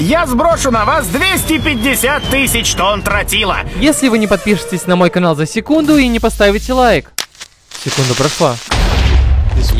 Я сброшу на вас 250 тысяч тонн тротила. Если вы не подпишетесь на мой канал за секунду и не поставите лайк. Секунда прошла.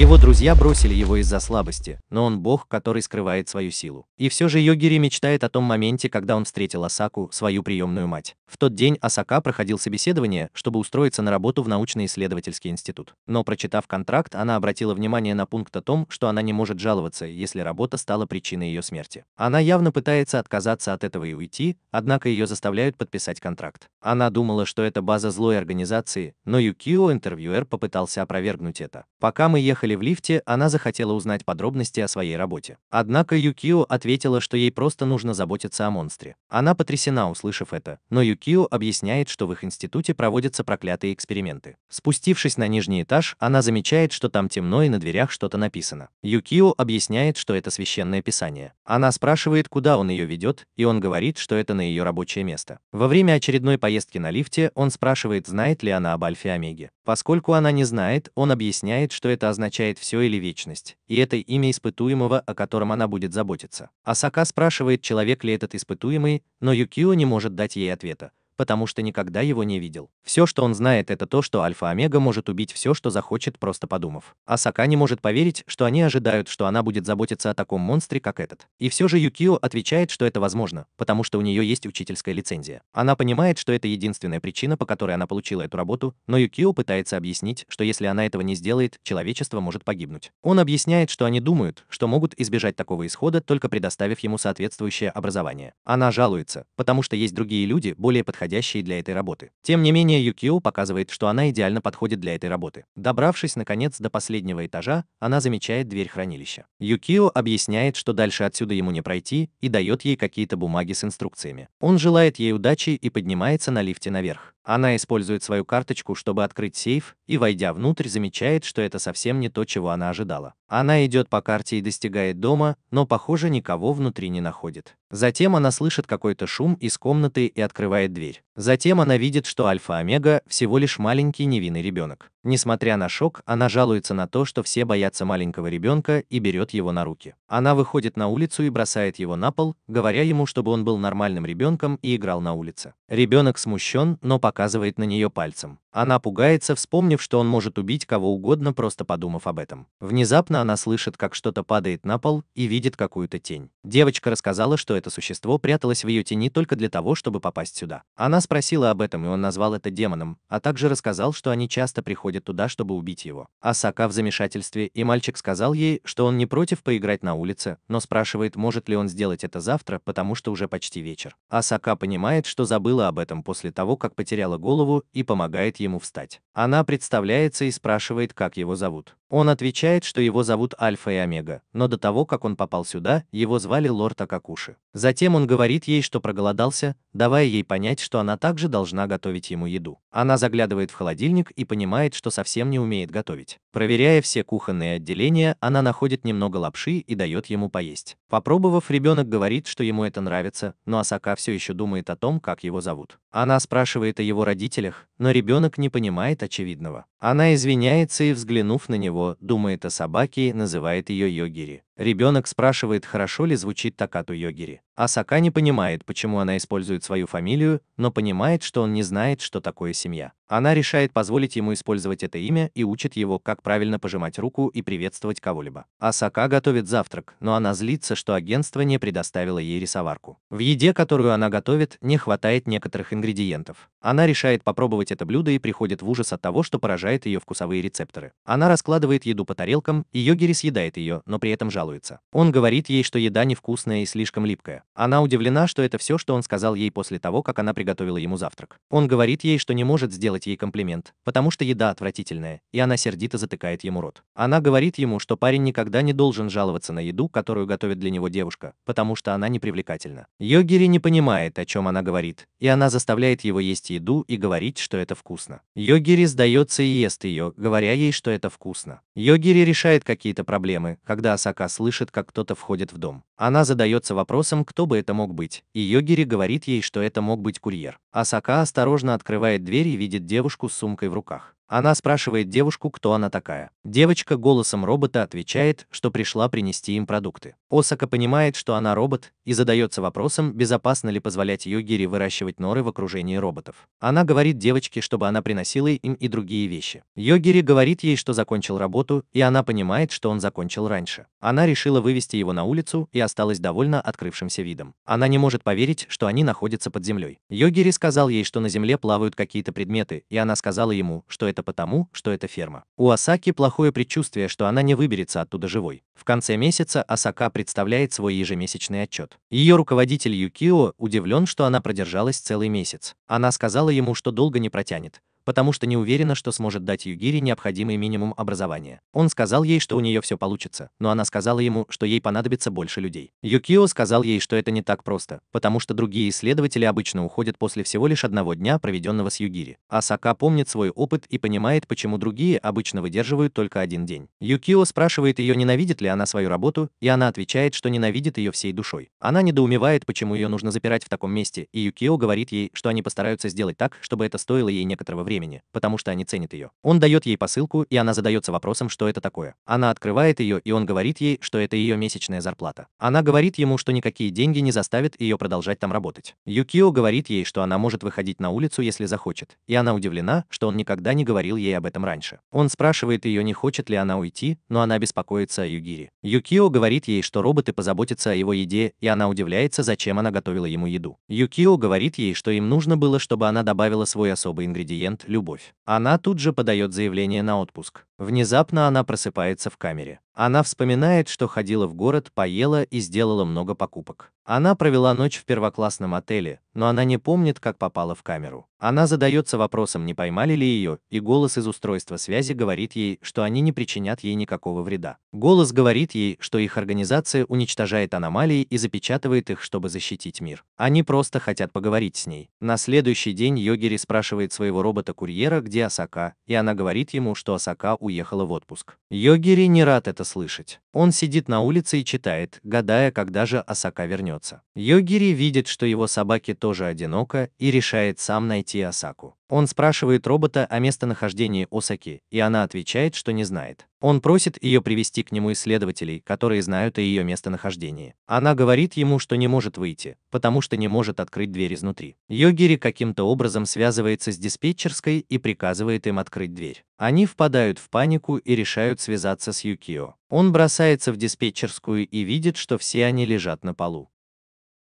Его друзья бросили его из-за слабости, но он бог, который скрывает свою силу. И все же Йогири мечтает о том моменте, когда он встретил Асаку, свою приемную мать. В тот день Асака проходил собеседование, чтобы устроиться на работу в научно-исследовательский институт. Но прочитав контракт, она обратила внимание на пункт о том, что она не может жаловаться, если работа стала причиной ее смерти. Она явно пытается отказаться от этого и уйти, однако ее заставляют подписать контракт. Она думала, что это база злой организации, но Юкио, интервьюер, попытался опровергнуть это. Пока мы ехали в лифте, она захотела узнать подробности о своей работе. Однако Юкио ответила, что ей просто нужно заботиться о монстре. Она потрясена, услышав это, но Юкио объясняет, что в их институте проводятся проклятые эксперименты. Спустившись на нижний этаж, она замечает, что там темно и на дверях что-то написано. Юкио объясняет, что это священное писание. Она спрашивает, куда он ее ведет, и он говорит, что это на ее рабочее место. Во время очередной поездки на лифте он спрашивает, знает ли она об Альфе и Омеге. Поскольку она не знает, он объясняет, что это означает все или вечность, и это имя испытуемого, о котором она будет заботиться. Асака спрашивает, человек ли этот испытуемый, но Юкио не может дать ей ответа, потому что никогда его не видел. Все, что он знает, это то, что Альфа-Омега может убить все, что захочет, просто подумав. Асака не может поверить, что они ожидают, что она будет заботиться о таком монстре, как этот. И все же Юкио отвечает, что это возможно, потому что у нее есть учительская лицензия. Она понимает, что это единственная причина, по которой она получила эту работу, но Юкио пытается объяснить, что если она этого не сделает, человечество может погибнуть. Он объясняет, что они думают, что могут избежать такого исхода, только предоставив ему соответствующее образование. Она жалуется, потому что есть другие люди, более подходящие для этой работы. Тем не менее, Юкио показывает, что она идеально подходит для этой работы. Добравшись, наконец, до последнего этажа, она замечает дверь хранилища. Юкио объясняет, что дальше отсюда ему не пройти, и дает ей какие-то бумаги с инструкциями. Он желает ей удачи и поднимается на лифте наверх. Она использует свою карточку, чтобы открыть сейф, и, войдя внутрь, замечает, что это совсем не то, чего она ожидала. Она идет по карте и достигает дома, но, похоже, никого внутри не находит. Затем она слышит какой-то шум из комнаты и открывает дверь. Затем она видит, что Альфа-Омега всего лишь маленький невинный ребенок. Несмотря на шок, она жалуется на то, что все боятся маленького ребенка, и берет его на руки. Она выходит на улицу и бросает его на пол, говоря ему, чтобы он был нормальным ребенком и играл на улице. Ребенок смущен, но показывает на нее пальцем. Она пугается, вспомнив, что он может убить кого угодно, просто подумав об этом. Внезапно она слышит, как что-то падает на пол, и видит какую-то тень. Девочка рассказала, что это существо пряталось в ее тени только для того, чтобы попасть сюда. Она спросила об этом, и он назвал это демоном, а также рассказал, что они часто приходят туда, чтобы убить его. Асака в замешательстве, и мальчик сказал ей, что он не против поиграть на улице, но спрашивает, может ли он сделать это завтра, потому что уже почти вечер. Асака понимает, что забыла об этом после того, как потеряла голову, и помогает ему встать. Она представляется и спрашивает, как его зовут. Он отвечает, что его зовут Альфа и Омега, но до того, как он попал сюда, его звали Лорд Акакуши. Затем он говорит ей, что проголодался, давая ей понять, что она также должна готовить ему еду. Она заглядывает в холодильник и понимает, что совсем не умеет готовить. Проверяя все кухонные отделения, она находит немного лапши и дает ему поесть. Попробовав, ребенок говорит, что ему это нравится, но Асака все еще думает о том, как его зовут. Она спрашивает о его родителях, но ребенок не понимает очевидного. Она извиняется и, взглянув на него, думает о собаке и называет ее Йогири. Ребенок спрашивает, хорошо ли звучит Такату Йогири. Асака не понимает, почему она использует свою фамилию, но понимает, что он не знает, что такое семья. Она решает позволить ему использовать это имя и учит его, как правильно пожимать руку и приветствовать кого-либо. Асака готовит завтрак, но она злится, что агентство не предоставило ей рисоварку. В еде, которую она готовит, не хватает некоторых ингредиентов. Она решает попробовать это блюдо и приходит в ужас от того, что поражает ее вкусовые рецепторы. Она раскладывает еду по тарелкам, и Йогири съедает ее, но при этом жалуется. Он говорит ей, что еда невкусная и слишком липкая. Она удивлена, что это все, что он сказал ей после того, как она приготовила ему завтрак. Он говорит ей, что не может сделать ей комплимент, потому что еда отвратительная, и она сердито затыкает ему рот. Она говорит ему, что парень никогда не должен жаловаться на еду, которую готовит для него девушка, потому что она непривлекательна. Йогири не понимает, о чем она говорит, и она заставляет его есть еду и говорить, что это вкусно. Йогири сдается и ест ее, говоря ей, что это вкусно. Йогири решает какие-то проблемы, когда Асака слышит, как кто-то входит в дом. Она задается вопросом, кто бы это мог быть, и Йогири говорит ей, что это мог быть курьер. Асака осторожно открывает дверь и видит девушку с сумкой в руках. Она спрашивает девушку, кто она такая. Девочка голосом робота отвечает, что пришла принести им продукты. Осака понимает, что она робот, и задается вопросом, безопасно ли позволять Югири выращивать норы в окружении роботов. Она говорит девочке, чтобы она приносила им и другие вещи. Югири говорит ей, что закончил работу, и она понимает, что он закончил раньше. Она решила вывести его на улицу и осталась довольна открывшимся видом. Она не может поверить, что они находятся под землей. Югири сказал ей, что на земле плавают какие-то предметы, и она сказала ему, что это потому, что это ферма. У Асаки плохое предчувствие, что она не выберется оттуда живой. В конце месяца Асака представляет свой ежемесячный отчет. Ее руководитель Юкио удивлен, что она продержалась целый месяц. Она сказала ему, что долго не протянет, потому что не уверена, что сможет дать Югири необходимый минимум образования. Он сказал ей, что у нее все получится, но она сказала ему, что ей понадобится больше людей. Юкио сказал ей, что это не так просто, потому что другие исследователи обычно уходят после всего лишь одного дня, проведенного с Югири. Асака помнит свой опыт и понимает, почему другие обычно выдерживают только один день. Юкио спрашивает ее, ненавидит ли она свою работу, и она отвечает, что ненавидит ее всей душой. Она недоумевает, почему ее нужно запирать в таком месте, и Юкио говорит ей, что они постараются сделать так, чтобы это стоило ей некоторого времени, потому что они ценят ее. Он дает ей посылку, и она задается вопросом, что это такое. Она открывает ее, и он говорит ей, что это ее месячная зарплата. Она говорит ему, что никакие деньги не заставят ее продолжать там работать. Юкио говорит ей, что она может выходить на улицу, если захочет, и она удивлена, что он никогда не говорил ей об этом раньше. Он спрашивает ее, не хочет ли она уйти, но она беспокоится о Югири. Юкио говорит ей, что роботы позаботятся о его еде, и она удивляется, зачем она готовила ему еду. Юкио говорит ей, что им нужно было, чтобы она добавила свой особый ингредиент – любовь. Она тут же подает заявление на отпуск. Внезапно она просыпается в камере. Она вспоминает, что ходила в город, поела и сделала много покупок. Она провела ночь в первоклассном отеле, но она не помнит, как попала в камеру. Она задается вопросом, не поймали ли ее, и голос из устройства связи говорит ей, что они не причинят ей никакого вреда. Голос говорит ей, что их организация уничтожает аномалии и запечатывает их, чтобы защитить мир. Они просто хотят поговорить с ней. На следующий день Югири спрашивает своего робота-курьера, где Асака, и она говорит ему, что Асака уехала в отпуск. Югири не рад это слышать. Он сидит на улице и читает, гадая, когда же Асака вернется. Югири видит, что его собаке тоже одиноко, и решает сам найти Асаку. Он спрашивает робота о местонахождении Осаки, и она отвечает, что не знает. Он просит ее привести к нему исследователей, которые знают о ее местонахождении. Она говорит ему, что не может выйти, потому что не может открыть дверь изнутри. Югири каким-то образом связывается с диспетчерской и приказывает им открыть дверь. Они впадают в панику и решают связаться с Юкио. Он бросается в диспетчерскую и видит, что все они лежат на полу.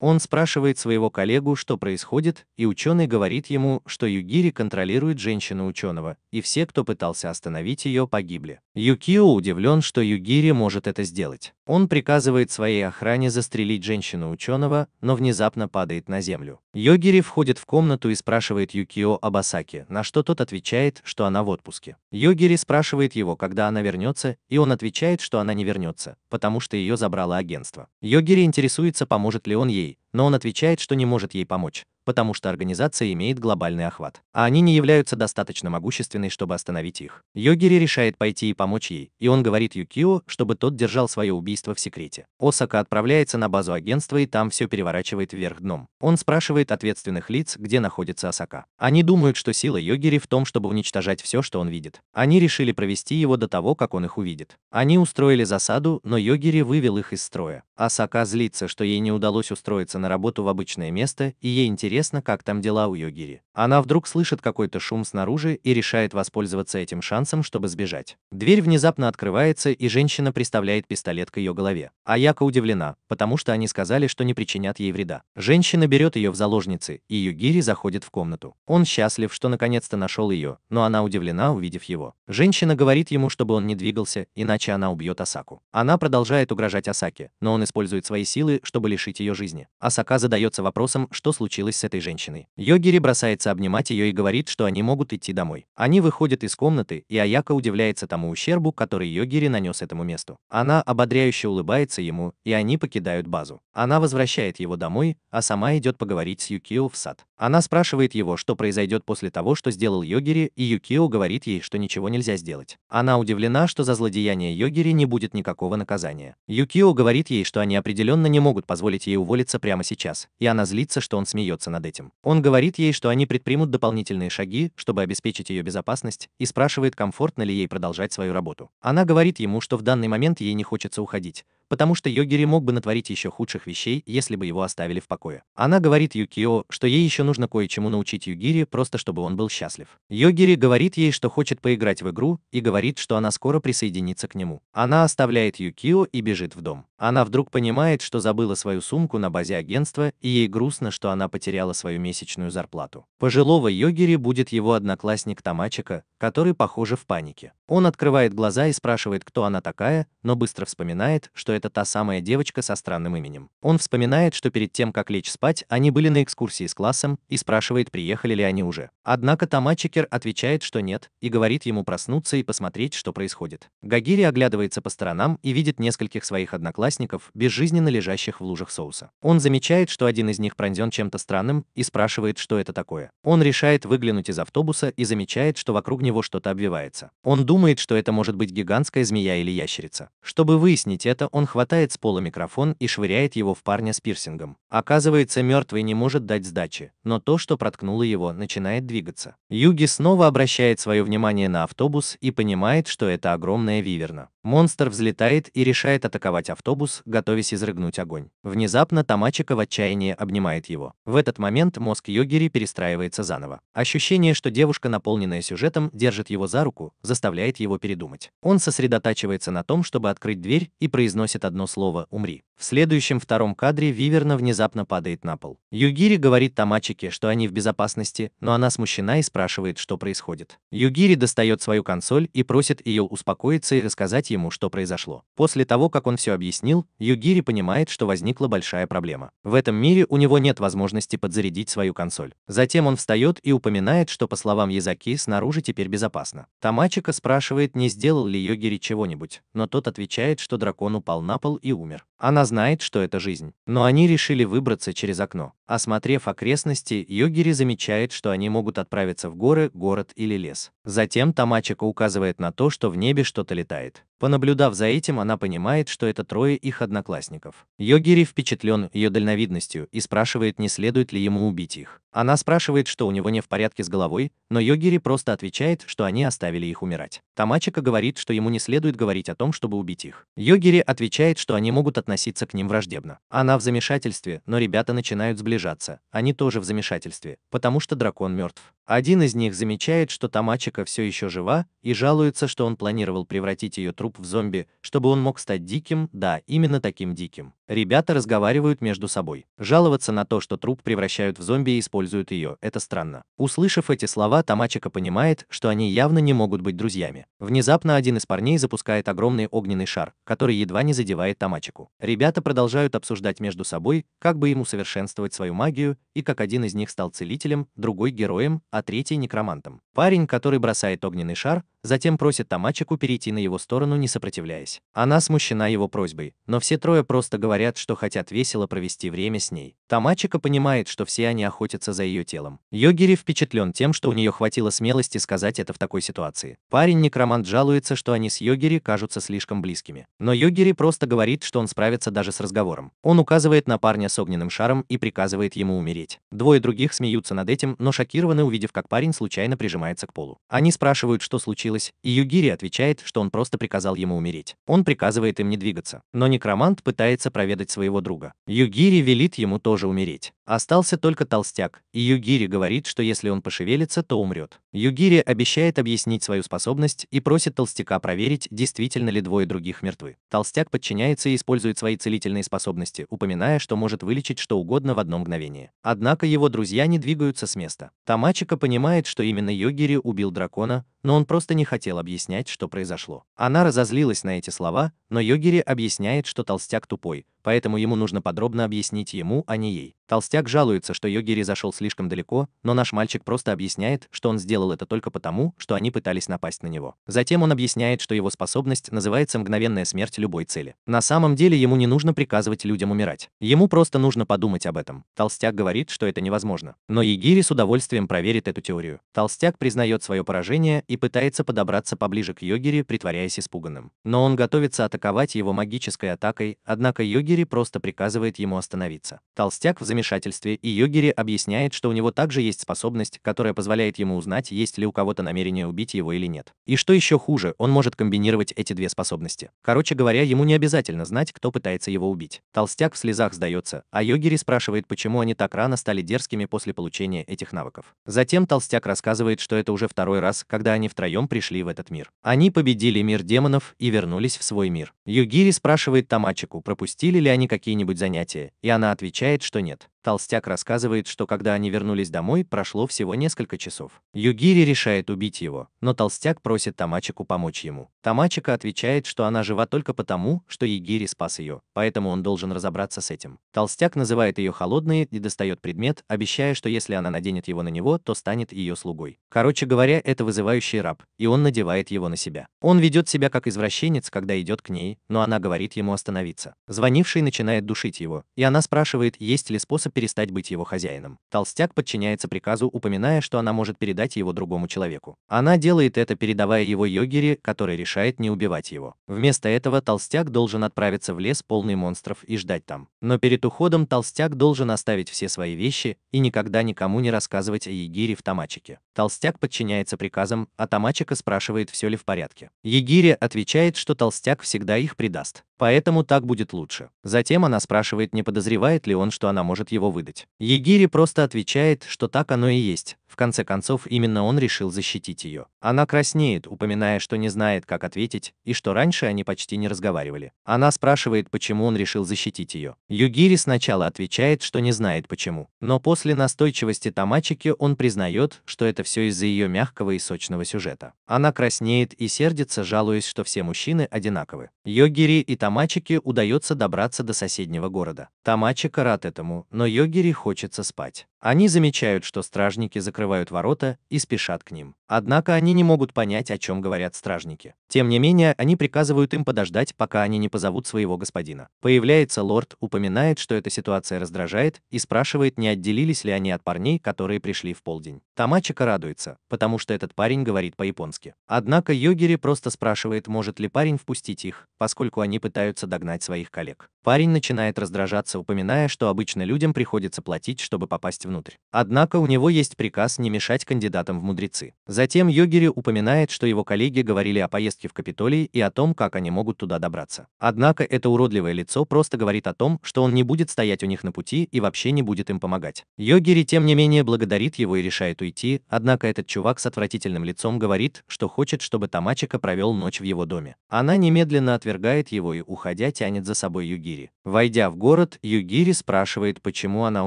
Он спрашивает своего коллегу, что происходит, и ученый говорит ему, что Югири контролирует женщину-ученого, и все, кто пытался остановить ее, погибли. Юкио удивлен, что Югири может это сделать. Он приказывает своей охране застрелить женщину-ученого, но внезапно падает на землю. Югири входит в комнату и спрашивает Юкио об Асаке, на что тот отвечает, что она в отпуске. Югири спрашивает его, когда она вернется, и он отвечает, что она не вернется, потому что ее забрало агентство. Югири интересуется, поможет ли он ей, но он отвечает, что не может ей помочь, потому что организация имеет глобальный охват, а они не являются достаточно могущественной, чтобы остановить их. Югири решает пойти и помочь ей, и он говорит Юкио, чтобы тот держал свое убийство в секрете. Осака отправляется на базу агентства, и там все переворачивает вверх дном. Он спрашивает ответственных лиц, где находится Асака. Они думают, что сила Югири в том, чтобы уничтожать все, что он видит. Они решили провести его до того, как он их увидит. Они устроили засаду, но Югири вывел их из строя. Асака злится, что ей не удалось устроиться на работу в обычное место, и ей интересно, как там дела у Югири. Она вдруг слышит какой-то шум снаружи и решает воспользоваться этим шансом, чтобы сбежать. Дверь внезапно открывается, и женщина приставляет пистолет к ее голове. Аяка удивлена, потому что они сказали, что не причинят ей вреда. Женщина берет ее в заложницы, и Югири заходит в комнату. Он счастлив, что наконец-то нашел ее, но она удивлена, увидев его. Женщина говорит ему, чтобы он не двигался, иначе она убьет Асаку. Она продолжает угрожать Асаке, но он использует свои силы, чтобы лишить ее жизни. Асака задается вопросом, что случилось с этой женщиной. Югири бросается обнимать ее и говорит, что они могут идти домой. Они выходят из комнаты, и Аяка удивляется тому ущербу, который Югири нанес этому месту. Она ободряюще улыбается ему, и они покидают базу. Она возвращает его домой, а сама идет поговорить с Юкио в сад. Она спрашивает его, что произойдет после того, что сделал Югири, и Юкио говорит ей, что ничего нельзя сделать. Она удивлена, что за злодеяние Югири не будет никакого наказания. Юкио говорит ей, что они определенно не могут позволить ей уволиться прямо сейчас, и она злится, что он смеется над этим. Он говорит ей, что они предпримут дополнительные шаги, чтобы обеспечить ее безопасность, и спрашивает, комфортно ли ей продолжать свою работу. Она говорит ему, что в данный момент ей не хочется уходить, потому что Йогири мог бы натворить еще худших вещей, если бы его оставили в покое. Она говорит Юкио, что ей еще нужно кое-чему научить Югири, просто чтобы он был счастлив. Йогири говорит ей, что хочет поиграть в игру, и говорит, что она скоро присоединится к нему. Она оставляет Юкио и бежит в дом. Она вдруг понимает, что забыла свою сумку на базе агентства, и ей грустно, что она потеряла свою месячную зарплату. Пожилого Йогири будет его одноклассник Тамачика, который, похоже, в панике. Он открывает глаза и спрашивает, кто она такая, но быстро вспоминает, что это та самая девочка со странным именем. Он вспоминает, что перед тем, как лечь спать, они были на экскурсии с классом, и спрашивает, приехали ли они уже. Однако Тамачикер отвечает, что нет, и говорит ему проснуться и посмотреть, что происходит. Гагири оглядывается по сторонам и видит нескольких своих одноклассников, безжизненно лежащих в лужах соуса. Он замечает, что один из них пронзен чем-то странным, и спрашивает, что это такое. Он решает выглянуть из автобуса и замечает, что вокруг него что-то обвивается. Он думает, что это может быть гигантская змея или ящерица. Чтобы выяснить это, он хватает с пола микрофон и швыряет его в парня с пирсингом. Оказывается, мертвый не может дать сдачи, но то, что проткнуло его, начинает двигаться. Юги снова обращает свое внимание на автобус и понимает, что это огромная виверна. Монстр взлетает и решает атаковать автобус, готовясь изрыгнуть огонь. Внезапно Тамачика в отчаянии обнимает его. В этот момент мозг Йогири перестраивается заново. Ощущение, что девушка, наполненная сюжетом, держит его за руку, заставляет его передумать. Он сосредотачивается на том, чтобы открыть дверь, и произносит одно слово «умри». В следующем втором кадре виверна внезапно падает на пол. Югири говорит Тамачике, что они в безопасности, но она смущена и спрашивает, что происходит. Югири достает свою консоль и просит ее успокоиться и рассказать ему, что произошло. После того, как он все объяснил, Югири понимает, что возникла большая проблема. В этом мире у него нет возможности подзарядить свою консоль. Затем он встает и упоминает, что, по словам Язаки, снаружи теперь безопасно. Тамачика спрашивает, не сделал ли Йогири чего-нибудь, но тот отвечает, что дракон упал на пол и умер. Она знает, что это жизнь. Но они решили выбраться через окно. Осмотрев окрестности, Йогири замечает, что они могут отправиться в горы, город или лес. Затем Тамачика указывает на то, что в небе что-то летает. Понаблюдав за этим, она понимает, что это трое их одноклассников. Йогири впечатлен ее дальновидностью и спрашивает, не следует ли ему убить их. Она спрашивает, что у него не в порядке с головой, но Йогири просто отвечает, что они оставили их умирать. Тамачика говорит, что ему не следует говорить о том, чтобы убить их. Йогири отвечает, что они могут относиться к ним враждебно. Она в замешательстве, но ребята начинают сближаться. Они тоже в замешательстве, потому что дракон мертв. Один из них замечает, что Тамачика все еще жива, и жалуется, что он планировал превратить ее труп в зомби, чтобы он мог стать диким, да, именно таким диким. Ребята разговаривают между собой. Жаловаться на то, что труп превращают в зомби и используют ее, это странно. Услышав эти слова, Тамачика понимает, что они явно не могут быть друзьями. Внезапно один из парней запускает огромный огненный шар, который едва не задевает Тамачику. Ребята продолжают обсуждать между собой, как бы им усовершенствовать свою магию, и как один из них стал целителем, другой героем, а третий некромантом. Парень, который бросает огненный шар, затем просит Тамачику перейти на его сторону, не сопротивляясь. Она смущена его просьбой, но все трое просто говорят, что хотят весело провести время с ней. Тамачика понимает, что все они охотятся за ее телом. Йогири впечатлен тем, что у нее хватило смелости сказать это в такой ситуации. Парень-некромант жалуется, что они с Йогири кажутся слишком близкими. Но Йогири просто говорит, что он справится даже с разговором. Он указывает на парня с огненным шаром и приказывает ему умереть. Двое других смеются над этим, но шокированы, увидев, как парень случайно прижимается к полу. Они спрашивают, что случилось, и Югири отвечает, что он просто приказал ему умереть. Он приказывает им не двигаться. Но некромант пытается проведать своего друга. Югири велит ему тоже умереть. Остался только толстяк, и Югири говорит, что если он пошевелится, то умрет. Югири обещает объяснить свою способность и просит толстяка проверить, действительно ли двое других мертвы. Толстяк подчиняется и использует свои целительные способности, упоминая, что может вылечить что угодно в одно мгновение. Однако его друзья не двигаются с места. Тамачика понимает, что именно Йогири убил дракона, но он просто не хотел объяснять, что произошло. Она разозлилась на эти слова, но Йогири объясняет, что толстяк тупой, поэтому ему нужно подробно объяснить ему, а не ей. Толстяк жалуется, что Йогири зашел слишком далеко, но наш мальчик просто объясняет, что он сделал это только потому, что они пытались напасть на него. Затем он объясняет, что его способность называется мгновенная смерть любой цели. На самом деле ему не нужно приказывать людям умирать. Ему просто нужно подумать об этом. Толстяк говорит, что это невозможно. Но Йогири с удовольствием проверит эту теорию. Толстяк признает свое поражение и пытается подобраться поближе к Йогири, притворяясь испуганным. Но он готовится атаковать его магической атакой, однако Йогири просто приказывает ему остановиться. Толстяк в замешательстве, и Йогири объясняет, что у него также есть способность, которая позволяет ему узнать, есть ли у кого-то намерение убить его или нет. И что еще хуже, он может комбинировать эти две способности. Короче говоря, ему не обязательно знать, кто пытается его убить. Толстяк в слезах сдается, а Йогири спрашивает, почему они так рано стали дерзкими после получения этих навыков. Затем Толстяк рассказывает, что это уже второй раз, когда они втроем пришли в этот мир. Они победили мир демонов и вернулись в свой мир. Йогири спрашивает Тамачику, пропустили ли они какие-нибудь занятия, и она отвечает, что нет. Толстяк рассказывает, что когда они вернулись домой, прошло всего несколько часов. Йогири решает убить его, но Толстяк просит Тамачику помочь ему. Тамачика отвечает, что она жива только потому, что Йогири спас ее, поэтому он должен разобраться с этим. Толстяк называет ее холодной и достает предмет, обещая, что если она наденет его на него, то станет ее слугой. Короче говоря, это вызывающий раб, и он надевает его на себя. Он ведет себя как извращенец, когда идет к ней, но она говорит ему остановиться. Звонивший начинает душить его, и она спрашивает, есть ли способ перестать быть его хозяином. Толстяк подчиняется приказу, упоминая, что она может передать его другому человеку. Она делает это, передавая его Йогири, который решает не убивать его. Вместо этого Толстяк должен отправиться в лес, полный монстров, и ждать там. Но перед уходом Толстяк должен оставить все свои вещи и никогда никому не рассказывать о Йогири в Тамачике. Толстяк подчиняется приказам, а Тамачика спрашивает, все ли в порядке. Йогири отвечает, что Толстяк всегда их предаст. Поэтому так будет лучше. Затем она спрашивает, не подозревает ли он, что она может его выдать. Йогири просто отвечает, что так оно и есть. В конце концов, именно он решил защитить ее. Она краснеет, упоминая, что не знает, как ответить, и что раньше они почти не разговаривали. Она спрашивает, почему он решил защитить ее. Йогири сначала отвечает, что не знает почему. Но после настойчивости Тамачики он признает, что это все из-за ее мягкого и сочного сюжета. Она краснеет и сердится, жалуясь, что все мужчины одинаковы. Йогири и Тамачике удается добраться до соседнего города. Тамачика рад этому, но Йогири хочется спать. Они замечают, что стражники закрывают ворота и спешат к ним. Однако они не могут понять, о чем говорят стражники. Тем не менее, они приказывают им подождать, пока они не позовут своего господина. Появляется лорд, упоминает, что эта ситуация раздражает, и спрашивает, не отделились ли они от парней, которые пришли в полдень. Тамачика радуется, потому что этот парень говорит по-японски. Однако Йогири просто спрашивает, может ли парень впустить их, поскольку они пытаются догнать своих коллег. Парень начинает раздражаться, упоминая, что обычно людям приходится платить, чтобы попасть внутрь. Однако у него есть приказ не мешать кандидатам в мудрецы. Затем Йогири упоминает, что его коллеги говорили о поездке в Капитолий и о том, как они могут туда добраться. Однако это уродливое лицо просто говорит о том, что он не будет стоять у них на пути и вообще не будет им помогать. Йогири, тем не менее, благодарит его и решает уйти, однако этот чувак с отвратительным лицом говорит, что хочет, чтобы Тамачика провел ночь в его доме. Она немедленно отвергает его и, уходя, тянет за собой Йогири. Войдя в город, Йогири спрашивает, почему она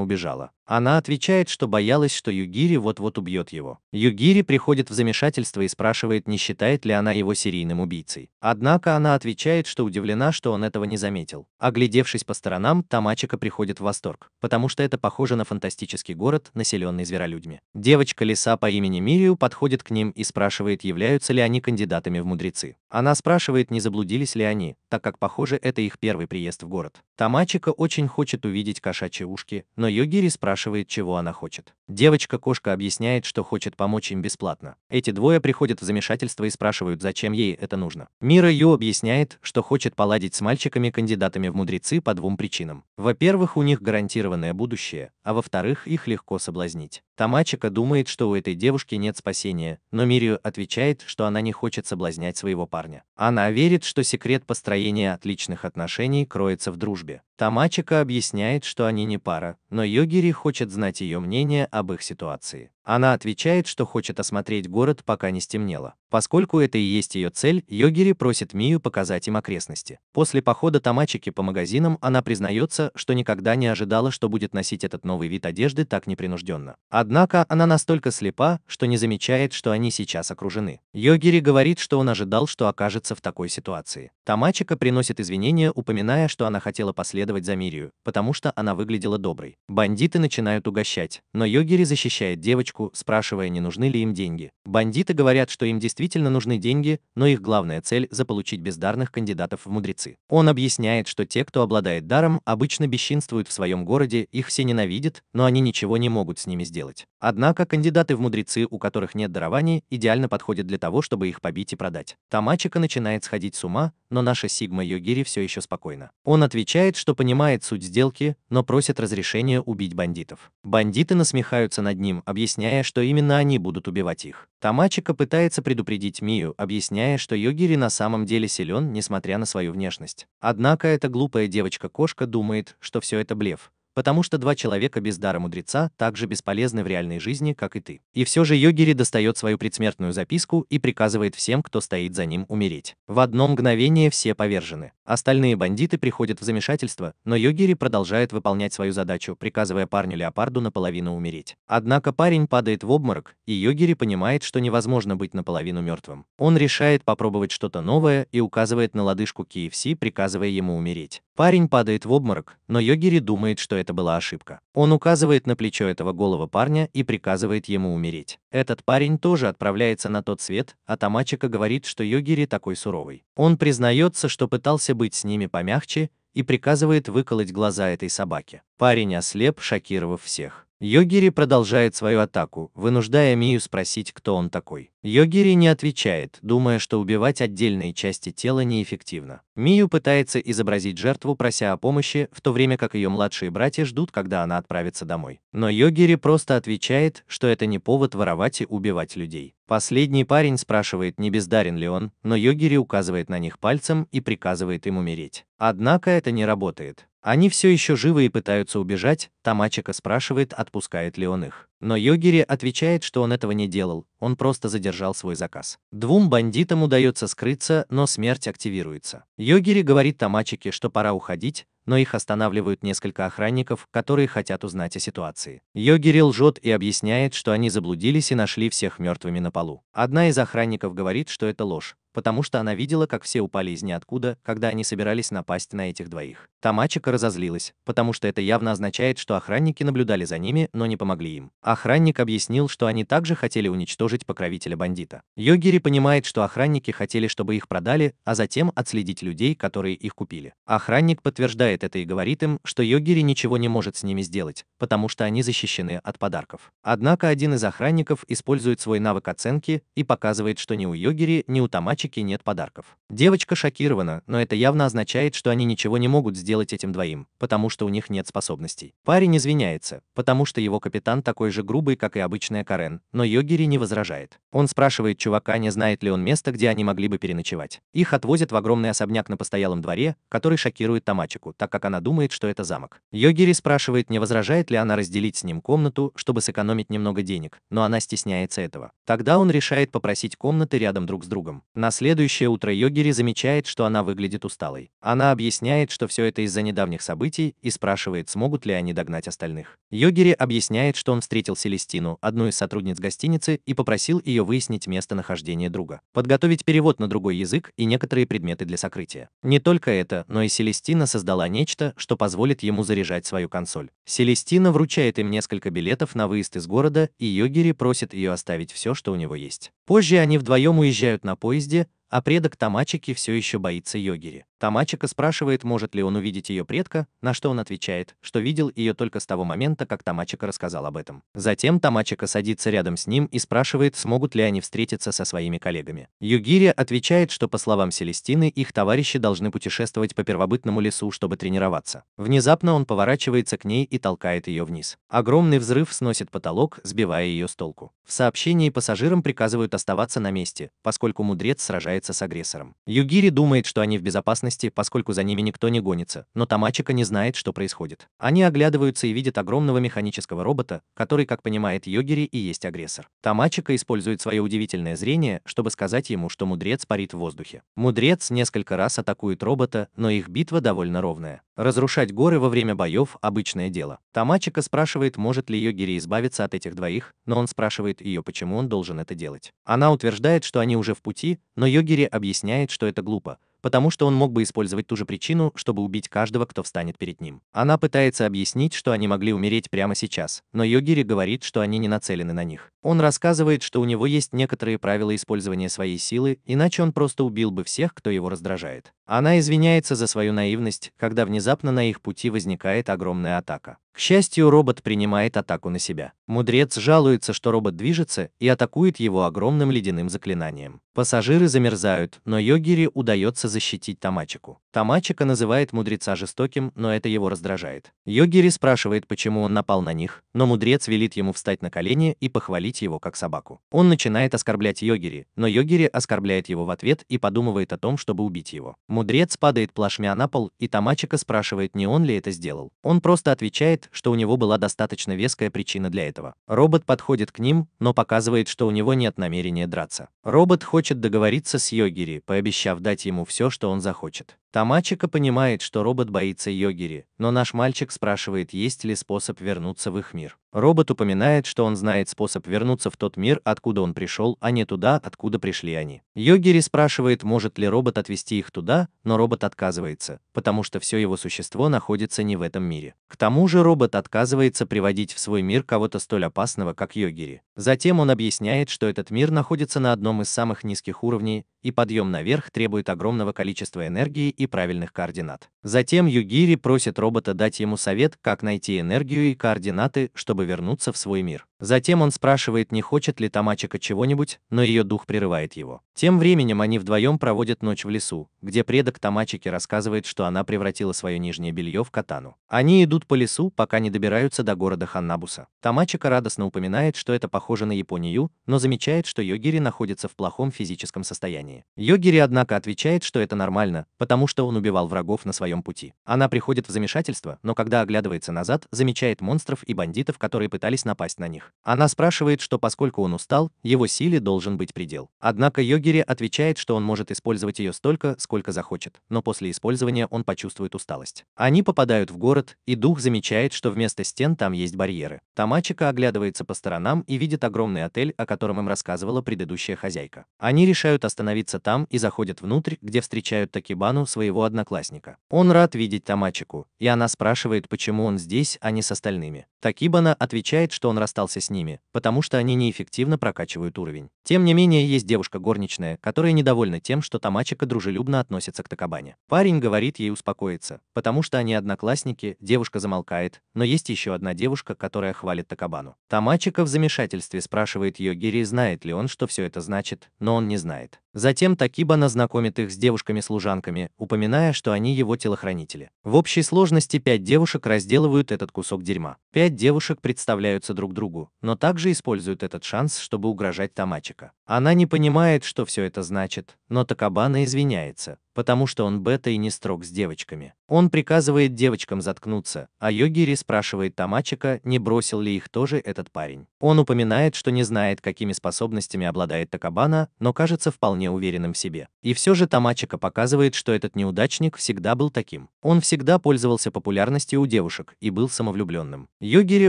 убежала. Она отвечает, что боялась, что Йогири вот-вот убьет его. Йогири приходит в замешательство и спрашивает, не считает ли она его серийным убийцей. Однако она отвечает, что удивлена, что он этого не заметил. Оглядевшись по сторонам, Тамачика приходит в восторг, потому что это похоже на фантастический город, населенный зверолюдьми. Девочка-лиса по имени Мирию подходит к ним и спрашивает, являются ли они кандидатами в мудрецы. Она спрашивает, не заблудились ли они, так как, похоже, это их первый приезд в город. Тамачика очень хочет увидеть кошачьи ушки, но Йогири спрашивает, чего она хочет. Девочка-кошка объясняет, что хочет помочь им бесплатно. Эти двое приходят в замешательство и спрашивают, зачем ей это нужно. Мира Ю объясняет, что хочет поладить с мальчиками-кандидатами в мудрецы по двум причинам. Во-первых, у них гарантированное будущее, а во-вторых, их легко соблазнить. Тамачика думает, что у этой девушки нет спасения, но Мирию отвечает, что она не хочет соблазнять своего парня. Она верит, что секрет построения отличных отношений кроется в дружбе. Тамачика объясняет, что они не пара, но Йогири хочет знать ее мнение об их ситуации. Она отвечает, что хочет осмотреть город, пока не стемнело. Поскольку это и есть ее цель, Йогири просит Мию показать им окрестности. После похода Тамачики по магазинам она признается, что никогда не ожидала, что будет носить этот новый вид одежды так непринужденно. Однако она настолько слепа, что не замечает, что они сейчас окружены. Йогири говорит, что он ожидал, что окажется в такой ситуации. Тамачика приносит извинения, упоминая, что она хотела последовать за Мирию, потому что она выглядела доброй. Бандиты начинают угощать, но Йогири защищает девочку, спрашивая, не нужны ли им деньги. Бандиты говорят, что им действительно нужны деньги, но их главная цель – заполучить бездарных кандидатов в мудрецы. Он объясняет, что те, кто обладает даром, обычно бесчинствуют в своем городе, их все ненавидят, но они ничего не могут с ними сделать. Однако кандидаты в мудрецы, у которых нет дарований, идеально подходят для того, чтобы их побить и продать. Тамачика начинает сходить с ума, но наша Сигма Йогири все еще спокойна. Он отвечает, что понимает суть сделки, но просит разрешения убить бандитов. Бандиты насмехаются над ним, объясняя, что именно они будут убивать их. Тамачика пытается предупредить Мию, объясняя, что Йогири на самом деле силен, несмотря на свою внешность. Однако эта глупая девочка-кошка думает, что все это блеф, потому что два человека без дара мудреца так же бесполезны в реальной жизни, как и ты. И все же Йогири достает свою предсмертную записку и приказывает всем, кто стоит за ним, умереть. В одно мгновение все повержены. Остальные бандиты приходят в замешательство, но Йогири продолжает выполнять свою задачу, приказывая парню-леопарду наполовину умереть. Однако парень падает в обморок, и Йогири понимает, что невозможно быть наполовину мертвым. Он решает попробовать что-то новое и указывает на лодыжку KFC, приказывая ему умереть. Парень падает в обморок, но Йогири думает, что это была ошибка. Он указывает на плечо этого голого парня и приказывает ему умереть. Этот парень тоже отправляется на тот свет, а Тамачика говорит, что Йогири такой суровый. Он признается, что пытался быть с ними помягче, и приказывает выколоть глаза этой собаке. Парень ослеп, шокировав всех. Йогири продолжает свою атаку, вынуждая Мию спросить, кто он такой. Йогири не отвечает, думая, что убивать отдельные части тела неэффективно. Мию пытается изобразить жертву, прося о помощи, в то время как ее младшие братья ждут, когда она отправится домой. Но Йогири просто отвечает, что это не повод воровать и убивать людей. Последний парень спрашивает, не бездарен ли он, но Йогири указывает на них пальцем и приказывает им умереть. Однако это не работает. Они все еще живы и пытаются убежать. Тамачика спрашивает, отпускает ли он их. Но Йогири отвечает, что он этого не делал, он просто задержал свой заказ. Двум бандитам удается скрыться, но смерть активируется. Йогири говорит Тамачике, что пора уходить, но их останавливают несколько охранников, которые хотят узнать о ситуации. Йогири лжет и объясняет, что они заблудились и нашли всех мертвыми на полу. Одна из охранников говорит, что это ложь, потому что она видела, как все упали из ниоткуда, когда они собирались напасть на этих двоих. Тамачика разозлилась, потому что это явно означает, что охранники наблюдали за ними, но не помогли им. Охранник объяснил, что они также хотели уничтожить покровителя бандита. Йогири понимает, что охранники хотели, чтобы их продали, а затем отследить людей, которые их купили. Охранник подтверждает это и говорит им, что Йогири ничего не может с ними сделать, потому что они защищены от подарков. Однако один из охранников использует свой навык оценки и показывает, что ни у Йогири, ни у Тамачики нет подарков. Девочка шокирована, но это явно означает, что они ничего не могут сделать этим двоим, потому что у них нет способностей. Парень извиняется, потому что его капитан такой же грубый, как и обычная Карен, но Йогири не возражает. Он спрашивает чувака, не знает ли он места, где они могли бы переночевать. Их отвозят в огромный особняк на постоялом дворе, который шокирует Тамачику, так как она думает, что это замок. Йогири спрашивает, не возражает ли она разделить с ним комнату, чтобы сэкономить немного денег, но она стесняется этого. Тогда он решает попросить комнаты рядом друг с другом. На следующее утро Йогири замечает, что она выглядит усталой. Она объясняет, что все это из-за недавних событий, и спрашивает, смогут ли они догнать остальных. Йогири объясняет, что он встретил Селестину, одну из сотрудниц гостиницы, и попросил ее выяснить местонахождение друга, подготовить перевод на другой язык и некоторые предметы для сокрытия. Не только это, но и Селестина создала нечто, что позволит ему заряжать свою консоль. Селестина вручает им несколько билетов на выезд из города, и Йогири просит ее оставить все, что у него есть. Позже они вдвоем уезжают на поезде, а предок Тамачики все еще боится Йогири. Тамачика спрашивает, может ли он увидеть ее предка, на что он отвечает, что видел ее только с того момента, как Тамачика рассказал об этом. Затем Тамачика садится рядом с ним и спрашивает, смогут ли они встретиться со своими коллегами. Йогири отвечает, что, по словам Селестины, их товарищи должны путешествовать по первобытному лесу, чтобы тренироваться. Внезапно он поворачивается к ней и толкает ее вниз. Огромный взрыв сносит потолок, сбивая ее с толку. В сообщении пассажирам приказывают оставаться на месте, поскольку мудрец сражается с агрессором. Йогири думает, что они в безопасности, поскольку за ними никто не гонится, но Тамачика не знает, что происходит. Они оглядываются и видят огромного механического робота, который, как понимает Йогири, и есть агрессор. Тамачика использует свое удивительное зрение, чтобы сказать ему, что мудрец парит в воздухе. Мудрец несколько раз атакует робота, но их битва довольно ровная. Разрушать горы во время боев – обычное дело. Тамачика спрашивает, может ли Йогири избавиться от этих двоих, но он спрашивает ее, почему он должен это делать. Она утверждает, что они уже в пути, но Йогири объясняет, что это глупо, потому что он мог бы использовать ту же причину, чтобы убить каждого, кто встанет перед ним. Она пытается объяснить, что они могли умереть прямо сейчас, но Йогири говорит, что они не нацелены на них. Он рассказывает, что у него есть некоторые правила использования своей силы, иначе он просто убил бы всех, кто его раздражает. Она извиняется за свою наивность, когда внезапно на их пути возникает огромная атака. К счастью, робот принимает атаку на себя. Мудрец жалуется, что робот движется и атакует его огромным ледяным заклинанием. Пассажиры замерзают, но Йогири удается защитить Тамачику. Тамачика называет мудреца жестоким, но это его раздражает. Йогири спрашивает, почему он напал на них, но мудрец велит ему встать на колени и похвалить его как собаку. Он начинает оскорблять Йогири, но Йогири оскорбляет его в ответ и подумывает о том, чтобы убить его. Мудрец падает плашмя на пол, и Тамачика спрашивает, не он ли это сделал. Он просто отвечает, что у него была достаточно веская причина для этого. Робот подходит к ним, но показывает, что у него нет намерения драться. Робот хочет договориться с Йогири, пообещав дать ему все, что он захочет. Тамачика понимает, что робот боится Йогири, но наш мальчик спрашивает, есть ли способ вернуться в их мир. Робот упоминает, что он знает способ вернуться в тот мир, откуда он пришел, а не туда, откуда пришли они. Йогири спрашивает, может ли робот отвезти их туда, но робот отказывается, потому что все его существо находится не в этом мире. К тому же робот отказывается приводить в свой мир кого-то столь опасного, как Йогири. Затем он объясняет, что этот мир находится на одном из самых низких уровней, и подъем наверх требует огромного количества энергии и правильных координат. Затем Йогири просит робота дать ему совет, как найти энергию и координаты, чтобы вернуться в свой мир. Затем он спрашивает, не хочет ли Тамачика чего-нибудь, но ее дух прерывает его. Тем временем они вдвоем проводят ночь в лесу, где предок Тамачики рассказывает, что она превратила свое нижнее белье в катану. Они идут по лесу, пока не добираются до города Ханнабуса. Тамачика радостно упоминает, что это похоже на Японию, но замечает, что Йогири находится в плохом физическом состоянии. Йогири, однако, отвечает, что это нормально, потому что он убивал врагов на своем пути. Она приходит в замешательство, но когда оглядывается назад, замечает монстров и бандитов, которые пытались напасть на них. Она спрашивает, что поскольку он устал, его силе должен быть предел. Однако Йогири отвечает, что он может использовать ее столько, сколько захочет, но после использования он почувствует усталость. Они попадают в город, и дух замечает, что вместо стен там есть барьеры. Тамачика оглядывается по сторонам и видит огромный отель, о котором им рассказывала предыдущая хозяйка. Они решают остановиться там и заходят внутрь, где встречают Такибану, своего одноклассника. Он рад видеть Тамачику, и она спрашивает, почему он здесь, а не с остальными. Такибана отвечает, что он расстался с ними, потому что они неэффективно прокачивают уровень. Тем не менее, есть девушка горничная, которая недовольна тем, что Тамачика дружелюбно относится к Такабане. Парень говорит ей успокоиться, потому что они одноклассники, девушка замолкает, но есть еще одна девушка, которая хвалит Такабану. Тамачика в замешательстве спрашивает Йогири, знает ли он, что все это значит, но он не знает. Затем Такибана знакомит их с девушками-служанками, упоминая, что они его телохранители. В общей сложности 5 девушек разделывают этот кусок дерьма. 5 девушек представляются друг другу, но также используют этот шанс, чтобы угрожать Тамачика. Она не понимает, что все это значит, но Такабана извиняется, потому что он бета и не строг с девочками. Он приказывает девочкам заткнуться, а Йогири спрашивает Тамачика, не бросил ли их тоже этот парень. Он упоминает, что не знает, какими способностями обладает Такабана, но кажется вполне уверенным в себе. И все же Тамачика показывает, что этот неудачник всегда был таким. Он всегда пользовался популярностью у девушек и был самовлюбленным. Йогири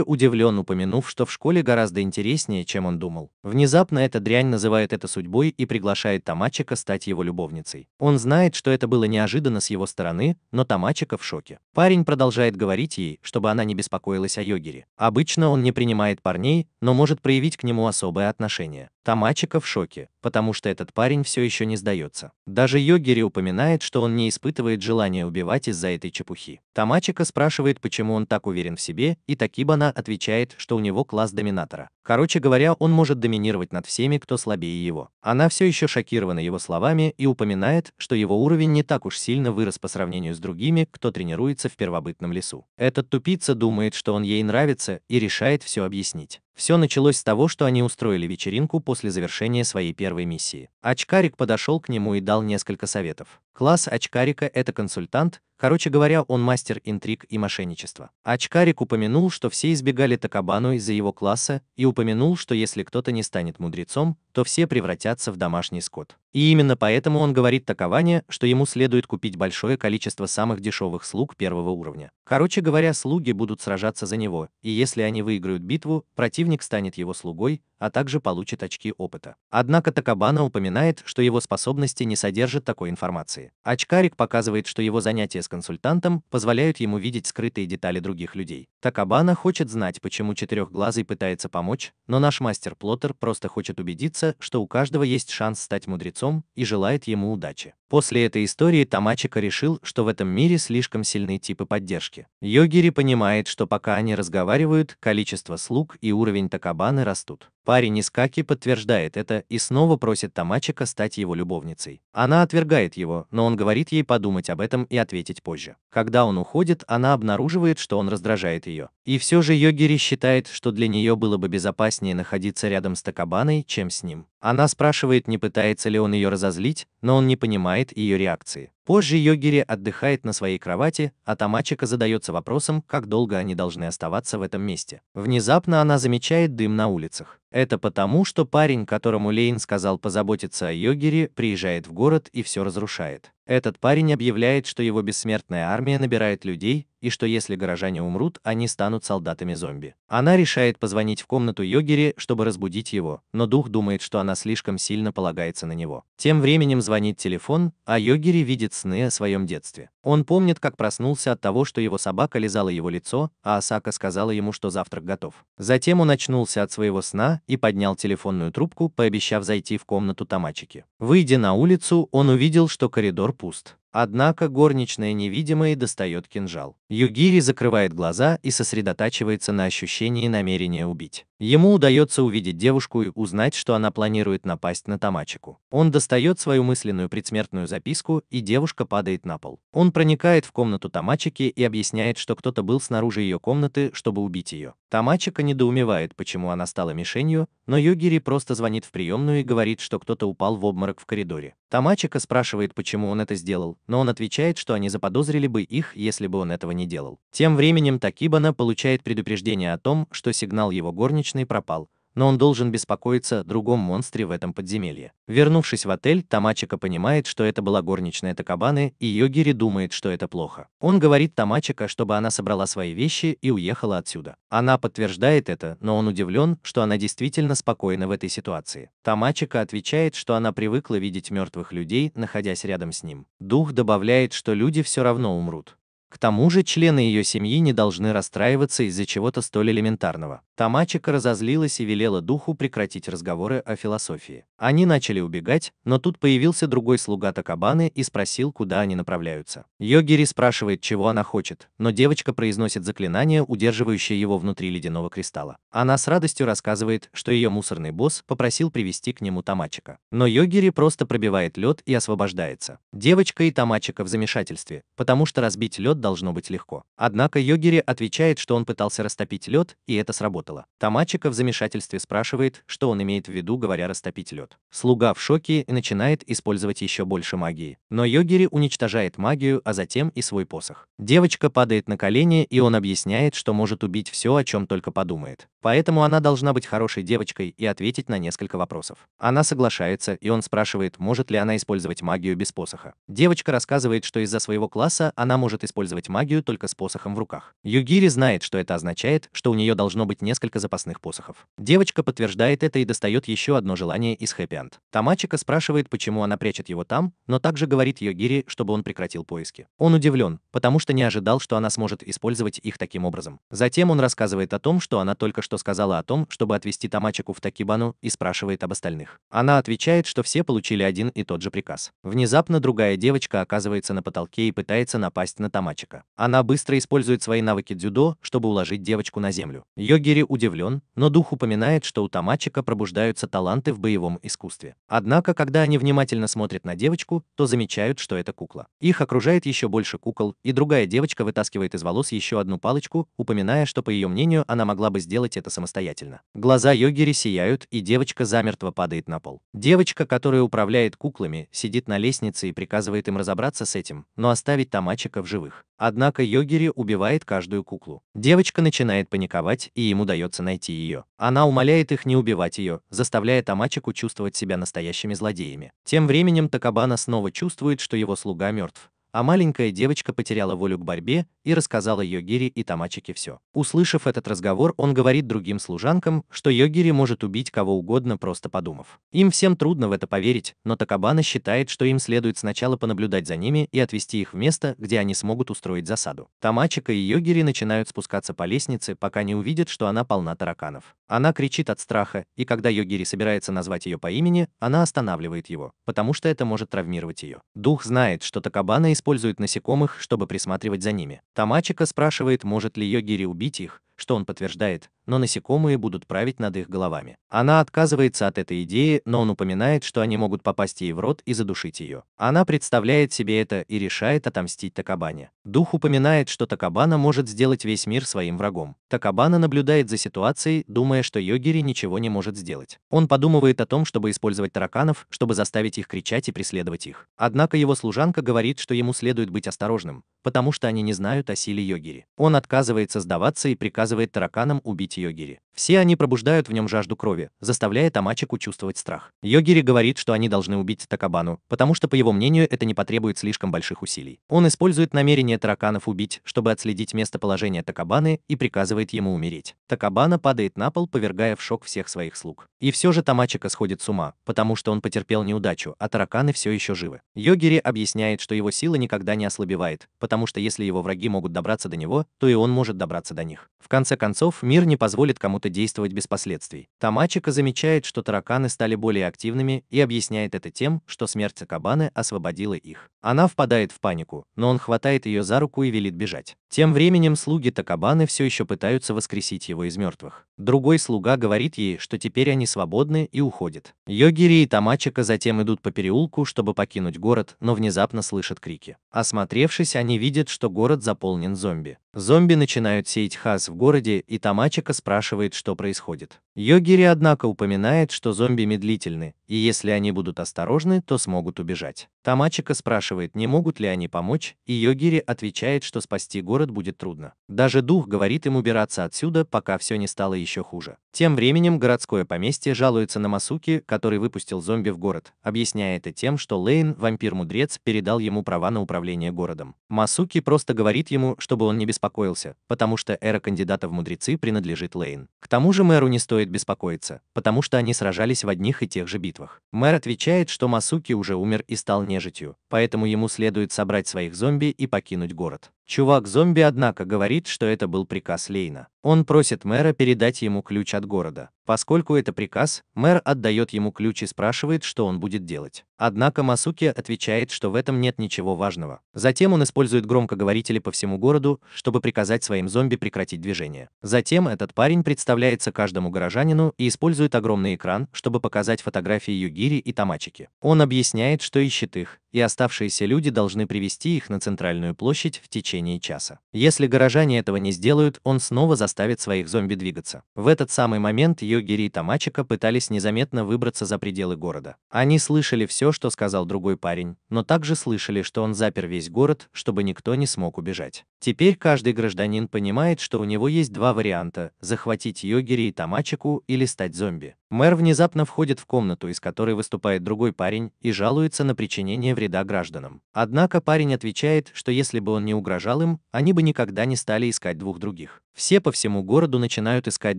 удивлен, упомянув, что в школе гораздо интереснее, чем он думал. Внезапно эта дрянь называет это судьбой и приглашает Тамачика стать его любовницей. Он знает, что это было неожиданно с его стороны, но Тамачика в шоке. Парень продолжает говорить ей, чтобы она не беспокоилась о Йогири. Обычно он не принимает парней, но может проявить к нему особое отношение. Тамачика в шоке, потому что этот парень все еще не сдается. Даже Йогири упоминает, что он не испытывает желания убивать из-за этой чепухи. Тамачика спрашивает, почему он так уверен в себе, и Такибана отвечает, что у него класс доминатора. Короче говоря, он может доминировать над всеми, кто слабее его. Она все еще шокирована его словами и упоминает, что его уровень не так уж сильно вырос по сравнению с другими, кто тренируется в первобытном лесу. Этот тупица думает, что он ей нравится, и решает все объяснить. Все началось с того, что они устроили вечеринку после завершения своей первой миссии. Очкарик подошел к нему и дал несколько советов. Класс Очкарика – это консультант, короче говоря, он мастер интриг и мошенничества. Очкарик упомянул, что все избегали Такабану из-за его класса, и упомянул, что если кто-то не станет мудрецом, то все превратятся в домашний скот. И именно поэтому он говорит Такабане, что ему следует купить большое количество самых дешевых слуг первого уровня. Короче говоря, слуги будут сражаться за него, и если они выиграют битву, противник станет его слугой, а также получит очки опыта. Однако Такабана упоминает, что его способности не содержат такой информации. Очкарик показывает, что его занятия с консультантом позволяют ему видеть скрытые детали других людей. Такабана хочет знать, почему Четырехглазый пытается помочь, но наш мастер Плоттер просто хочет убедиться, что у каждого есть шанс стать мудрецом, и желает ему удачи. После этой истории Тамачика решил, что в этом мире слишком сильные типы поддержки. Йогири понимает, что пока они разговаривают, количество слуг и уровень Такабаны растут. Парень из Каки подтверждает это и снова просит Тамачика стать его любовницей. Она отвергает его, но он говорит ей подумать об этом и ответить позже. Когда он уходит, она обнаруживает, что он раздражает ее. И все же Йогири считает, что для нее было бы безопаснее находиться рядом с Такабаной, чем с ним. Она спрашивает, не пытается ли он ее разозлить, но он не понимает ее реакции. Позже Йогири отдыхает на своей кровати, а Тамачика задается вопросом, как долго они должны оставаться в этом месте. Внезапно она замечает дым на улицах. Это потому, что парень, которому Лейн сказал позаботиться о Йогири, приезжает в город и все разрушает. Этот парень объявляет, что его бессмертная армия набирает людей, и что если горожане умрут, они станут солдатами-зомби. Она решает позвонить в комнату Йогири, чтобы разбудить его, но дух думает, что она слишком сильно полагается на него. Тем временем звонит телефон, а Йогири видит сны о своем детстве. Он помнит, как проснулся от того, что его собака лизала его лицо, а Асака сказала ему, что завтрак готов. Затем он очнулся от своего сна и поднял телефонную трубку, пообещав зайти в комнату Тамачики. Выйдя на улицу, он увидел, что коридор пуст. Однако горничная невидимая достает кинжал. Йогири закрывает глаза и сосредотачивается на ощущении намерения убить. Ему удается увидеть девушку и узнать, что она планирует напасть на Тамачику. Он достает свою мысленную предсмертную записку, и девушка падает на пол. Он проникает в комнату Тамачики и объясняет, что кто-то был снаружи ее комнаты, чтобы убить ее. Тамачика недоумевает, почему она стала мишенью, но Йогири просто звонит в приемную и говорит, что кто-то упал в обморок в коридоре. Тамачика спрашивает, почему он это сделал, но он отвечает, что они заподозрили бы их, если бы он этого не делал. Тем временем Такибана получает предупреждение о том, что сигнал его горничной пропал, но он должен беспокоиться о другом монстре в этом подземелье. Вернувшись в отель, Тамачика понимает, что это была горничная Такабаны, и Йогири думает, что это плохо. Он говорит Тамачика, чтобы она собрала свои вещи и уехала отсюда. Она подтверждает это, но он удивлен, что она действительно спокойна в этой ситуации. Тамачика отвечает, что она привыкла видеть мертвых людей, находясь рядом с ним. Дух добавляет, что люди все равно умрут. К тому же члены ее семьи не должны расстраиваться из-за чего-то столь элементарного. Тамачика разозлилась и велела духу прекратить разговоры о философии. Они начали убегать, но тут появился другой слуга Такабаны и спросил, куда они направляются. Йогири спрашивает, чего она хочет, но девочка произносит заклинание, удерживающее его внутри ледяного кристалла. Она с радостью рассказывает, что ее мусорный босс попросил привести к нему Тамачика. Но Йогири просто пробивает лед и освобождается. Девочка и Тамачика в замешательстве, потому что разбить лед должно быть легко. Однако Йогири отвечает, что он пытался растопить лед, и это сработало. Тамачика в замешательстве спрашивает, что он имеет в виду, говоря растопить лед. Слуга в шоке и начинает использовать еще больше магии. Но Йогири уничтожает магию, а затем и свой посох. Девочка падает на колени, и он объясняет, что может убить все, о чем только подумает. Поэтому она должна быть хорошей девочкой и ответить на несколько вопросов. Она соглашается, и он спрашивает, может ли она использовать магию без посоха. Девочка рассказывает, что из-за своего класса она может использовать магию только с посохом в руках. Йогири знает, что это означает, что у нее должно быть несколько запасных посохов. Девочка подтверждает это и достает еще одно желание из хэппи-энд. Тамачика спрашивает, почему она прячет его там, но также говорит Йогири, чтобы он прекратил поиски. Он удивлен, потому что не ожидал, что она сможет использовать их таким образом. Затем он рассказывает о том, что она только что сказала о том, чтобы отвезти Тамачику в Такибану, и спрашивает об остальных. Она отвечает, что все получили один и тот же приказ. Внезапно другая девочка оказывается на потолке и пытается напасть на Тамачика. Она быстро использует свои навыки дзюдо, чтобы уложить девочку на землю. Йогири удивлен, но дух упоминает, что у Тамачика пробуждаются таланты в боевом искусстве. Однако, когда они внимательно смотрят на девочку, то замечают, что это кукла. Их окружает еще больше кукол, и другая девочка вытаскивает из волос еще одну палочку, упоминая, что, по ее мнению, она могла бы сделать это самостоятельно. Глаза Йогири сияют, и девочка замертво падает на пол. Девочка, которая управляет куклами, сидит на лестнице и приказывает им разобраться с этим, но оставить Тамачика в живых. Однако Йогири убивает каждую куклу. Девочка начинает паниковать, и им удается найти ее. Она умоляет их не убивать ее, заставляя Тамачику чувствовать себя настоящими злодеями. Тем временем Такабана снова чувствует, что его слуга мертв. А маленькая девочка потеряла волю к борьбе и рассказала Йогири и Тамачике все. Услышав этот разговор, он говорит другим служанкам, что Йогири может убить кого угодно, просто подумав. Им всем трудно в это поверить, но Такабана считает, что им следует сначала понаблюдать за ними и отвести их в место, где они смогут устроить засаду. Тамачика и Йогири начинают спускаться по лестнице, пока не увидят, что она полна тараканов. Она кричит от страха, и когда Йогири собирается назвать ее по имени, она останавливает его, потому что это может травмировать ее. Дух знает, что Такабана использует насекомых, чтобы присматривать за ними. Тамачика спрашивает, может ли Йогири убить их, что он подтверждает, но насекомые будут править над их головами. Она отказывается от этой идеи, но он упоминает, что они могут попасть ей в рот и задушить ее. Она представляет себе это и решает отомстить Такабане. Дух упоминает, что Такабана может сделать весь мир своим врагом. Такабана наблюдает за ситуацией, думая, что Йогири ничего не может сделать. Он подумывает о том, чтобы использовать тараканов, чтобы заставить их кричать и преследовать их. Однако его служанка говорит, что ему следует быть осторожным, потому что они не знают о силе Йогири. Он отказывается сдаваться и приказывает тараканам убить Йогири. Все они пробуждают в нем жажду крови, заставляя Тамачику чувствовать страх. Йогири говорит, что они должны убить Такабану, потому что, по его мнению, это не потребует слишком больших усилий. Он использует намерение тараканов убить, чтобы отследить местоположение Такабаны, и приказывает ему умереть. Такабана падает на пол, повергая в шок всех своих слуг. И все же Тамачика сходит с ума, потому что он потерпел неудачу, а тараканы все еще живы. Йогири объясняет, что его сила никогда не ослабевает, потому что если его враги могут добраться до него, то и он может добраться до них. В конце концов, мир не позволит кому-то действовать без последствий. Тамачика замечает, что тараканы стали более активными, и объясняет это тем, что смерть Такабаны освободила их. Она впадает в панику, но он хватает ее за руку и велит бежать. Тем временем слуги Такабаны все еще пытаются воскресить его из мертвых. Другой слуга говорит ей, что теперь они свободны, и уходит. Йогири и Тамачика затем идут по переулку, чтобы покинуть город, но внезапно слышат крики. Осмотревшись, они видят, что город заполнен зомби. Зомби начинают сеять хаос в городе, и Тамачика спрашивает, что происходит. Йогири, однако, упоминает, что зомби медлительны, и если они будут осторожны, то смогут убежать. Тамачика спрашивает, не могут ли они помочь, и Йогири отвечает, что спасти город будет трудно. Даже дух говорит им убираться отсюда, пока все не стало еще хуже. Тем временем городское поместье жалуется на Масуки, который выпустил зомби в город, объясняя это тем, что Лейн, вампир-мудрец, передал ему права на управление городом. Масуки просто говорит ему, чтобы он не беспокоился, потому что эра кандидата в мудрецы принадлежит Лейн. К тому же мэру не стоит беспокоиться, потому что они сражались в одних и тех же битвах. Мэр отвечает, что Масуки уже умер и стал нежитью, поэтому ему следует собрать своих зомби и покинуть город. Чувак-зомби, однако, говорит, что это был приказ Лейна. Он просит мэра передать ему ключ от города. Поскольку это приказ, мэр отдает ему ключ и спрашивает, что он будет делать. Однако Масуки отвечает, что в этом нет ничего важного. Затем он использует громкоговорители по всему городу, чтобы приказать своим зомби прекратить движение. Затем этот парень представляется каждому горожанину и использует огромный экран, чтобы показать фотографии Йогири и Тамачики. Он объясняет, что ищет их, и оставшиеся люди должны привести их на центральную площадь в течение часа. Если горожане этого не сделают, он снова заставит своих зомби двигаться. В этот самый момент Йогири и Тамачика пытались незаметно выбраться за пределы города. Они слышали все, что сказал другой парень, но также слышали, что он запер весь город, чтобы никто не смог убежать. Теперь каждый гражданин понимает, что у него есть два варианта – захватить Йогири и Тамачику или стать зомби. Мэр внезапно входит в комнату, из которой выступает другой парень, и жалуется на причинение вреда гражданам. Однако парень отвечает, что если бы он не угрожал им, они бы никогда не стали искать двух других. Все по всему городу начинают искать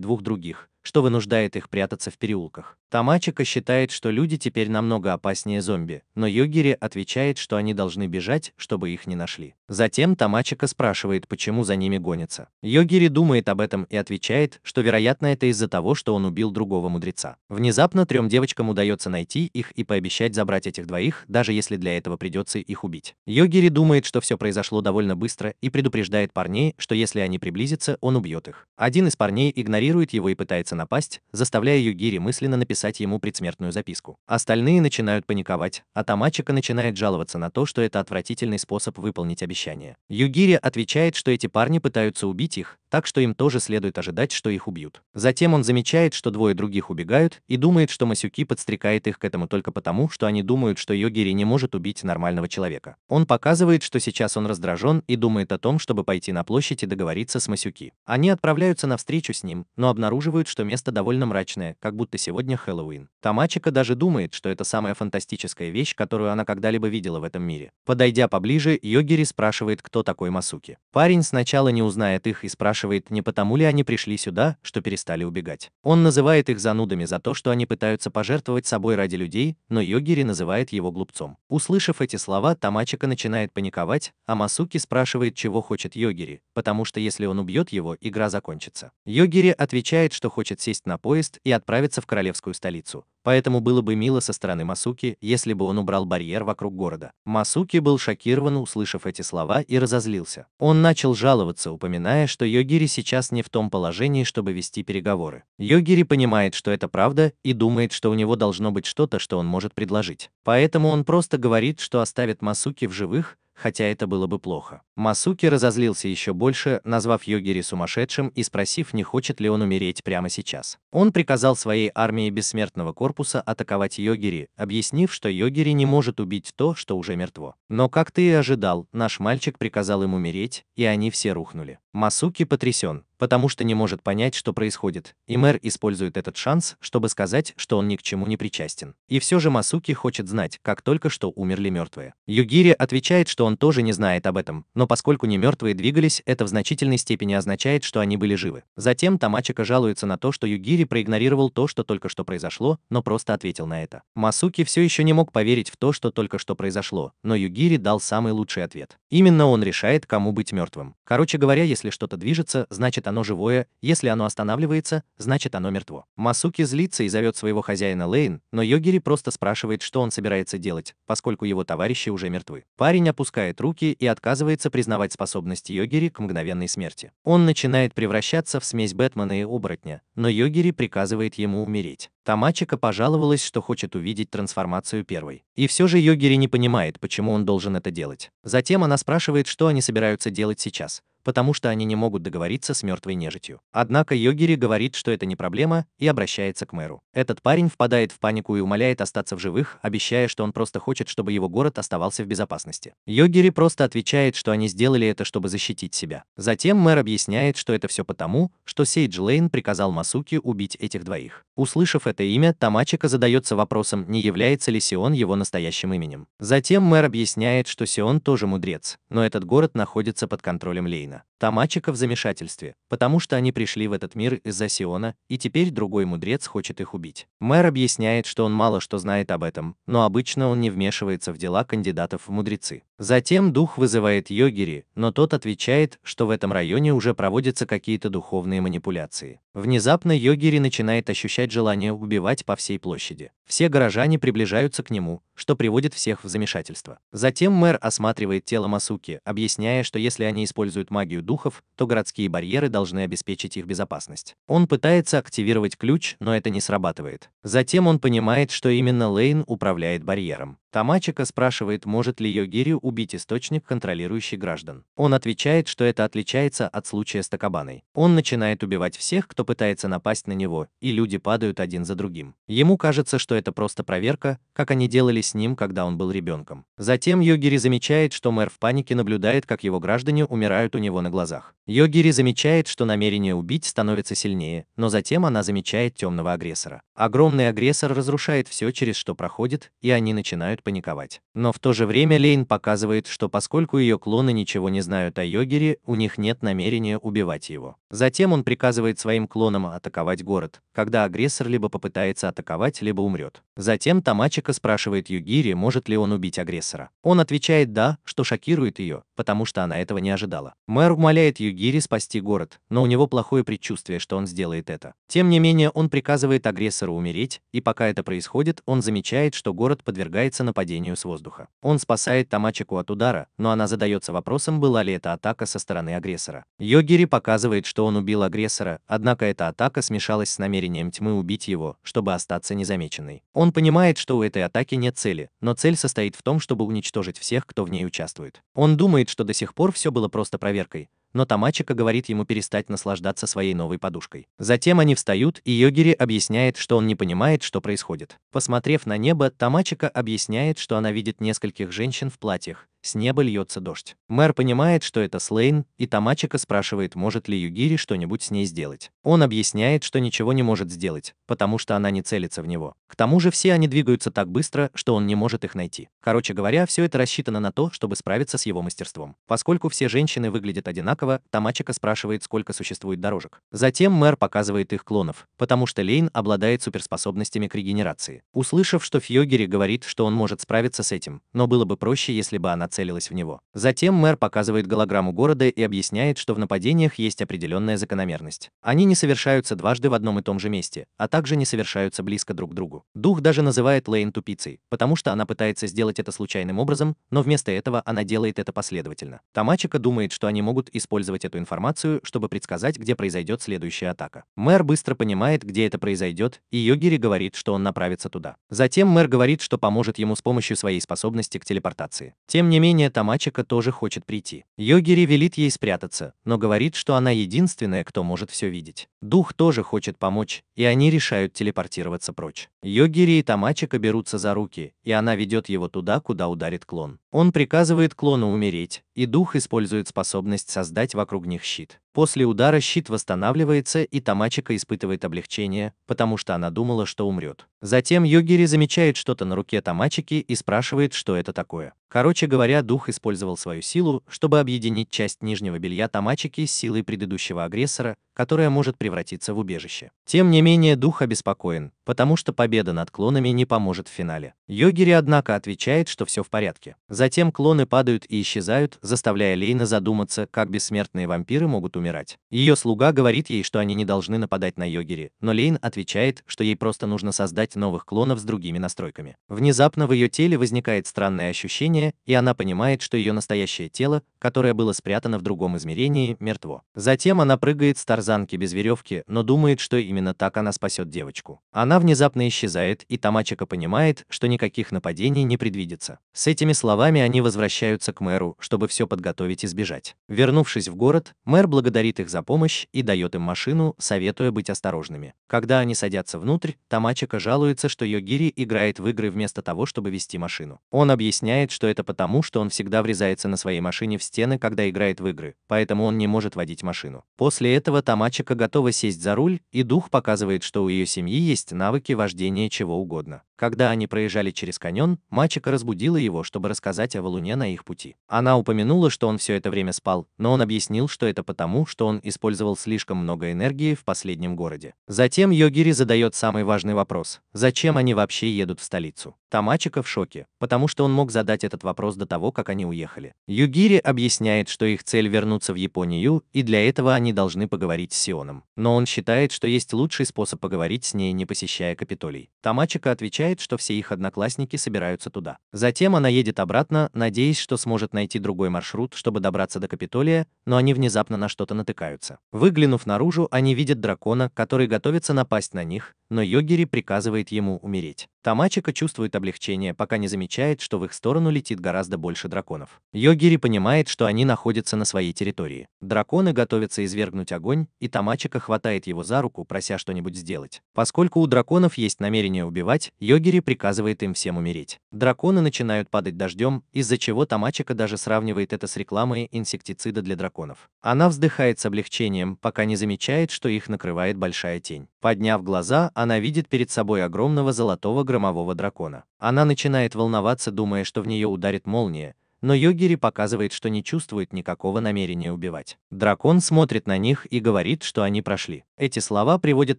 двух других, что вынуждает их прятаться в переулках. Тамачика считает, что люди теперь намного опаснее зомби, но Йогири отвечает, что они должны бежать, чтобы их не нашли. Затем Тамачика спрашивает, почему за ними гонятся. Йогири думает об этом и отвечает, что вероятно это из-за того, что он убил другого мудреца. Внезапно 3 девочкам удается найти их и пообещать забрать этих двоих, даже если для этого придется их убить. Йогири думает, что все произошло довольно быстро и предупреждает парней, что если они приблизятся, он убьет их. Один из парней игнорирует его и пытается напасть, заставляя Йогири мысленно написать ему предсмертную записку. Остальные начинают паниковать, а Тамачика начинает жаловаться на то, что это отвратительный способ выполнить обещание. Йогири отвечает, что эти парни пытаются убить их, так что им тоже следует ожидать, что их убьют. Затем он замечает, что 2 других убегают, и думает, что Масюки подстрекает их к этому только потому, что они думают, что Йогири не может убить нормального человека. Он показывает, что сейчас он раздражен и думает о том, чтобы пойти на площадь и договориться с Масюки. Они отправляются на встречу с ним, но обнаруживают, что место довольно мрачное, как будто сегодня Хэллоуин. Тамачика даже думает, что это самая фантастическая вещь, которую она когда-либо видела в этом мире. Подойдя поближе, Йогири спрашивает, кто такой Масуки. Парень сначала не узнает их и спрашивает спрашивает, не потому ли они пришли сюда, что перестали убегать. Он называет их занудами за то, что они пытаются пожертвовать собой ради людей, но Йогири называет его глупцом. Услышав эти слова, Тамачика начинает паниковать, а Масуки спрашивает, чего хочет Йогири, потому что если он убьет его, игра закончится. Йогири отвечает, что хочет сесть на поезд и отправиться в королевскую столицу. Поэтому было бы мило со стороны Масуки, если бы он убрал барьер вокруг города. Масуки был шокирован, услышав эти слова, и разозлился. Он начал жаловаться, упоминая, что Йогири сейчас не в том положении, чтобы вести переговоры. Йогири понимает, что это правда, и думает, что у него должно быть что-то, что он может предложить. Поэтому он просто говорит, что оставит Масуки в живых, хотя это было бы плохо. Масуки разозлился еще больше, назвав Йогири сумасшедшим и спросив, не хочет ли он умереть прямо сейчас. Он приказал своей армии бессмертного корпуса атаковать Йогири, объяснив, что Йогири не может убить то, что уже мертво. Но, как ты и ожидал, наш мальчик приказал им умереть, и они все рухнули. Масуки потрясен, потому что не может понять, что происходит, и мэр использует этот шанс, чтобы сказать, что он ни к чему не причастен. И все же Масуки хочет знать, как только что умерли мертвые. Йогири отвечает, что он тоже не знает об этом, но поскольку не мертвые двигались, это в значительной степени означает, что они были живы. Затем Тамачика жалуется на то, что Йогири проигнорировал то, что только что произошло, но просто ответил на это. Масуки все еще не мог поверить в то, что только что произошло, но Йогири дал самый лучший ответ. Именно он решает, кому быть мертвым. Короче говоря, если что-то движется, значит оно живое, если оно останавливается, значит оно мертво. Масуки злится и зовет своего хозяина Лейн, но Йогири просто спрашивает, что он собирается делать, поскольку его товарищи уже мертвы. Парень опускает руки и отказывается признавать способность Йогири к мгновенной смерти. Он начинает превращаться в смесь Бэтмена и оборотня, но Йогири приказывает ему умереть. Тамачика пожаловалась, что хочет увидеть трансформацию первой. И все же Йогири не понимает, почему он должен это делать. Затем она спрашивает, что они собираются делать сейчас, потому что они не могут договориться с мертвой нежитью. Однако Йогири говорит, что это не проблема, и обращается к мэру. Этот парень впадает в панику и умоляет остаться в живых, обещая, что он просто хочет, чтобы его город оставался в безопасности. Йогири просто отвечает, что они сделали это, чтобы защитить себя. Затем мэр объясняет, что это все потому, что Сейдж Лейн приказал Масуки убить этих двоих. Услышав это имя, Тамачика задается вопросом, не является ли Сион его настоящим именем. Затем мэр объясняет, что Сион тоже мудрец, но этот город находится под контролем Лейна. Тамачика в замешательстве, потому что они пришли в этот мир из-за Сиона, и теперь другой мудрец хочет их убить. Мэр объясняет, что он мало что знает об этом, но обычно он не вмешивается в дела кандидатов в мудрецы. Затем дух вызывает Йогири, но тот отвечает, что в этом районе уже проводятся какие-то духовные манипуляции. Внезапно Йогири начинает ощущать желание убивать по всей площади. Все горожане приближаются к нему, что приводит всех в замешательство. Затем мэр осматривает тело Масуки, объясняя, что если они используют магию духов, то городские барьеры должны обеспечить их безопасность. Он пытается активировать ключ, но это не срабатывает. Затем он понимает, что именно Лейн управляет барьером. Тамачика спрашивает, может ли Йогири убить источник, контролирующий граждан. Он отвечает, что это отличается от случая с Такабаной. Он начинает убивать всех, кто пытается напасть на него, и люди падают один за другим. Ему кажется, что это просто проверка, как они делали с ним, когда он был ребенком. Затем Йогири замечает, что мэр в панике наблюдает, как его граждане умирают у него на глазах. Йогири замечает, что намерение убить становится сильнее, но затем она замечает темного агрессора. Огромный агрессор разрушает все, через что проходит, и они начинают паниковать. Но в то же время Лейн показывает, что поскольку ее клоны ничего не знают о Йогири, у них нет намерения убивать его. Затем он приказывает своим клонам атаковать город, когда агрессор либо попытается атаковать, либо умрет. Затем Тамачика спрашивает Йогири, может ли он убить агрессора. Он отвечает «да», что шокирует ее, потому что она этого не ожидала. Мэр умоляет Йогири спасти город, но у него плохое предчувствие, что он сделает это. Тем не менее, он приказывает агрессору умереть, и пока это происходит, он замечает, что город подвергается нападению с воздуха. Он спасает Тамачику от удара, но она задается вопросом, была ли это атака со стороны агрессора. Йогири показывает, что он убил агрессора, однако эта атака смешалась с намерением тьмы убить его, чтобы остаться незамеченной. Он понимает, что у этой атаки нет цели, но цель состоит в том, чтобы уничтожить всех, кто в ней участвует. Он думает, что до сих пор все было просто проверкой, но Тамачика говорит ему перестать наслаждаться своей новой подушкой. Затем они встают, и Йогири объясняет, что он не понимает, что происходит. Посмотрев на небо, Тамачика объясняет, что она видит нескольких женщин в платьях, с неба льется дождь. Мэр понимает, что это Слейн, и Тамачика спрашивает, может ли Югири что-нибудь с ней сделать. Он объясняет, что ничего не может сделать, потому что она не целится в него. К тому же все они двигаются так быстро, что он не может их найти. Короче говоря, все это рассчитано на то, чтобы справиться с его мастерством. Поскольку все женщины выглядят одинаково, Тамачика спрашивает, сколько существует дорожек. Затем мэр показывает их клонов, потому что Лейн обладает суперспособностями к регенерации. Услышав, что Фьёгери говорит, что он может справиться с этим, но было бы проще, если бы она целилась в него. Затем мэр показывает голограмму города и объясняет, что в нападениях есть определенная закономерность. Они не совершаются дважды в одном и том же месте, а также не совершаются близко друг к другу. Дух даже называет Лейн тупицей, потому что она пытается сделать это случайным образом, но вместо этого она делает это последовательно. Тамачика думает, что они могут использовать эту информацию, чтобы предсказать, где произойдет следующая атака. Мэр быстро понимает, где это произойдет, и Йогири говорит, что он направится туда. Затем мэр говорит, что поможет ему с помощью своей способности к телепортации. Тем не менее, Тамачика тоже хочет прийти. Йогири велит ей спрятаться, но говорит, что она единственная, кто может все видеть. Дух тоже хочет помочь, и они решают телепортироваться прочь. Йогири и Тамачика берутся за руки, и она ведет его туда, куда ударит клон. Он приказывает клону умереть, и дух использует способность создать вокруг них щит. После удара щит восстанавливается, и Тамачика испытывает облегчение, потому что она думала, что умрет. Затем Йогири замечает что-то на руке Тамачики и спрашивает, что это такое. Короче говоря, дух использовал свою силу, чтобы объединить часть нижнего белья Тамачики с силой предыдущего агрессора, которая может превратиться в убежище. Тем не менее, дух обеспокоен, потому что победа над клонами не поможет в финале. Йогири, однако, отвечает, что все в порядке. Затем клоны падают и исчезают, заставляя Лейна задуматься, как бессмертные вампиры могут умирать. Ее слуга говорит ей, что они не должны нападать на Йогири, но Лейн отвечает, что ей просто нужно создать новых клонов с другими настройками. Внезапно в ее теле возникает странное ощущение, и она понимает, что ее настоящее тело, которое было спрятано в другом измерении, мертво. Затем она прыгает с тарзанки без веревки, но думает, что именно так она спасет девочку. Она внезапно исчезает, и Тамачика понимает, что никаких нападений не предвидится. С этими словами они возвращаются к мэру, чтобы все подготовить и сбежать. Вернувшись в город, мэр благодарит их за помощь и дает им машину, советуя быть осторожными. Когда они садятся внутрь, Тамачика жалуется, что Йогири играет в игры вместо того, чтобы вести машину. Он объясняет, что это потому, что он всегда врезается на своей машине в стены, когда играет в игры, поэтому он не может водить машину. После этого Тамачика готова сесть за руль, и дух показывает, что у ее семьи есть навыки вождения чего угодно. Когда они проезжали через каньон, Мачика разбудила его, чтобы рассказать о валуне на их пути. Она упомянула, что он все это время спал, но он объяснил, что это потому, что он использовал слишком много энергии в последнем городе. Затем Йогири задает самый важный вопрос: зачем они вообще едут в столицу? Тамачика в шоке, потому что он мог задать этот вопрос до того, как они уехали. Югири объясняет, что их цель вернуться в Японию, и для этого они должны поговорить с Сионом. Но он считает, что есть лучший способ поговорить с ней, не посещая Капитолий. Тамачика отвечает, что все их одноклассники собираются туда. Затем она едет обратно, надеясь, что сможет найти другой маршрут, чтобы добраться до Капитолия, но они внезапно на что-то натыкаются. Выглянув наружу, они видят дракона, который готовится напасть на них, но Йогири приказывает ему умереть. Тамачика чувствует облегчение, пока не замечает, что в их сторону летит гораздо больше драконов. Йогири понимает, что они находятся на своей территории. Драконы готовятся извергнуть огонь, и Тамачика хватает его за руку, прося что-нибудь сделать. Поскольку у драконов есть намерение убивать, Йогири приказывает им всем умереть. Драконы начинают падать дождем, из-за чего Тамачика даже сравнивает это с рекламой инсектицида для драконов. Она вздыхает с облегчением, пока не замечает, что их накрывает большая тень. Подняв глаза, она видит перед собой огромного золотого громового дракона. Она начинает волноваться, думая, что в нее ударит молния, но Йогири показывает, что не чувствует никакого намерения убивать. Дракон смотрит на них и говорит, что они прошли. Эти слова приводят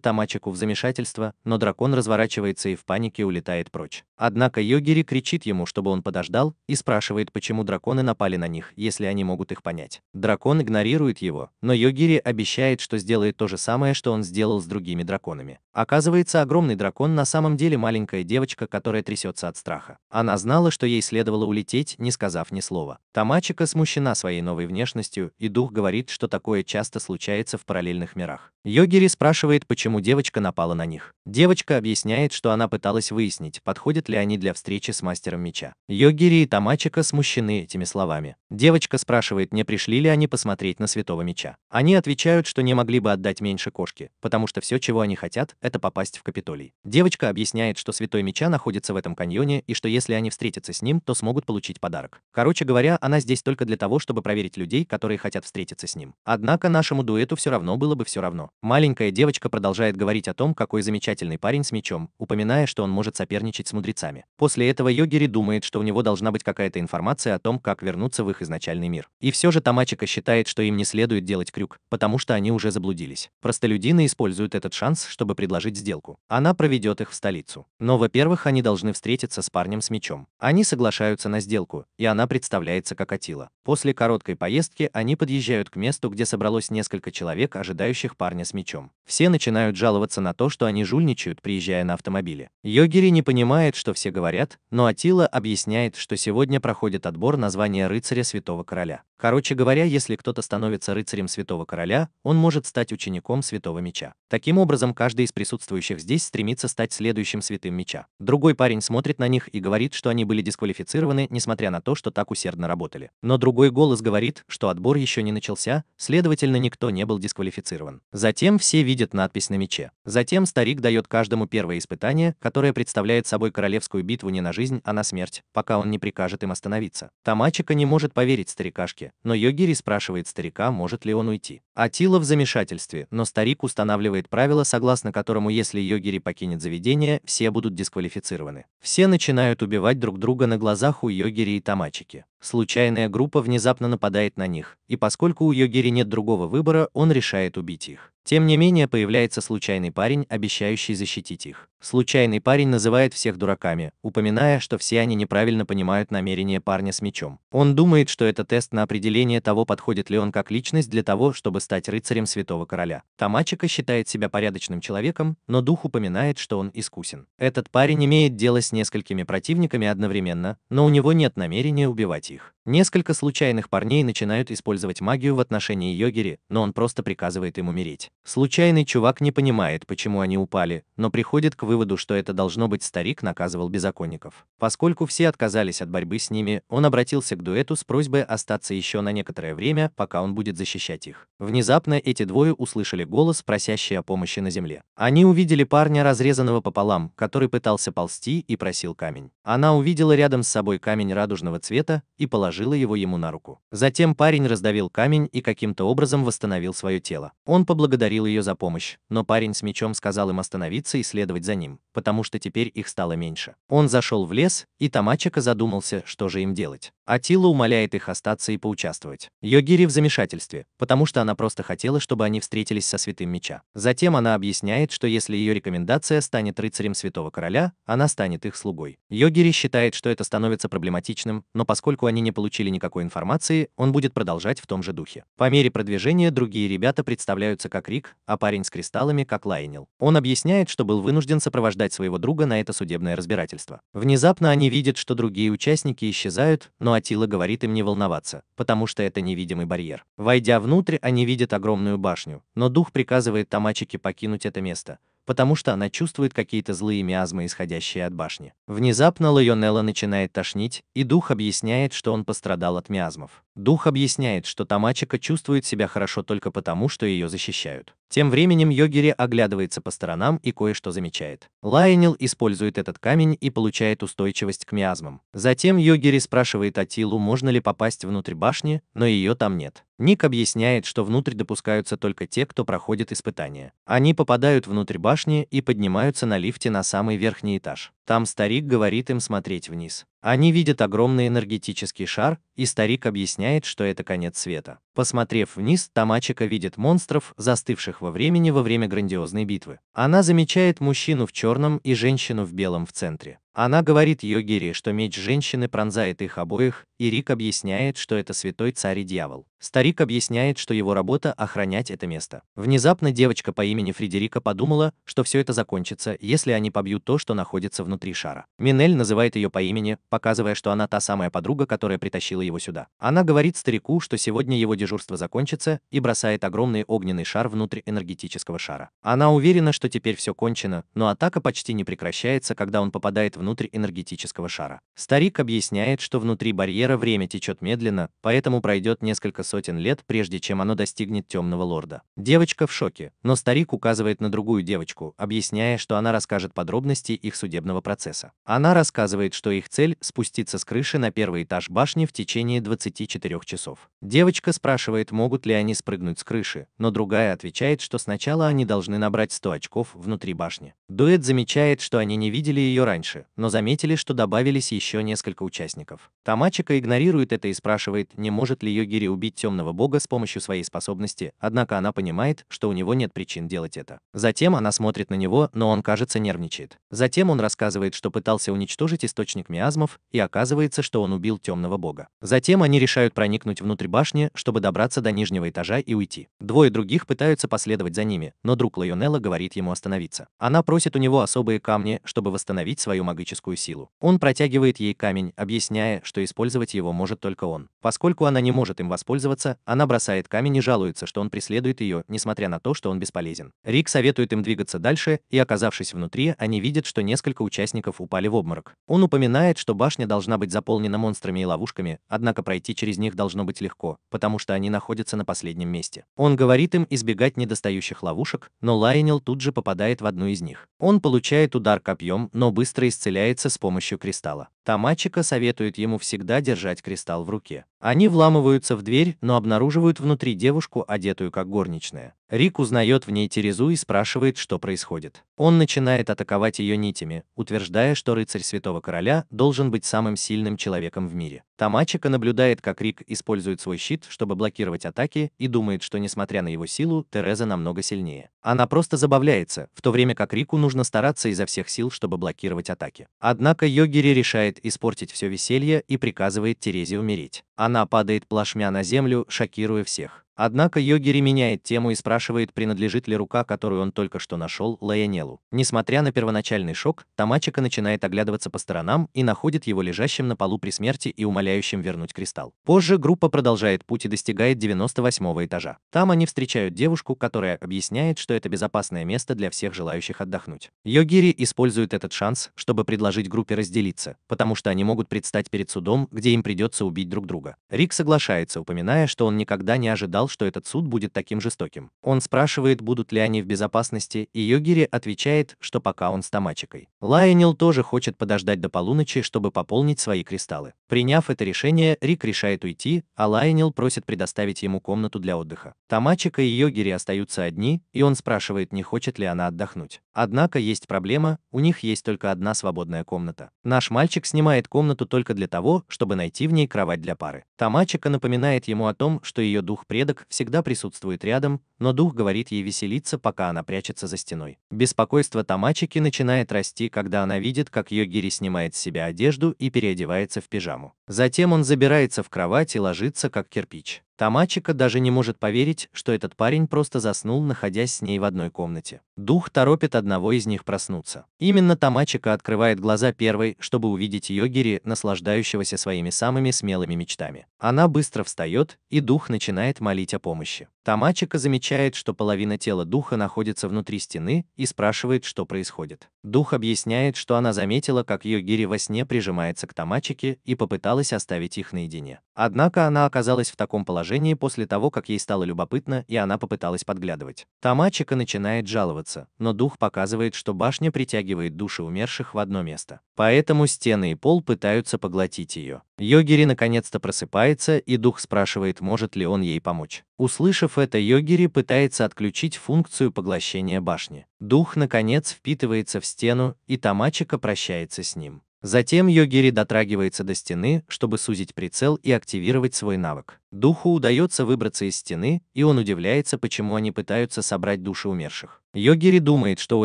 Тамачику в замешательство, но дракон разворачивается и в панике улетает прочь. Однако Йогири кричит ему, чтобы он подождал, и спрашивает, почему драконы напали на них, если они могут их понять. Дракон игнорирует его, но Йогири обещает, что сделает то же самое, что он сделал с другими драконами. Оказывается, огромный дракон на самом деле маленькая девочка, которая трясется от страха. Она знала, что ей следовало улететь, не сказав ни слова. Тамачика смущена своей новой внешностью, и дух говорит, что такое часто случается в параллельных мирах. Йогири спрашивает, почему девочка напала на них. Девочка объясняет, что она пыталась выяснить, подходят ли они для встречи с мастером меча. Йогири и Тамачика смущены этими словами. Девочка спрашивает, не пришли ли они посмотреть на святого меча. Они отвечают, что не могли бы отдать меньше кошки, потому что все, чего они хотят, это попасть в Капитолий. Девочка объясняет, что святой меча находится в этом каньоне, и что если они встретятся с ним, то смогут получить подарок. Короче говоря, она здесь только для того, чтобы проверить людей, которые хотят встретиться с ним. Однако нашему дуэту все равно было бы все равно. Маленькая девочка продолжает говорить о том, какой замечательный парень с мечом, упоминая, что он может соперничать с мудрецами. После этого Йогери думает, что у него должна быть какая-то информация о том, как вернуться в их изначальный мир. И все же Тамачика считает, что им не следует делать крюк, потому что они уже заблудились. Простолюдины используют этот шанс, чтобы предложить сделку. Она проведет их в столицу. Но, во-первых, они должны встретиться с парнем с мечом. Они соглашаются на сделку, и она представляется как Атила. После короткой поездки они подъезжают к месту, где собралось несколько человек, ожидающих парня с мечом. Все начинают жаловаться на то, что они жульничают, приезжая на автомобиле. Йогери не понимает, что все говорят, но Атила объясняет, что сегодня проходит отбор на звание рыцаря Святого Короля. Короче говоря, если кто-то становится рыцарем Святого Короля, он может стать учеником Святого Меча. Таким образом, каждый из присутствующих здесь стремится стать следующим Святым Меча. Другой парень смотрит на них и говорит, что они были дисквалифицированы, несмотря на то, что так усердно работали. Но другой голос говорит, что отбор еще не начался, следовательно, никто не был дисквалифицирован. Затем все видят надпись на мече. Затем старик дает каждому первое испытание, которое представляет собой королевскую битву не на жизнь, а на смерть, пока он не прикажет им остановиться. Тамачика не может поверить старикашке, но Йогери спрашивает старика, может ли он уйти. Атила в замешательстве, но старик устанавливает правило, согласно которому если Йогери покинет заведение, все будут дисквалифицированы. Все начинают убивать друг друга на глазах у Йогери и Тамачики. Случайная группа внезапно нападает на них, и поскольку у Йогери нет другого выбора, он решает убить их. Тем не менее, появляется случайный парень, обещающий защитить их. Случайный парень называет всех дураками, упоминая, что все они неправильно понимают намерение парня с мечом. Он думает, что это тест на определение того, подходит ли он как личность для того, чтобы стать рыцарем Святого Короля. Тамачика считает себя порядочным человеком, но дух упоминает, что он искусен. Этот парень имеет дело с несколькими противниками одновременно, но у него нет намерения убивать их. Несколько случайных парней начинают использовать магию в отношении Йогери, но он просто приказывает им умереть. Случайный чувак не понимает, почему они упали, но приходит к выводу, что это должно быть старик наказывал беззаконников. Поскольку все отказались от борьбы с ними, он обратился к дуэту с просьбой остаться еще на некоторое время, пока он будет защищать их. Внезапно эти двое услышали голос, просящий о помощи на земле. Они увидели парня, разрезанного пополам, который пытался ползти и просил камень. Она увидела рядом с собой камень радужного цвета и положила его ему на руку. Затем парень раздавил камень и каким-то образом восстановил свое тело. Он поблагодарил ее за помощь, но парень с мечом сказал им остановиться и следовать за ним, потому что теперь их стало меньше. Он зашел в лес, и Тамачика задумался, что же им делать. Атила умоляет их остаться и поучаствовать. Йогери в замешательстве, потому что она просто хотела, чтобы они встретились со Святым Меча. Затем она объясняет, что если ее рекомендация станет рыцарем Святого Короля, она станет их слугой. Йогери считает, что это становится проблематичным, но поскольку они не получили никакой информации, он будет продолжать в том же духе. По мере продвижения другие ребята представляются как Рик, а парень с кристаллами как Лайнил. Он объясняет, что был вынужден сопровождать своего друга на это судебное разбирательство. Внезапно они видят, что другие участники исчезают, но Атила говорит им не волноваться, потому что это невидимый барьер. Войдя внутрь, они видят огромную башню, но дух приказывает Тамачике покинуть это место, потому что она чувствует какие-то злые миазмы, исходящие от башни. Внезапно Лайонелла начинает тошнить, и дух объясняет, что он пострадал от миазмов. Дух объясняет, что Тамачика чувствует себя хорошо только потому, что ее защищают. Тем временем Йогери оглядывается по сторонам и кое-что замечает. Лайонел использует этот камень и получает устойчивость к миазмам. Затем Йогери спрашивает Атилу, можно ли попасть внутрь башни, но ее там нет. Ник объясняет, что внутрь допускаются только те, кто проходит испытания. Они попадают внутрь башни и поднимаются на лифте на самый верхний этаж. Там старик говорит им смотреть вниз. Они видят огромный энергетический шар, и старик объясняет, что это конец света. Посмотрев вниз, Тамачика видит монстров, застывших во время грандиозной битвы. Она замечает мужчину в черном и женщину в белом в центре. Она говорит Йогери, что меч женщины пронзает их обоих, и Рик объясняет, что это святой царь и дьявол. Старик объясняет, что его работа – охранять это место. Внезапно девочка по имени Фредерика подумала, что все это закончится, если они побьют то, что находится внутри шара. Минель называет ее по имени, показывая, что она та самая подруга, которая притащила его сюда. Она говорит старику, что сегодня его дежурство закончится, и бросает огромный огненный шар внутрь энергетического шара. Она уверена, что теперь все кончено, но атака почти не прекращается, когда он попадает внутрь энергетического шара. Старик объясняет, что внутри барьера время течет медленно, поэтому пройдет несколько сотен лет, прежде чем оно достигнет Темного Лорда. Девочка в шоке, но старик указывает на другую девочку, объясняя, что она расскажет подробности их судебного процесса. Она рассказывает, что их цель – спуститься с крыши на первый этаж башни в течение 24 часов. Девочка спрашивает, могут ли они спрыгнуть с крыши, но другая отвечает, что сначала они должны набрать 100 очков внутри башни. Дуэт замечает, что они не видели ее раньше, но заметили, что добавились еще несколько участников. Тамачика игнорирует это и спрашивает, не может ли Йогири убить темного бога с помощью своей способности, однако она понимает, что у него нет причин делать это. Затем она смотрит на него, но он, кажется, нервничает. Затем он рассказывает, что пытался уничтожить источник миазмов, и оказывается, что он убил темного бога. Затем они решают проникнуть внутрь башни, чтобы добраться до нижнего этажа и уйти. Двое других пытаются последовать за ними, но друг Лайонелла говорит ему остановиться. Она просит у него особые камни, чтобы восстановить свою магическую силу. Он протягивает ей камень, объясняя, что использовать его может только он. Поскольку она не может им воспользоваться, она бросает камень и жалуется, что он преследует ее, несмотря на то, что он бесполезен. Рик советует им двигаться дальше, и, оказавшись внутри, они видят, что несколько участников упали в обморок. Он упоминает, что башня должна быть заполнена монстрами и ловушками, однако пройти через них должно быть легко, потому что они находятся на последнем месте. Он говорит им избегать недостающих ловушек, но Лайонелл тут же попадает в одну из них. Он получает удар копьем, но быстро исцеляется с помощью кристалла. Тамачика советует ему всегда держать кристалл в руке. Они вламываются в дверь, но обнаруживают внутри девушку, одетую как горничная. Рик узнает в ней Терезу и спрашивает, что происходит. Он начинает атаковать ее нитями, утверждая, что рыцарь Святого Короля должен быть самым сильным человеком в мире. Тамачика наблюдает, как Рик использует свой щит, чтобы блокировать атаки, и думает, что, несмотря на его силу, Тереза намного сильнее. Она просто забавляется, в то время как Рику нужно стараться изо всех сил, чтобы блокировать атаки. Однако Йогири решает испортить все веселье и приказывает Терезе умереть. Она падает плашмя на землю, шокируя всех. Однако Йогири меняет тему и спрашивает, принадлежит ли рука, которую он только что нашел, Лайонеллу. Несмотря на первоначальный шок, Тамачика начинает оглядываться по сторонам и находит его лежащим на полу при смерти и умоляющим вернуть кристалл. Позже группа продолжает путь и достигает 98-го этажа. Там они встречают девушку, которая объясняет, что это безопасное место для всех желающих отдохнуть. Йогири использует этот шанс, чтобы предложить группе разделиться, потому что они могут предстать перед судом, где им придется убить друг друга. Рик соглашается, упоминая, что он никогда не ожидал, что этот суд будет таким жестоким. Он спрашивает, будут ли они в безопасности, и Йогири отвечает, что пока он с Тамачикой. Лайонелл тоже хочет подождать до полуночи, чтобы пополнить свои кристаллы. Приняв это решение, Рик решает уйти, а Лайонелл просит предоставить ему комнату для отдыха. Тамачика и Йогири остаются одни, и он спрашивает, не хочет ли она отдохнуть. Однако есть проблема, у них есть только одна свободная комната. Наш мальчик снимает комнату только для того, чтобы найти в ней кровать для пары. Тамачика напоминает ему о том, что ее дух-предок всегда присутствует рядом, но дух говорит ей веселиться, пока она прячется за стеной. Беспокойство Тамачики начинает расти, когда она видит, как Йогири снимает с себя одежду и переодевается в пижаму. Затем он забирается в кровать и ложится как кирпич. Тамачика даже не может поверить, что этот парень просто заснул, находясь с ней в одной комнате. Дух торопит одного из них проснуться. Именно Тамачика открывает глаза первой, чтобы увидеть Йогири, наслаждающегося своими самыми смелыми мечтами. Она быстро встает, и дух начинает молить о помощи. Тамачика замечает, что половина тела духа находится внутри стены, и спрашивает, что происходит. Дух объясняет, что она заметила, как Йогири во сне прижимается к Тамачике и попыталась оставить их наедине. Однако она оказалась в таком положении после того, как ей стало любопытно, и она попыталась подглядывать. Тамачика начинает жаловаться, но дух показывает, что башня притягивает души умерших в одно место. Поэтому стены и пол пытаются поглотить ее. Йогири наконец-то просыпается, и дух спрашивает, может ли он ей помочь. Услышав это, Йогири пытается отключить функцию поглощения башни. Дух, наконец, впитывается в стену, и Тамачика прощается с ним. Затем Йогири дотрагивается до стены, чтобы сузить прицел и активировать свой навык. Духу удается выбраться из стены, и он удивляется, почему они пытаются собрать души умерших. Йогири думает, что у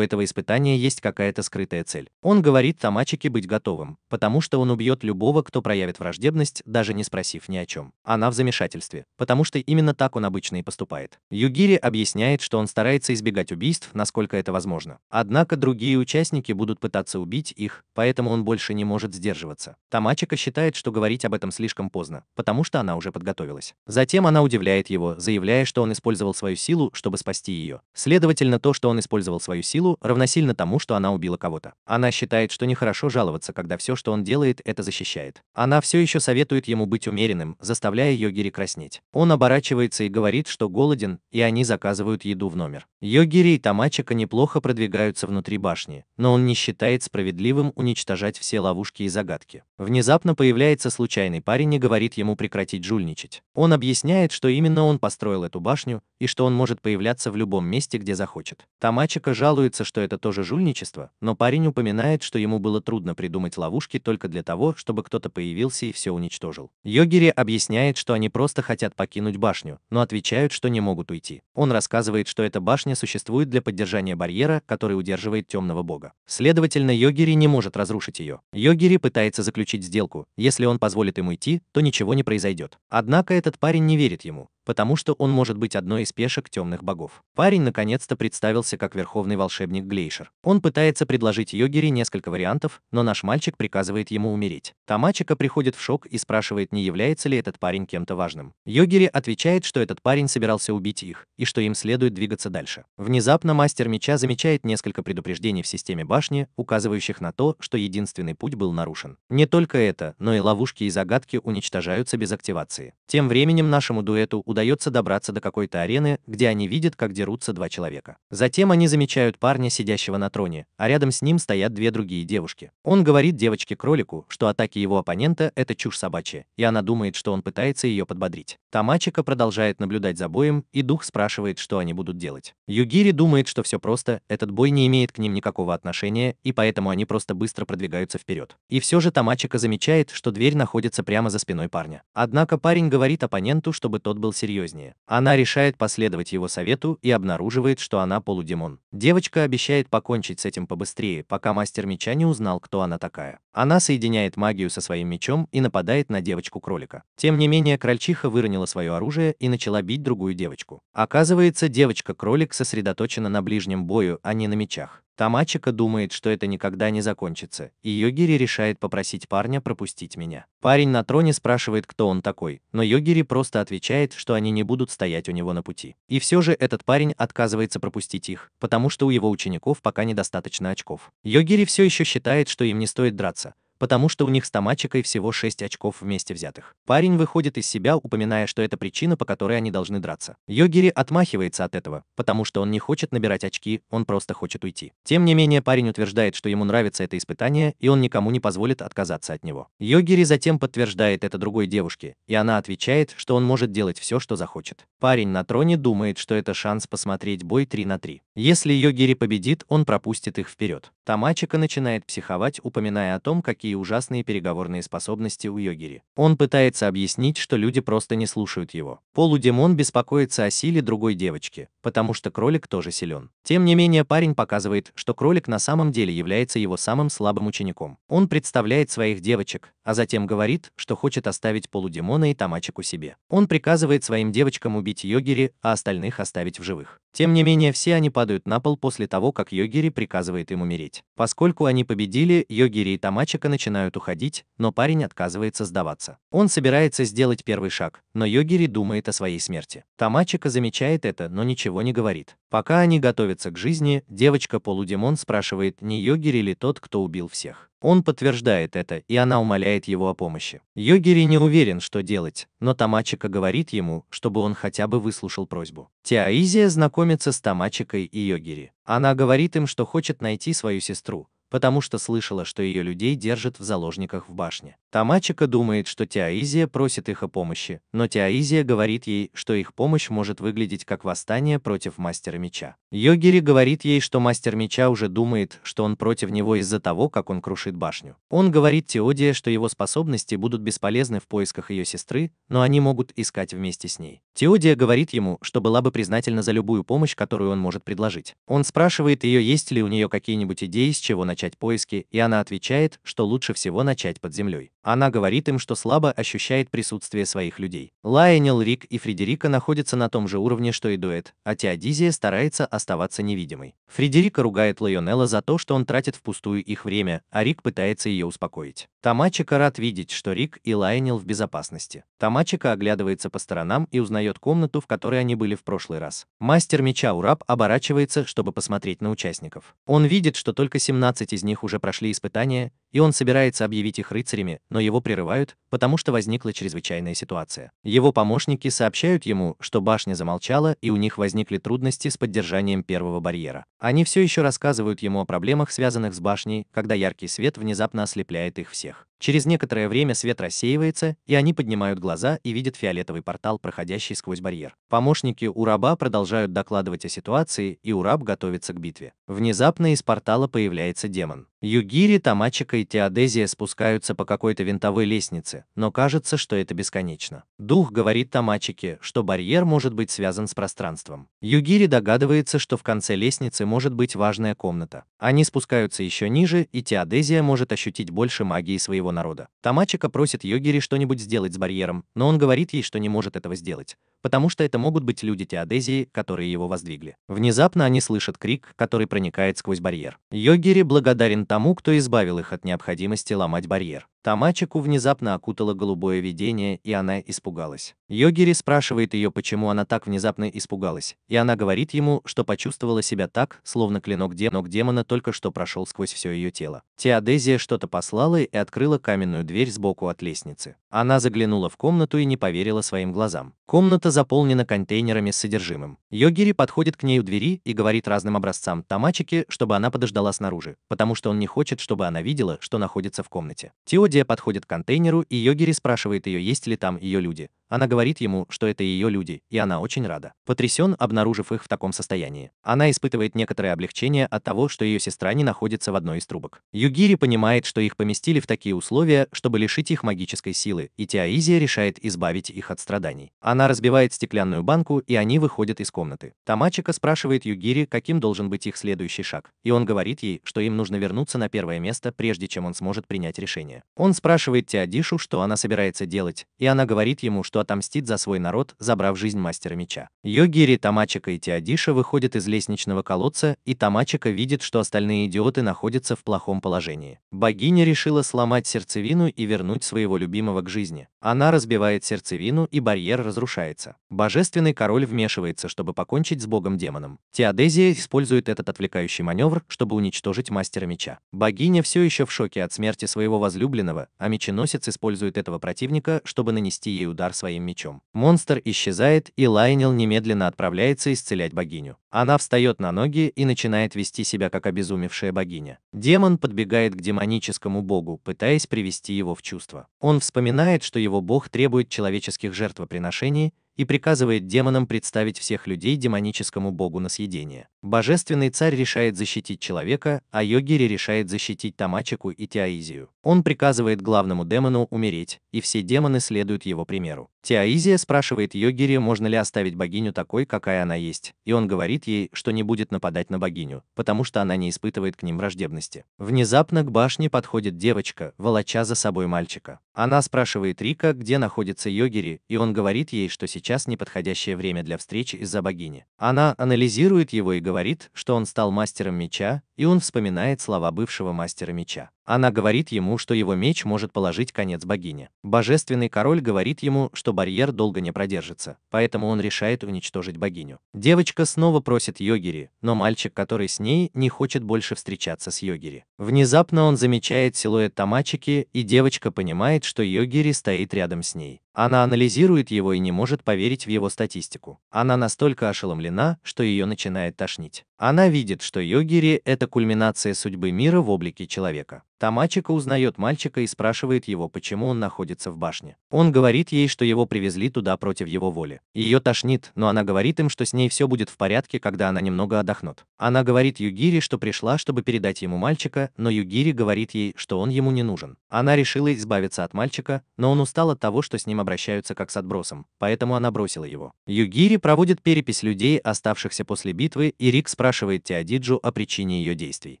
этого испытания есть какая-то скрытая цель. Он говорит Тамачике быть готовым, потому что он убьет любого, кто проявит враждебность, даже не спросив ни о чем. Она в замешательстве, потому что именно так он обычно и поступает. Йогири объясняет, что он старается избегать убийств, насколько это возможно. Однако другие участники будут пытаться убить их, поэтому он больше не может сдерживаться. Тамачика считает, что говорить об этом слишком поздно, потому что она уже подготовилась. закончилась. Затем она удивляет его, заявляя, что он использовал свою силу, чтобы спасти ее. Следовательно, то, что он использовал свою силу, равносильно тому, что она убила кого-то. Она считает, что нехорошо жаловаться, когда все, что он делает, это защищает. Она все еще советует ему быть умеренным, заставляя Йогири краснеть. Он оборачивается и говорит, что голоден, и они заказывают еду в номер. Йогири и Тамачика неплохо продвигаются внутри башни, но он не считает справедливым уничтожать все ловушки и загадки. Внезапно появляется случайный парень и говорит ему прекратить жульничать. Он объясняет, что именно он построил эту башню, и что он может появляться в любом месте, где захочет. Тамачика жалуется, что это тоже жульничество, но парень упоминает, что ему было трудно придумать ловушки только для того, чтобы кто-то появился и все уничтожил. Йогири объясняет, что они просто хотят покинуть башню, но отвечают, что не могут уйти. Он рассказывает, что эта башня существует для поддержания барьера, который удерживает темного бога. Следовательно, Йогири не может разрушить ее. Йогири пытается заключить сделку. Если он позволит ему идти, то ничего не произойдет. Однако этот парень не верит ему, потому что он может быть одной из пешек темных богов. Парень наконец-то представился как верховный волшебник Глейшер. Он пытается предложить Йогири несколько вариантов, но наш мальчик приказывает ему умереть. Тамачика приходит в шок и спрашивает, не является ли этот парень кем-то важным. Йогири отвечает, что этот парень собирался убить их, и что им следует двигаться дальше. Внезапно мастер меча замечает несколько предупреждений в системе башни, указывающих на то, что единственный путь был нарушен. Не только это, но и ловушки и загадки уничтожаются без активации. Тем временем нашему дуэту удается добраться до какой-то арены, где они видят, как дерутся два человека. Затем они замечают парня, сидящего на троне, а рядом с ним стоят две другие девушки. Он говорит девочке-кролику, что атаки его оппонента – это чушь собачья, и она думает, что он пытается ее подбодрить. Тамачика продолжает наблюдать за боем, и дух спрашивает, что они будут делать. Югири думает, что все просто, этот бой не имеет к ним никакого отношения, и поэтому они просто быстро продвигаются вперед. И все же Тамачика замечает, что дверь находится прямо за спиной парня. Однако парень говорит оппоненту, чтобы тот был серьезнее. Она решает последовать его совету и обнаруживает, что она полудемон. Девочка обещает покончить с этим побыстрее, пока мастер меча не узнал, кто она такая. Она соединяет магию со своим мечом и нападает на девочку-кролика. Тем не менее, крольчиха выронила свое оружие и начала бить другую девочку. Оказывается, девочка-кролик сосредоточена на ближнем бою, а не на мечах. Тамачика думает, что это никогда не закончится, и Йогири решает попросить парня пропустить меня. Парень на троне спрашивает, кто он такой, но Йогири просто отвечает, что они не будут стоять у него на пути. И все же этот парень отказывается пропустить их, потому что у его учеников пока недостаточно очков. Йогири все еще считает, что им не стоит драться, потому что у них с Тамачикой всего 6 очков вместе взятых. Парень выходит из себя, упоминая, что это причина, по которой они должны драться. Йогири отмахивается от этого, потому что он не хочет набирать очки, он просто хочет уйти. Тем не менее, парень утверждает, что ему нравится это испытание, и он никому не позволит отказаться от него. Йогири затем подтверждает это другой девушке, и она отвечает, что он может делать все, что захочет. Парень на троне думает, что это шанс посмотреть бой 3 на 3. Если Йогири победит, он пропустит их вперед. Тамачика начинает психовать, упоминая о том, какие ужасные переговорные способности у Йогири. Он пытается объяснить, что люди просто не слушают его. Полудемон беспокоится о силе другой девочки, потому что кролик тоже силен. Тем не менее, парень показывает, что кролик на самом деле является его самым слабым учеником. Он представляет своих девочек, а затем говорит, что хочет оставить полудемона и Тамачику себе. Он приказывает своим девочкам убить Йогири, а остальных оставить в живых. Тем не менее, все они падают на пол после того, как Йогири приказывает им умереть. Поскольку они победили, Йогири и Тамачика начинают уходить, но парень отказывается сдаваться. Он собирается сделать первый шаг, но Йогири думает о своей смерти. Тамачика замечает это, но ничего не говорит. Пока они готовятся к жизни, девочка-полудемон спрашивает, не Йогири ли тот, кто убил всех. Он подтверждает это, и она умоляет его о помощи. Йогири не уверен, что делать, но Тамачика говорит ему, чтобы он хотя бы выслушал просьбу. Теоизия знакомится с Тамачикой и Йогири. Она говорит им, что хочет найти свою сестру, потому что слышала, что ее людей держат в заложниках в башне. Тамачика думает, что Теоизия просит их о помощи, но Теоизия говорит ей, что их помощь может выглядеть как восстание против мастера меча. Йогири говорит ей, что мастер меча уже думает, что он против него из-за того, как он крушит башню. Он говорит Теодия, что его способности будут бесполезны в поисках ее сестры, но они могут искать вместе с ней. Теодия говорит ему, что была бы признательна за любую помощь, которую он может предложить. Он спрашивает ее, есть ли у нее какие-нибудь идеи, с чего начать поиски, и она отвечает, что лучше всего начать под землей. Она говорит им, что слабо ощущает присутствие своих людей. Лайонел, Рик и Фредерика находятся на том же уровне, что и дуэт, а Теодизия старается оставаться невидимой. Фредерика ругает Лайонелла за то, что он тратит впустую их время, а Рик пытается ее успокоить. Тамачика рад видеть, что Рик и Лайонелл в безопасности. Тамачика оглядывается по сторонам и узнает комнату, в которой они были в прошлый раз. Мастер меча Ураб оборачивается, чтобы посмотреть на участников. Он видит, что только 17 из них уже прошли испытания, и он собирается объявить их рыцарями, но его прерывают, потому что возникла чрезвычайная ситуация. Его помощники сообщают ему, что башня замолчала и у них возникли трудности с поддержанием первого барьера. Они все еще рассказывают ему о проблемах, связанных с башней, когда яркий свет внезапно ослепляет их всех. Через некоторое время свет рассеивается, и они поднимают глаза и видят фиолетовый портал, проходящий сквозь барьер. Помощники Ураба продолжают докладывать о ситуации, и Ураб готовится к битве. Внезапно из портала появляется демон. Югири, Тамачика и Теодезия спускаются по какой-то винтовой лестнице, но кажется, что это бесконечно. Дух говорит Тамачике, что барьер может быть связан с пространством. Югири догадывается, что в конце лестницы может быть важная комната. Они спускаются еще ниже, и Теодезия может ощутить больше магии своего народа. Тамачика просит Югири что-нибудь сделать с барьером, но он говорит ей, что не может этого сделать, потому что это могут быть люди Теодезии, которые его воздвигли. Внезапно они слышат крик, который проникает сквозь барьер. Югири благодарен тому, кто избавил их от необходимости ломать барьер. Тамачику внезапно окутало голубое видение, и она испугалась. Югири спрашивает ее, почему она так внезапно испугалась, и она говорит ему, что почувствовала себя так, словно клинок демона только что прошел сквозь все ее тело. Теодезия что-то послала и открыла каменную дверь сбоку от лестницы. Она заглянула в комнату и не поверила своим глазам. Комната заполнена контейнерами с содержимым. Югири подходит к ней у двери и говорит разным образцам Тамачики, чтобы она подождала снаружи, потому что он не хочет, чтобы она видела, что находится в комнате. Теодия подходит к контейнеру, и Югири спрашивает ее, есть ли там ее люди. Она говорит ему, что это ее люди, и она очень рада. Потрясен, обнаружив их в таком состоянии. Она испытывает некоторое облегчение от того, что ее сестра не находится в одной из трубок. Югири понимает, что их поместили в такие условия, чтобы лишить их магической силы, и Теоизия решает избавить их от страданий. Она разбивает стеклянную банку, и они выходят из комнаты. Тамачика спрашивает Югири, каким должен быть их следующий шаг, и он говорит ей, что им нужно вернуться на первое место, прежде чем он сможет принять решение. Он спрашивает Теодишу, что она собирается делать, и она говорит ему, что отомстит за свой народ, забрав жизнь мастера меча. Югири, Тамачика и Теодиша выходят из лестничного колодца, и Тамачика видит, что остальные идиоты находятся в плохом положении. Богиня решила сломать сердцевину и вернуть своего любимого к жизни. Она разбивает сердцевину, и барьер разрушается. Божественный король вмешивается, чтобы покончить с богом-демоном. Теодезия использует этот отвлекающий маневр, чтобы уничтожить мастера меча. Богиня все еще в шоке от смерти своего возлюбленного, а меченосец использует этого противника, чтобы нанести ей удар своим мечом. Монстр исчезает, и Лайонелл немедленно отправляется исцелять богиню. Она встает на ноги и начинает вести себя как обезумевшая богиня. Демон подбегает к демоническому богу, пытаясь привести его в чувство. Он вспоминает, что его бог требует человеческих жертвоприношений, и приказывает демонам представить всех людей демоническому богу на съедение. Божественный царь решает защитить человека, а Югири решает защитить Тамачику и Теоизию. Он приказывает главному демону умереть, и все демоны следуют его примеру. Теоизия спрашивает Югири, можно ли оставить богиню такой, какая она есть, и он говорит ей, что не будет нападать на богиню, потому что она не испытывает к ним враждебности. Внезапно к башне подходит девочка, волоча за собой мальчика. Она спрашивает Рика, где находится Югири, и он говорит ей, что сейчас неподходящее время для встречи из-за богини. Она анализирует его и говорит, что он стал мастером меча, и он вспоминает слова бывшего мастера меча. Она говорит ему, что его меч может положить конец богине. Божественный король говорит ему, что барьер долго не продержится, поэтому он решает уничтожить богиню. Девочка снова просит Югири, но мальчик, который с ней, не хочет больше встречаться с Югири. Внезапно он замечает силуэт Тамачики, и девочка понимает, что Югири стоит рядом с ней. Она анализирует его и не может поверить в его статистику. Она настолько ошеломлена, что ее начинает тошнить. Она видит, что Югири – это кульминация судьбы мира в облике человека. Тамачика узнает мальчика и спрашивает его, почему он находится в башне. Он говорит ей, что его привезли туда против его воли. Ее тошнит, но она говорит им, что с ней все будет в порядке, когда она немного отдохнет. Она говорит Югири, что пришла, чтобы передать ему мальчика, но Югири говорит ей, что он ему не нужен. Она решила избавиться от мальчика, но он устал от того, что с ним обращаются как с отбросом, поэтому она бросила его. Югири проводит перепись людей, оставшихся после битвы, и Рик спрашивает Теодиджу о причине ее действий.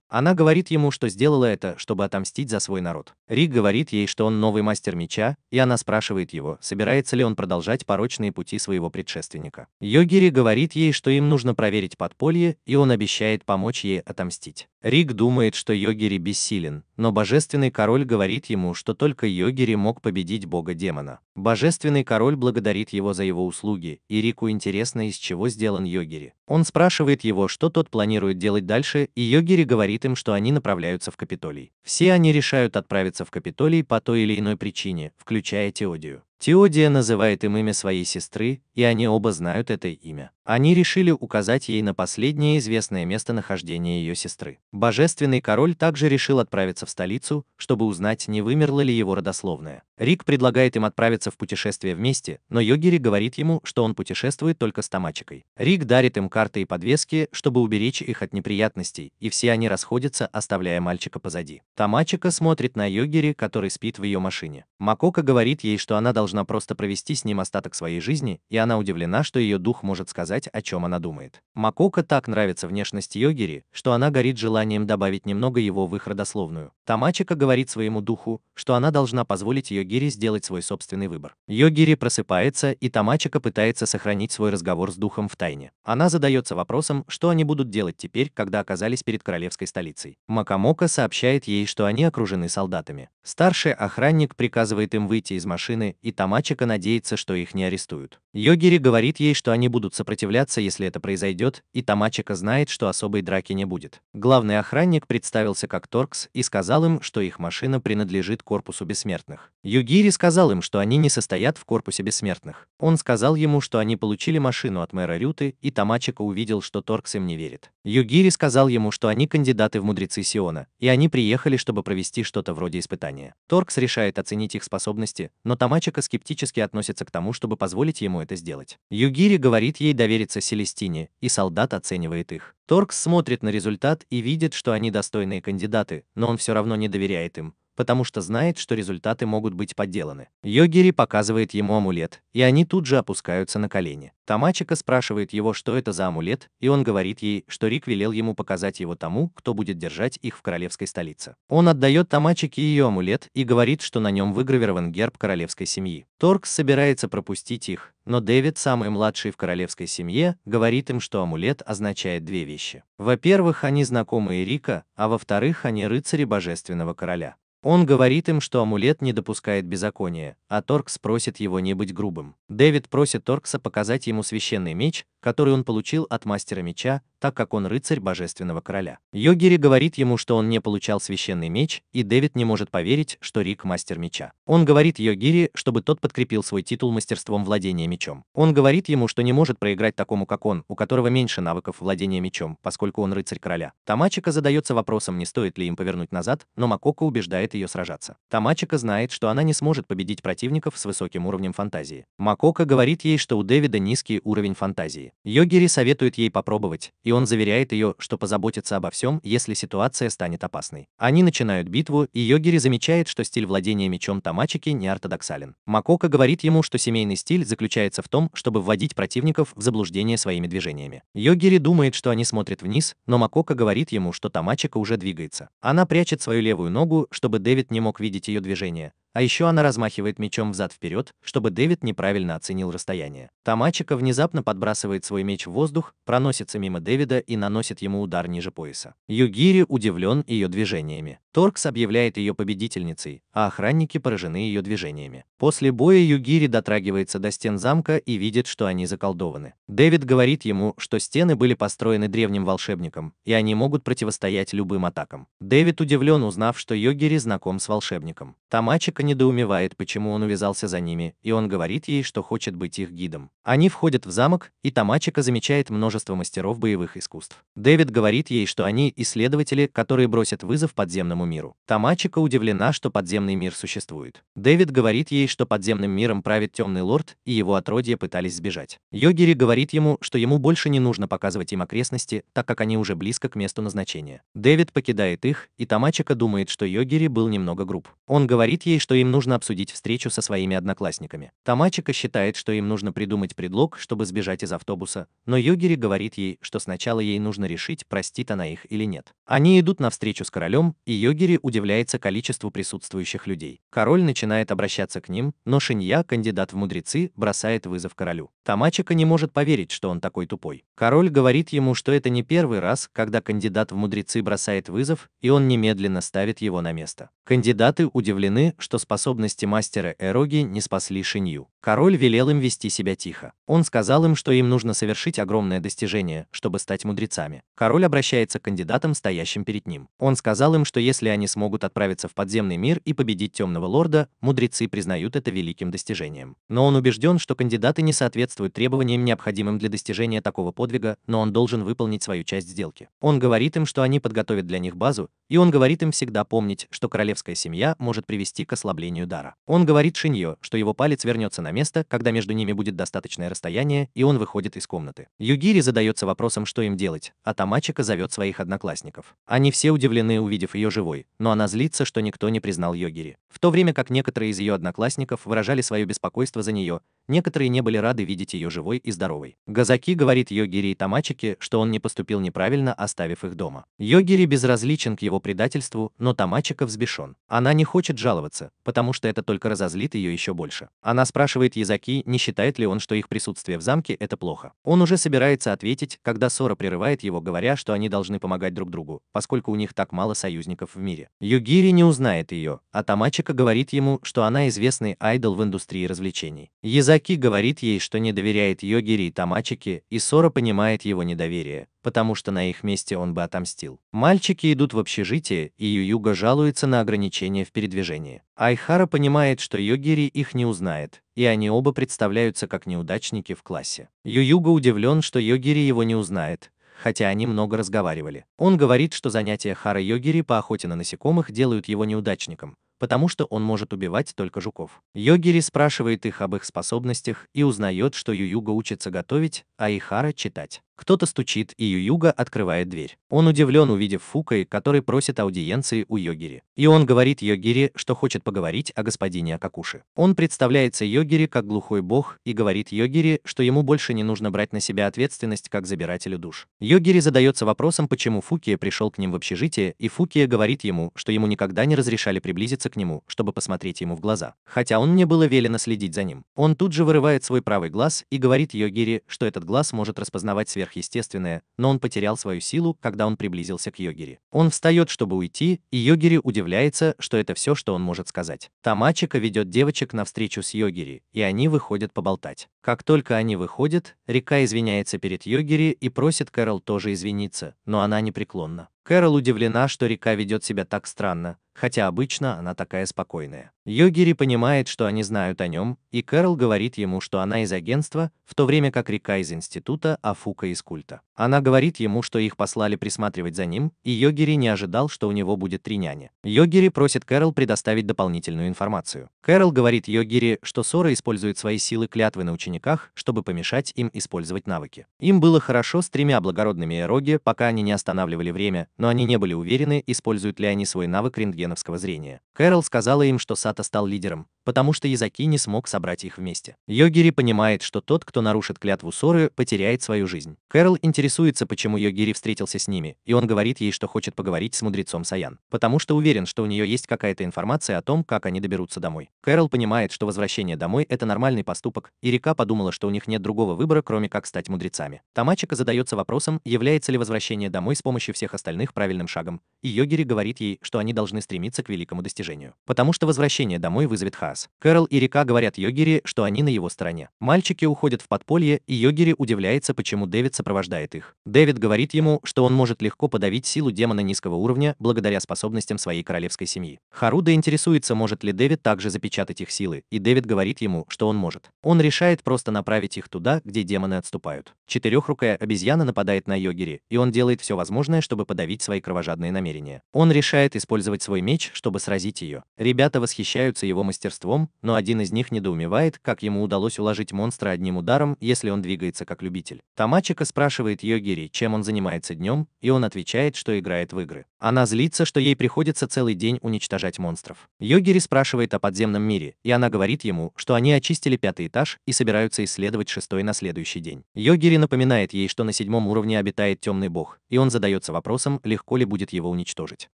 Она говорит ему, что сделала это, чтобы отомстить за свой народ. Рик говорит ей, что он новый мастер меча, и она спрашивает его, собирается ли он продолжать порочные пути своего предшественника. Йогири говорит ей, что им нужно проверить подполье, и он обещает помочь ей отомстить. Рик думает, что Йогири бессилен, но Божественный Король говорит ему, что только Йогири мог победить бога-демона. Божественный Король благодарит его за его услуги, и Рику интересно, из чего сделан Йогири. Он спрашивает его, что тот планирует делать дальше, и Йогири говорит им, что они направляются в Капитолий. Все они решают отправиться в Капитолий по той или иной причине, включая Теодию. Теодия называет им имя своей сестры, и они оба знают это имя. Они решили указать ей на последнее известное местонахождение ее сестры. Божественный Король также решил отправиться в столицу, чтобы узнать, не вымерла ли его родословная. Рик предлагает им отправиться в путешествие вместе, но Йогири говорит ему, что он путешествует только с Тамачикой. Рик дарит им карты и подвески, чтобы уберечь их от неприятностей, и все они расходятся, оставляя мальчика позади. Тамачика смотрит на Йогири, который спит в ее машине. Макока говорит ей, что она должна просто провести с ним остаток своей жизни, и она удивлена, что ее дух может сказать, о чем она думает. Макока так нравится внешность Йогири, что она горит желанием добавить немного его в их родословную. Тамачика говорит своему духу, что она должна позволить Йогири сделать свой собственный выбор. Йогири просыпается, и Тамачика пытается сохранить свой разговор с духом в тайне. Она задается вопросом, что они будут делать теперь, когда оказались перед королевской столицей. Макамока сообщает ей, что они окружены солдатами. Старший охранник приказывает им выйти из машины, и Тамачика надеется, что их не арестуют. Йогири говорит ей, что они будут сопротивляться, если это произойдет, и Тамачика знает, что особой драки не будет. Главный охранник представился как Торкс и сказал им, что их машина принадлежит корпусу бессмертных. Йогири сказал им, что они не состоят в корпусе бессмертных. Он сказал ему, что они получили машину от мэра Рюты, и Тамачика увидел, что Торкс им не верит. Йогири сказал ему, что они кандидаты в мудрецы Сиона, и они приехали, чтобы провести что-то вроде испытания. Торкс решает оценить их способности, но Тамачика скептически относится к тому, чтобы позволить ему это сделать. Йогири говорит ей довериться Селестине, и солдат оценивает их. Торкс смотрит на результат и видит, что они достойные кандидаты, но он все равно не доверяет им, потому что знает, что результаты могут быть подделаны. Йогири показывает ему амулет, и они тут же опускаются на колени. Тамачика спрашивает его, что это за амулет, и он говорит ей, что Рик велел ему показать его тому, кто будет держать их в королевской столице. Он отдает Тамачике ее амулет и говорит, что на нем выгравирован герб королевской семьи. Торкс собирается пропустить их, но Дэвид, самый младший в королевской семье, говорит им, что амулет означает две вещи. Во-первых, они знакомые Рика, а во-вторых, они рыцари Божественного Короля. Он говорит им, что амулет не допускает беззакония, а Торкс просит его не быть грубым. Дэвид просит Торкса показать ему священный меч, который он получил от мастера меча, так как он рыцарь Божественного Короля. Йогири говорит ему, что он не получал священный меч, и Дэвид не может поверить, что Рик мастер меча. Он говорит Йогири, чтобы тот подкрепил свой титул мастерством владения мечом. Он говорит ему, что не может проиграть такому, как он, у которого меньше навыков владения мечом, поскольку он рыцарь короля. Тамачика задается вопросом, не стоит ли им повернуть назад, но Макока убеждает ее сражаться. Тамачика знает, что она не сможет победить противников с высоким уровнем фантазии. Макока говорит ей, что у Дэвида низкий уровень фантазии. Йогири советует ей попробовать, и он заверяет ее, что позаботится обо всем, если ситуация станет опасной. Они начинают битву, и Йогири замечает, что стиль владения мечом Тамачики не ортодоксален. Макока говорит ему, что семейный стиль заключается в том, чтобы вводить противников в заблуждение своими движениями. Йогири думает, что они смотрят вниз, но Макока говорит ему, что Тамачика уже двигается. Она прячет свою левую ногу, чтобы Дэвид не мог видеть ее движение. А еще она размахивает мечом взад-вперед, чтобы Дэвид неправильно оценил расстояние. Тамачика внезапно подбрасывает свой меч в воздух, проносится мимо Дэвида и наносит ему удар ниже пояса. Йогири удивлен ее движениями. Торкс объявляет ее победительницей, а охранники поражены ее движениями. После боя Йогири дотрагивается до стен замка и видит, что они заколдованы. Дэвид говорит ему, что стены были построены древним волшебником, и они могут противостоять любым атакам. Дэвид удивлен, узнав, что Йогири знаком с волшебником. Тамачика недоумевает, почему он увязался за ними, и он говорит ей, что хочет быть их гидом. Они входят в замок, и Тамачика замечает множество мастеров боевых искусств. Дэвид говорит ей, что они исследователи, которые бросят вызов подземному миру. Тамачика удивлена, что подземный мир существует. Дэвид говорит ей, что подземным миром правит темный лорд, и его отродья пытались сбежать. Йогири говорит ему, что ему больше не нужно показывать им окрестности, так как они уже близко к месту назначения. Дэвид покидает их, и Тамачика думает, что Йогири был немного груб. Он говорит ей, что им нужно обсудить встречу со своими одноклассниками. Тамачика считает, что им нужно придумать предлог, чтобы сбежать из автобуса, но Йогири говорит ей, что сначала ей нужно решить, простит она их или нет. Они идут на встречу с королем, и Йогири удивляется количеству присутствующих людей. Король начинает обращаться к ним, но Шинья, кандидат в мудрецы, бросает вызов королю. Тамачика не может поверить, что он такой тупой. Король говорит ему, что это не первый раз, когда кандидат в мудрецы бросает вызов, и он немедленно ставит его на место. Кандидаты удивлены, что способности мастера Эроги не спасли Шинью. Король велел им вести себя тихо. Он сказал им, что им нужно совершить огромное достижение, чтобы стать мудрецами. Король обращается к кандидатам, стоящим перед ним. Он сказал им, что если они смогут отправиться в подземный мир и победить Темного Лорда, мудрецы признают это великим достижением. Но он убежден, что кандидаты не соответствуют требованиям, необходимым для достижения такого подвига, но он должен выполнить свою часть сделки. Он говорит им, что они подготовят для них базу, и он говорит им всегда помнить, что королевская семья может привести к ослаблению дара. Он говорит Шиньо, что его палец вернется на место, когда между ними будет достаточное расстояние, и он выходит из комнаты. Югири задается вопросом, что им делать, а Тамачика зовет своих одноклассников. Они все удивлены, увидев ее живой, но она злится, что никто не признал Йогири. В то время как некоторые из ее одноклассников выражали свое беспокойство за нее, некоторые не были рады видеть ее живой и здоровой. Газаки говорит Йогири и Тамачике, что он не поступил неправильно, оставив их дома. Йогири безразличен к его предательству, но Тамачика взбешен. Она не хочет жаловаться, потому что это только разозлит ее еще больше. Она спрашивает Язаки, не считает ли он, что их присутствие в замке – это плохо. Он уже собирается ответить, когда Сора прерывает его, говоря, что они должны помогать друг другу, поскольку у них так мало союзников в мире. Югири не узнает ее, а Тамачика говорит ему, что она известный айдол в индустрии развлечений. Язаки говорит ей, что не доверяет Йогири и Тамачике, и Сора понимает его недоверие, потому что на их месте он бы отомстил. Мальчики идут в общежитие, и Ююга жалуется на ограничения в передвижении. Айхара понимает, что Йогири их не узнает, и они оба представляются как неудачники в классе. Ююга удивлен, что Йогири его не узнает, хотя они много разговаривали. Он говорит, что занятия Хара Йогири по охоте на насекомых делают его неудачником, потому что он может убивать только жуков. Йогири спрашивает их об их способностях и узнает, что Ююга учится готовить, а Ихара читать. Кто-то стучит, и Ююга открывает дверь. Он удивлен, увидев Фукай, который просит аудиенции у Йогири. И он говорит Йогири, что хочет поговорить о господине Акакуши. Он представляется Йогири как глухой бог и говорит Йогири, что ему больше не нужно брать на себя ответственность как забирателю душ. Йогири задается вопросом, почему Фукия пришел к ним в общежитие, и Фукия говорит ему, что ему никогда не разрешали приблизиться к нему, чтобы посмотреть ему в глаза. Хотя мне было велено следить за ним. Он тут же вырывает свой правый глаз и говорит Йогири, что этот глаз может распознавать сверхъестественное, но он потерял свою силу, когда он приблизился к Йогири. Он встает, чтобы уйти, и Йогири удивляется, что это все, что он может сказать. Тамачика ведет девочек на встречу с Йогири, и они выходят поболтать. Как только они выходят, Рика извиняется перед Йогири и просит Кэрол тоже извиниться, но она непреклонна. Кэрол удивлена, что Рика ведет себя так странно, хотя обычно она такая спокойная. Йогири понимает, что они знают о нем, и Кэрол говорит ему, что она из агентства, в то время как Рика из института, а Фука из культа. Она говорит ему, что их послали присматривать за ним, и Йогири не ожидал, что у него будет 3 няни. Йогири просит Кэрол предоставить дополнительную информацию. Кэрол говорит Йогири, что Сора использует свои силы клятвы на учениках, чтобы помешать им использовать навыки. Им было хорошо с 3 благородными Эроги, пока они не останавливали время, но они не были уверены, используют ли они свой навык рентгеновского зрения. Кэрол сказала им, что Сато стал лидером, потому что Язаки не смог собрать их вместе. Йогири понимает, что тот, кто нарушит клятву Соры, потеряет свою жизнь. Кэрол интересуется, почему Йогири встретился с ними, и он говорит ей, что хочет поговорить с мудрецом Саян, потому что уверен, что у нее есть какая-то информация о том, как они доберутся домой. Кэрол понимает, что возвращение домой – это нормальный поступок, и Рика подумала, что у них нет другого выбора, кроме как стать мудрецами. Тамачика задается вопросом, является ли возвращение домой с помощью всех остальных правильным шагом, и Йогири говорит ей, что они должны стремиться к великому достижению, потому что возвращение домой вызовет хаос. Кэрол и Рика говорят Йогири, что они на его стороне. Мальчики уходят в подполье, и Йогири удивляется, почему Дэвид сопровождает их. Дэвид говорит ему, что он может легко подавить силу демона низкого уровня благодаря способностям своей королевской семьи. Харуда интересуется, может ли Дэвид также запечатать их силы, и Дэвид говорит ему, что он может. Он решает просто направить их туда, где демоны отступают. Четырехрукая обезьяна нападает на Йогири, и он делает все возможное, чтобы подавить свои кровожадные намерения. Он решает использовать свой меч, чтобы сразить ее. Ребята восхищаются его мастерством существом, но один из них недоумевает, как ему удалось уложить монстра одним ударом, если он двигается как любитель. Тамачика спрашивает Йогири, чем он занимается днем, и он отвечает, что играет в игры. Она злится, что ей приходится целый день уничтожать монстров. Йогири спрашивает о подземном мире, и она говорит ему, что они очистили 5-й этаж и собираются исследовать 6-й на следующий день. Йогири напоминает ей, что на 7-м уровне обитает темный бог, и он задается вопросом, легко ли будет его уничтожить.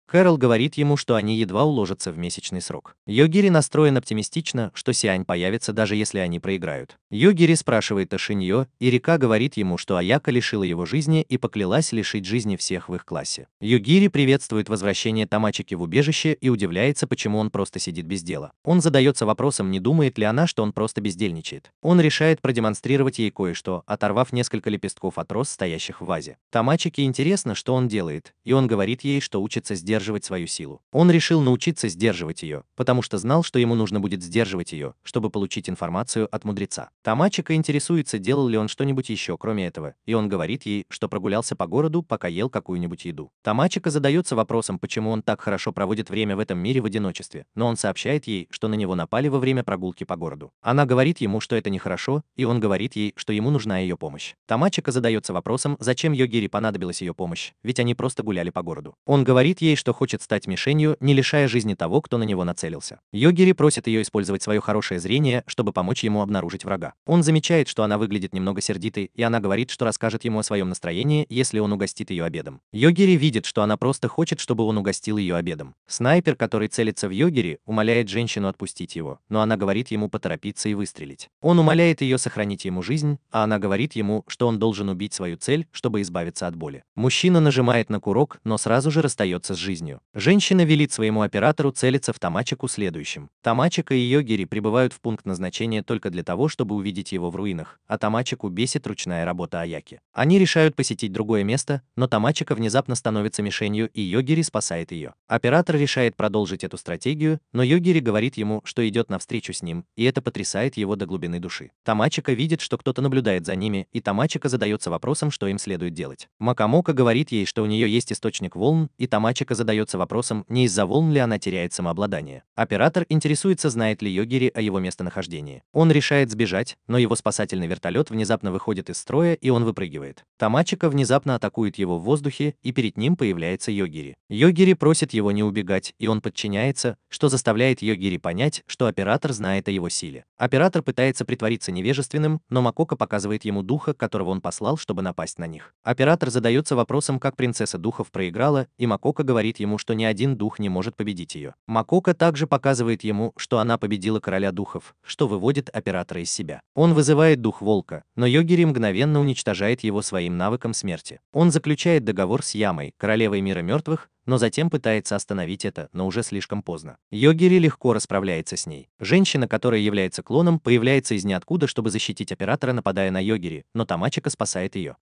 Кэрол говорит ему, что они едва уложатся в месячный срок. Йогири настроен оптимистично, что Сиань появится, даже если они проиграют. Йогири спрашивает о Шиньо, и Рика говорит ему, что Аяка лишила его жизни и поклялась лишить жизни всех в их классе. Йогири приветствует возвращение Тамачики в убежище и удивляется, почему он просто сидит без дела. Он задается вопросом, не думает ли она, что он просто бездельничает. Он решает продемонстрировать ей кое-что, оторвав несколько лепестков от роз, стоящих в вазе. Тамачике интересно, что он делает, и он говорит ей, что учится сдерживать свою силу. Он решил научиться сдерживать ее, потому что знал, что ему нужно будет сдерживать ее, чтобы получить информацию от мудреца. Тамачика интересуется, делал ли он что-нибудь еще, кроме этого, и он говорит ей, что прогулялся по городу, пока ел какую-нибудь еду. Тамачика задается вопросом, почему он так хорошо проводит время в этом мире в одиночестве, но он сообщает ей, что на него напали во время прогулки по городу. Она говорит ему, что это нехорошо, и он говорит ей, что ему нужна ее помощь. Тамачика задается вопросом, зачем Йогири понадобилась ее помощь, ведь они просто гуляли по городу. Он говорит ей, что хочет стать мишенью, не лишая жизни того, кто на него нацелился. Йогири просит ее использовать свое хорошее зрение, чтобы помочь ему обнаружить врага. Он замечает, что она выглядит немного сердитой, и она говорит, что расскажет ему о своем настроении, если он угостит ее обедом. Йогири видит, что она просто хочет, чтобы он угостил ее обедом. Снайпер, который целится в Йогири, умоляет женщину отпустить его, но она говорит ему поторопиться и выстрелить. Он умоляет ее сохранить ему жизнь, а она говорит ему, что он должен убить свою цель, чтобы избавиться от боли. Мужчина нажимает на курок, но сразу же расстается с жизнью. Женщина велит своему оператору целиться в Тамачику следующим. Тамачика и Йогири прибывают в пункт назначения только для того, чтобы увидеть его в руинах, а Тамачику бесит ручная работа Аяки. Они решают посетить другое место, но Тамачика внезапно становится мишенью, и Йогири спасает ее. Оператор решает продолжить эту стратегию, но Йогири говорит ему, что идет навстречу с ним, и это потрясает его до глубины души. Тамачика видит, что кто-то наблюдает за ними, и Тамачика задается вопросом, что им следует делать. Макамока говорит ей, что у нее есть источник волн, и Тамачика задается вопросом, не из-за волн ли она теряет самообладание. Оператор интересуется, знает ли Йогири о его местонахождении. Он решает сбежать, но его спасательный вертолет внезапно выходит из строя, и он выпрыгивает. Тамачика внезапно атакует его в воздухе, и перед ним появляется Йогири. Йогири просит его не убегать, и он подчиняется, что заставляет Йогири понять, что оператор знает о его силе. Оператор пытается притвориться невежественным, но Макока показывает ему духа, которого он послал, чтобы напасть на них. Оператор задается вопросом, как принцесса духов проиграла, и Макока говорит ему, что ни один дух не может победить ее. Макока также показывает ему, что она победила короля духов, что выводит оператора из себя. Он вызывает дух волка, но Йогири мгновенно уничтожает его своим навыком смерти. Он заключает договор с Ямой, королевой мира мертвых, но затем пытается остановить это, но уже слишком поздно. Йогири легко расправляется с ней. Женщина, которая является клоном, появляется из ниоткуда, чтобы защитить оператора, нападая на Йогири, но Тамачика спасает ее.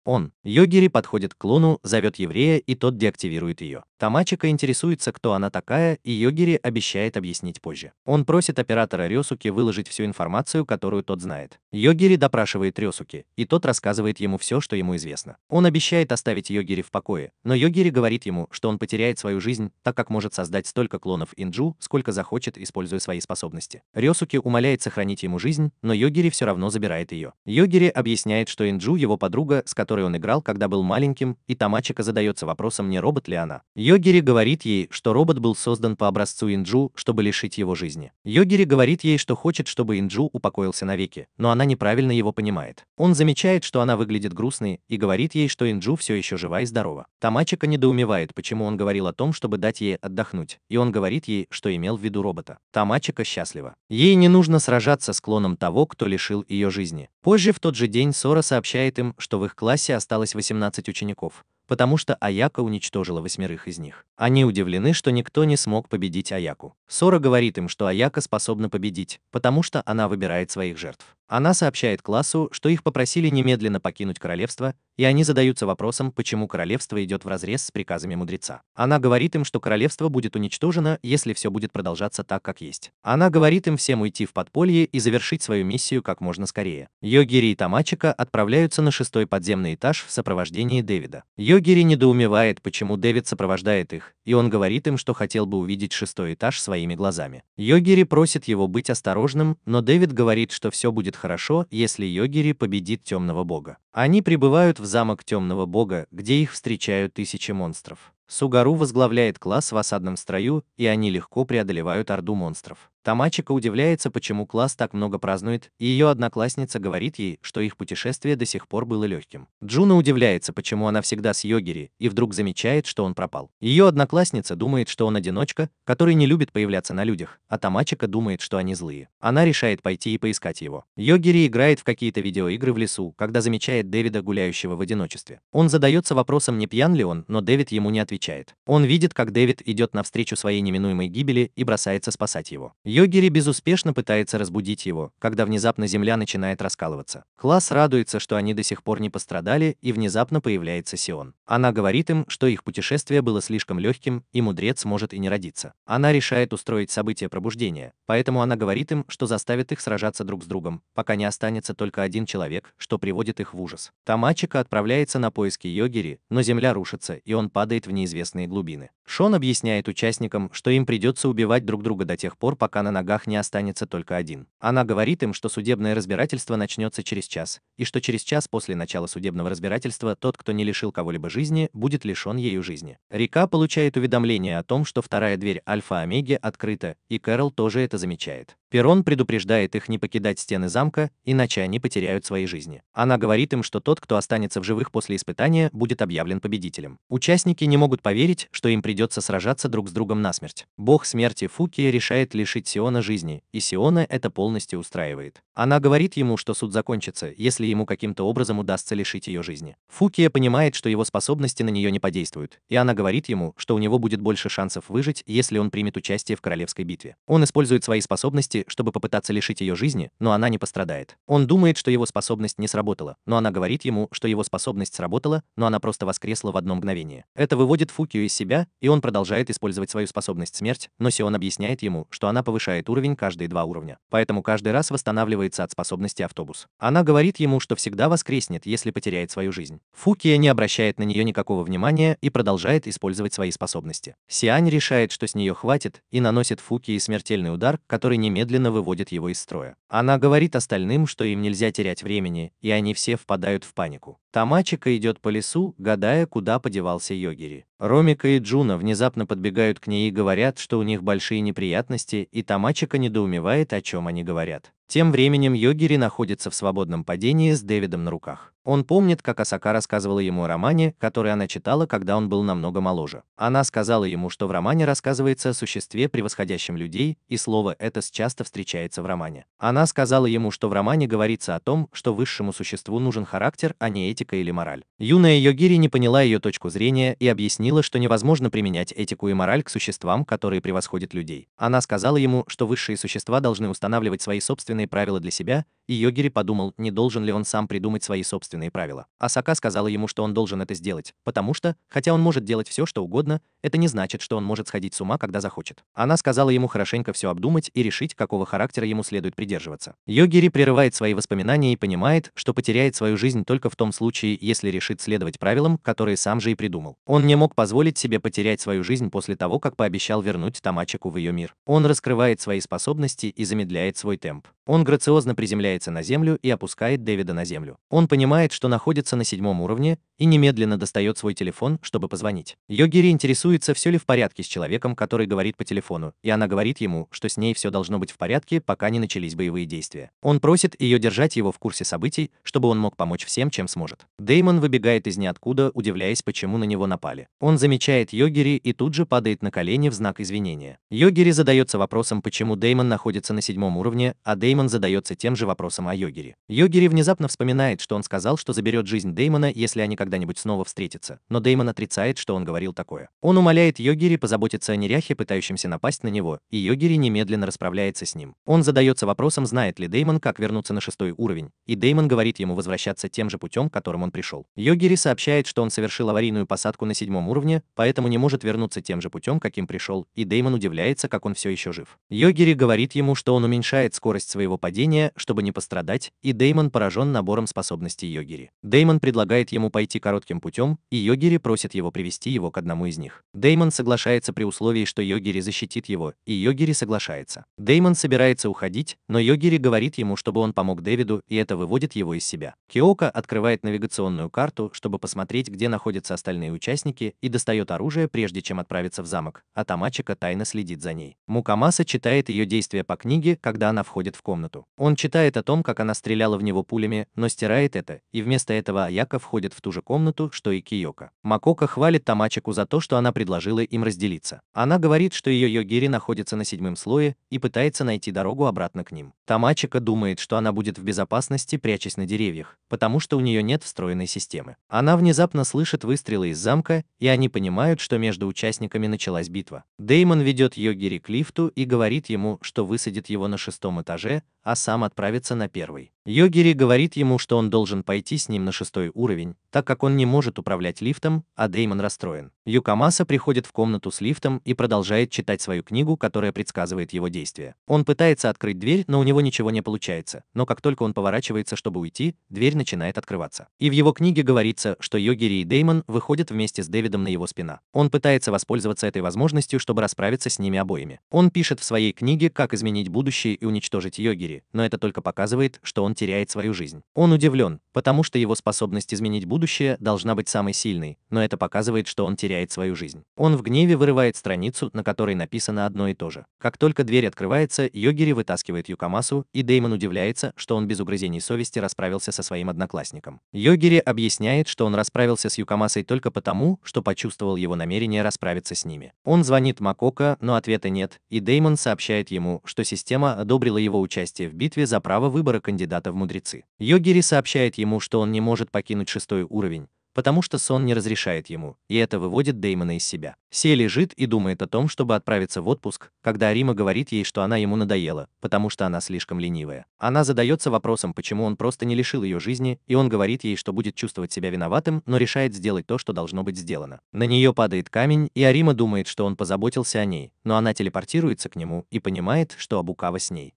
Йогири подходит к клону, зовет еврея, и тот деактивирует ее. Тамачика интересуется, кто она такая, и Йогири обещает объяснить позже. Он просит оператора Рёсуки выложить всю информацию, которую тот знает. Йогири допрашивает Рёсуки, и тот рассказывает ему все, что ему известно. Он обещает оставить Йогири в покое, но Йогири говорит ему, что он потеряет свою жизнь, так как может создать столько клонов Инджу, сколько захочет, используя свои способности. Рёсуки умоляет сохранить ему жизнь, но Йогири все равно забирает ее. Йогири объясняет, что Инджу его подруга, с которой он играл, когда был маленьким, и Тамачика задается вопросом, не робот ли она. Йогири говорит ей, что робот был создан по образцу Инджу, чтобы лишить его жизни. Йогири говорит ей, что хочет, чтобы Инджу упокоился навеки, но она неправильно его понимает. Он замечает, что она выглядит грустной, и говорит ей, что Инджу все еще жива и здорова. Тамачика недоумевает, почему он говорил о том, чтобы дать ей отдохнуть, и он говорит ей, что имел в виду робота. Тамачика счастлива. Ей не нужно сражаться с клоном того, кто лишил ее жизни. Позже в тот же день Сора сообщает им, что в их классе осталось 18 учеников, потому что Аяка уничтожила 8 из них. Они удивлены, что никто не смог победить Аяку. Сора говорит им, что Аяка способна победить, потому что она выбирает своих жертв. Она сообщает классу, что их попросили немедленно покинуть королевство, и они задаются вопросом, почему королевство идет вразрез с приказами мудреца. Она говорит им, что королевство будет уничтожено, если все будет продолжаться так, как есть. Она говорит им всем уйти в подполье и завершить свою миссию как можно скорее. Йогири и Тамачика отправляются на 6-й подземный этаж в сопровождении Дэвида. Йогири Йогири недоумевает, почему Дэвид сопровождает их, и он говорит им, что хотел бы увидеть 6-й этаж своими глазами. Йогири просит его быть осторожным, но Дэвид говорит, что все будет хорошо, если Йогири победит темного бога. Они прибывают в замок темного бога, где их встречают тысячи монстров. Сугару возглавляет класс в осадном строю, и они легко преодолевают орду монстров. Тамачика удивляется, почему класс так много празднует, и ее одноклассница говорит ей, что их путешествие до сих пор было легким. Джуна удивляется, почему она всегда с Йогири, и вдруг замечает, что он пропал. Ее одноклассница думает, что он одиночка, который не любит появляться на людях, а Тамачика думает, что они злые. Она решает пойти и поискать его. Йогири играет в какие-то видеоигры в лесу, когда замечает Дэвида, гуляющего в одиночестве. Он задается вопросом, не пьян ли он, но Дэвид ему не отвечает. Он видит, как Дэвид идет навстречу своей неминуемой гибели и бросается спасать его. Йогири безуспешно пытается разбудить его, когда внезапно земля начинает раскалываться. Класс радуется, что они до сих пор не пострадали, и внезапно появляется Сион. Она говорит им, что их путешествие было слишком легким, и мудрец может и не родиться. Она решает устроить событие пробуждения, поэтому она говорит им, что заставит их сражаться друг с другом, пока не останется только один человек, что приводит их в ужас. Тамачика отправляется на поиски Йогири, но земля рушится, и он падает в неизвестные глубины. Шон объясняет участникам, что им придется убивать друг друга до тех пор, пока на ногах не останется только один. Она говорит им, что судебное разбирательство начнется через час, и что через час после начала судебного разбирательства тот, кто не лишил кого-либо жизни, будет лишен ею жизни. Рика получает уведомление о том, что вторая дверь Альфа-Омеги открыта, и Кэрол тоже это замечает. Перрон предупреждает их не покидать стены замка, иначе они потеряют свои жизни. Она говорит им, что тот, кто останется в живых после испытания, будет объявлен победителем. Участники не могут поверить, что им придется сражаться друг с другом насмерть. Бог смерти Фукия решает лишить Сиона жизни, и Сиона это полностью устраивает. Она говорит ему, что суд закончится, если ему каким-то образом удастся лишить ее жизни. Фукия понимает, что его способности на нее не подействуют, и она говорит ему, что у него будет больше шансов выжить, если он примет участие в королевской битве. Он использует свои способности, чтобы попытаться лишить ее жизни, но она не пострадает. Он думает, что его способность не сработала, но она говорит ему, что его способность сработала, но она просто воскресла в одно мгновение. Это выводит Фукию из себя, и он продолжает использовать свою способность смерть, но Сион объясняет ему, что она повышает уровень каждые 2 уровня. Поэтому каждый раз восстанавливается от способности автобус. Она говорит ему, что всегда воскреснет, если потеряет свою жизнь. Фукия не обращает на нее никакого внимания и продолжает использовать свои способности. Сиань решает, что с нее хватит, и наносит Фукии смертельный удар, который немедленно выводит его из строя. Она говорит остальным, что им нельзя терять времени, и они все впадают в панику. Тамачика идет по лесу, гадая, куда подевался Йогири. Ромика и Джуна внезапно подбегают к ней и говорят, что у них большие неприятности, и Тамачика недоумевает, о чем они говорят. Тем временем Йогири находится в свободном падении с Дэвидом на руках. Он помнит, как Асака рассказывала ему о романе, который она читала, когда он был намного моложе. Она сказала ему, что в романе рассказывается о существе, превосходящем людей, и слово «этос» часто встречается в романе. Она сказала ему, что в романе говорится о том, что высшему существу нужен характер, а не этика или мораль. Юная Йогири не поняла ее точку зрения и объяснила, что невозможно применять этику и мораль к существам, которые превосходят людей. Она сказала ему, что высшие существа должны устанавливать свои собственные правила для себя, и Йогири подумал, не должен ли он сам придумать свои собственные правила. Асака сказала ему, что он должен это сделать, потому что, хотя он может делать все, что угодно, это не значит, что он может сходить с ума, когда захочет. Она сказала ему хорошенько все обдумать и решить, какого характера ему следует придерживаться. Йогири прерывает свои воспоминания и понимает, что потеряет свою жизнь только в том случае, если решит следовать правилам, которые сам же и придумал. Он не мог позволить себе потерять свою жизнь после того, как пообещал вернуть Тамачику в ее мир. Он раскрывает свои способности и замедляет свой темп. Он грациозно приземляется на землю и опускает Дэвида на землю. Он понимает, что находится на 7-м уровне, и немедленно достает свой телефон, чтобы позвонить. Йогири интересуется, все ли в порядке с человеком, который говорит по телефону, и она говорит ему, что с ней все должно быть в порядке, пока не начались боевые действия. Он просит ее держать его в курсе событий, чтобы он мог помочь всем, чем сможет. Дэймон выбегает из ниоткуда, удивляясь, почему на него напали. Он замечает Йогири и тут же падает на колени в знак извинения. Йогири задается вопросом, почему Дэймон находится на 7-м уровне, а Дэймон задается тем же вопросом о Йогири. Йогири внезапно вспоминает, что он сказал, что заберет жизнь Дэймона, если они когда-нибудь снова встретятся, но Дэймон отрицает, что он говорил такое. Он умоляет Йогири позаботиться о неряхе, пытающемся напасть на него, и Йогири немедленно расправляется с ним. Он задается вопросом, знает ли Дэймон, как вернуться на 6-й уровень, и Дэймон говорит ему возвращаться тем же путем, которым он пришел. Йогири сообщает, что он совершил аварийную посадку на 7-м уровне, поэтому не может вернуться тем же путем, каким пришел, и Дэймон удивляется, как он все еще жив. Йогири говорит ему, что он уменьшает скорость своего падения, чтобы не не пострадать, и Дэймон поражен набором способностей Йогири. Дэймон предлагает ему пойти коротким путем, и Йогири просит его привести его к одному из них. Дэймон соглашается при условии, что Йогири защитит его, и Йогири соглашается. Дэймон собирается уходить, но Йогири говорит ему, чтобы он помог Дэвиду, и это выводит его из себя. Киока открывает навигационную карту, чтобы посмотреть, где находятся остальные участники, и достает оружие, прежде чем отправиться в замок, а Тамачика тайно следит за ней. Мукамаса читает ее действия по книге, когда она входит в комнату. Он читает о том, как она стреляла в него пулями, но стирает это, и вместо этого Аяка входит в ту же комнату, что и Киока. Макока хвалит Тамачику за то, что она предложила им разделиться. Она говорит, что ее Йогири находится на 7-м слое и пытается найти дорогу обратно к ним. Тамачика думает, что она будет в безопасности, прячась на деревьях, потому что у нее нет встроенной системы. Она внезапно слышит выстрелы из замка, и они понимают, что между участниками началась битва. Дэймон ведет Йогири к лифту и говорит ему, что высадит его на 6-м этаже, а сам отправится на 1-й. Йогири говорит ему, что он должен пойти с ним на 6-й уровень, так как он не может управлять лифтом, а Дэймон расстроен. Юкамаса приходит в комнату с лифтом и продолжает читать свою книгу, которая предсказывает его действия. Он пытается открыть дверь, но у него ничего не получается, но как только он поворачивается, чтобы уйти, дверь начинает открываться. И в его книге говорится, что Йогири и Дэймон выходят вместе с Дэвидом на его спина. Он пытается воспользоваться этой возможностью, чтобы расправиться с ними обоими. Он пишет в своей книге, как изменить будущее и уничтожить Йогири, но это только показывает, что он теряет свою жизнь. Он удивлен, потому что его способность изменить будущее должна быть самой сильной, но это показывает, что он теряет свою жизнь. Он в гневе вырывает страницу, на которой написано одно и то же. Как только дверь открывается, Йогири вытаскивает Юкамасу, и Дэймон удивляется, что он без угрызений совести расправился со своим одноклассником. Йогири объясняет, что он расправился с Юкамасой только потому, что почувствовал его намерение расправиться с ними. Он звонит Макока, но ответа нет, и Дэймон сообщает ему, что система одобрила его участие в битве за право выбора кандидата в мудрецы. Йогири сообщает ему, что он не может покинуть 6-й уровень, потому что сон не разрешает ему, и это выводит Дэймона из себя. Се лежит и думает о том, чтобы отправиться в отпуск, когда Арима говорит ей, что она ему надоела, потому что она слишком ленивая. Она задается вопросом, почему он просто не лишил ее жизни, и он говорит ей, что будет чувствовать себя виноватым, но решает сделать то, что должно быть сделано. На нее падает камень, и Арима думает, что он позаботился о ней, но она телепортируется к нему и понимает, что Абукава с ней.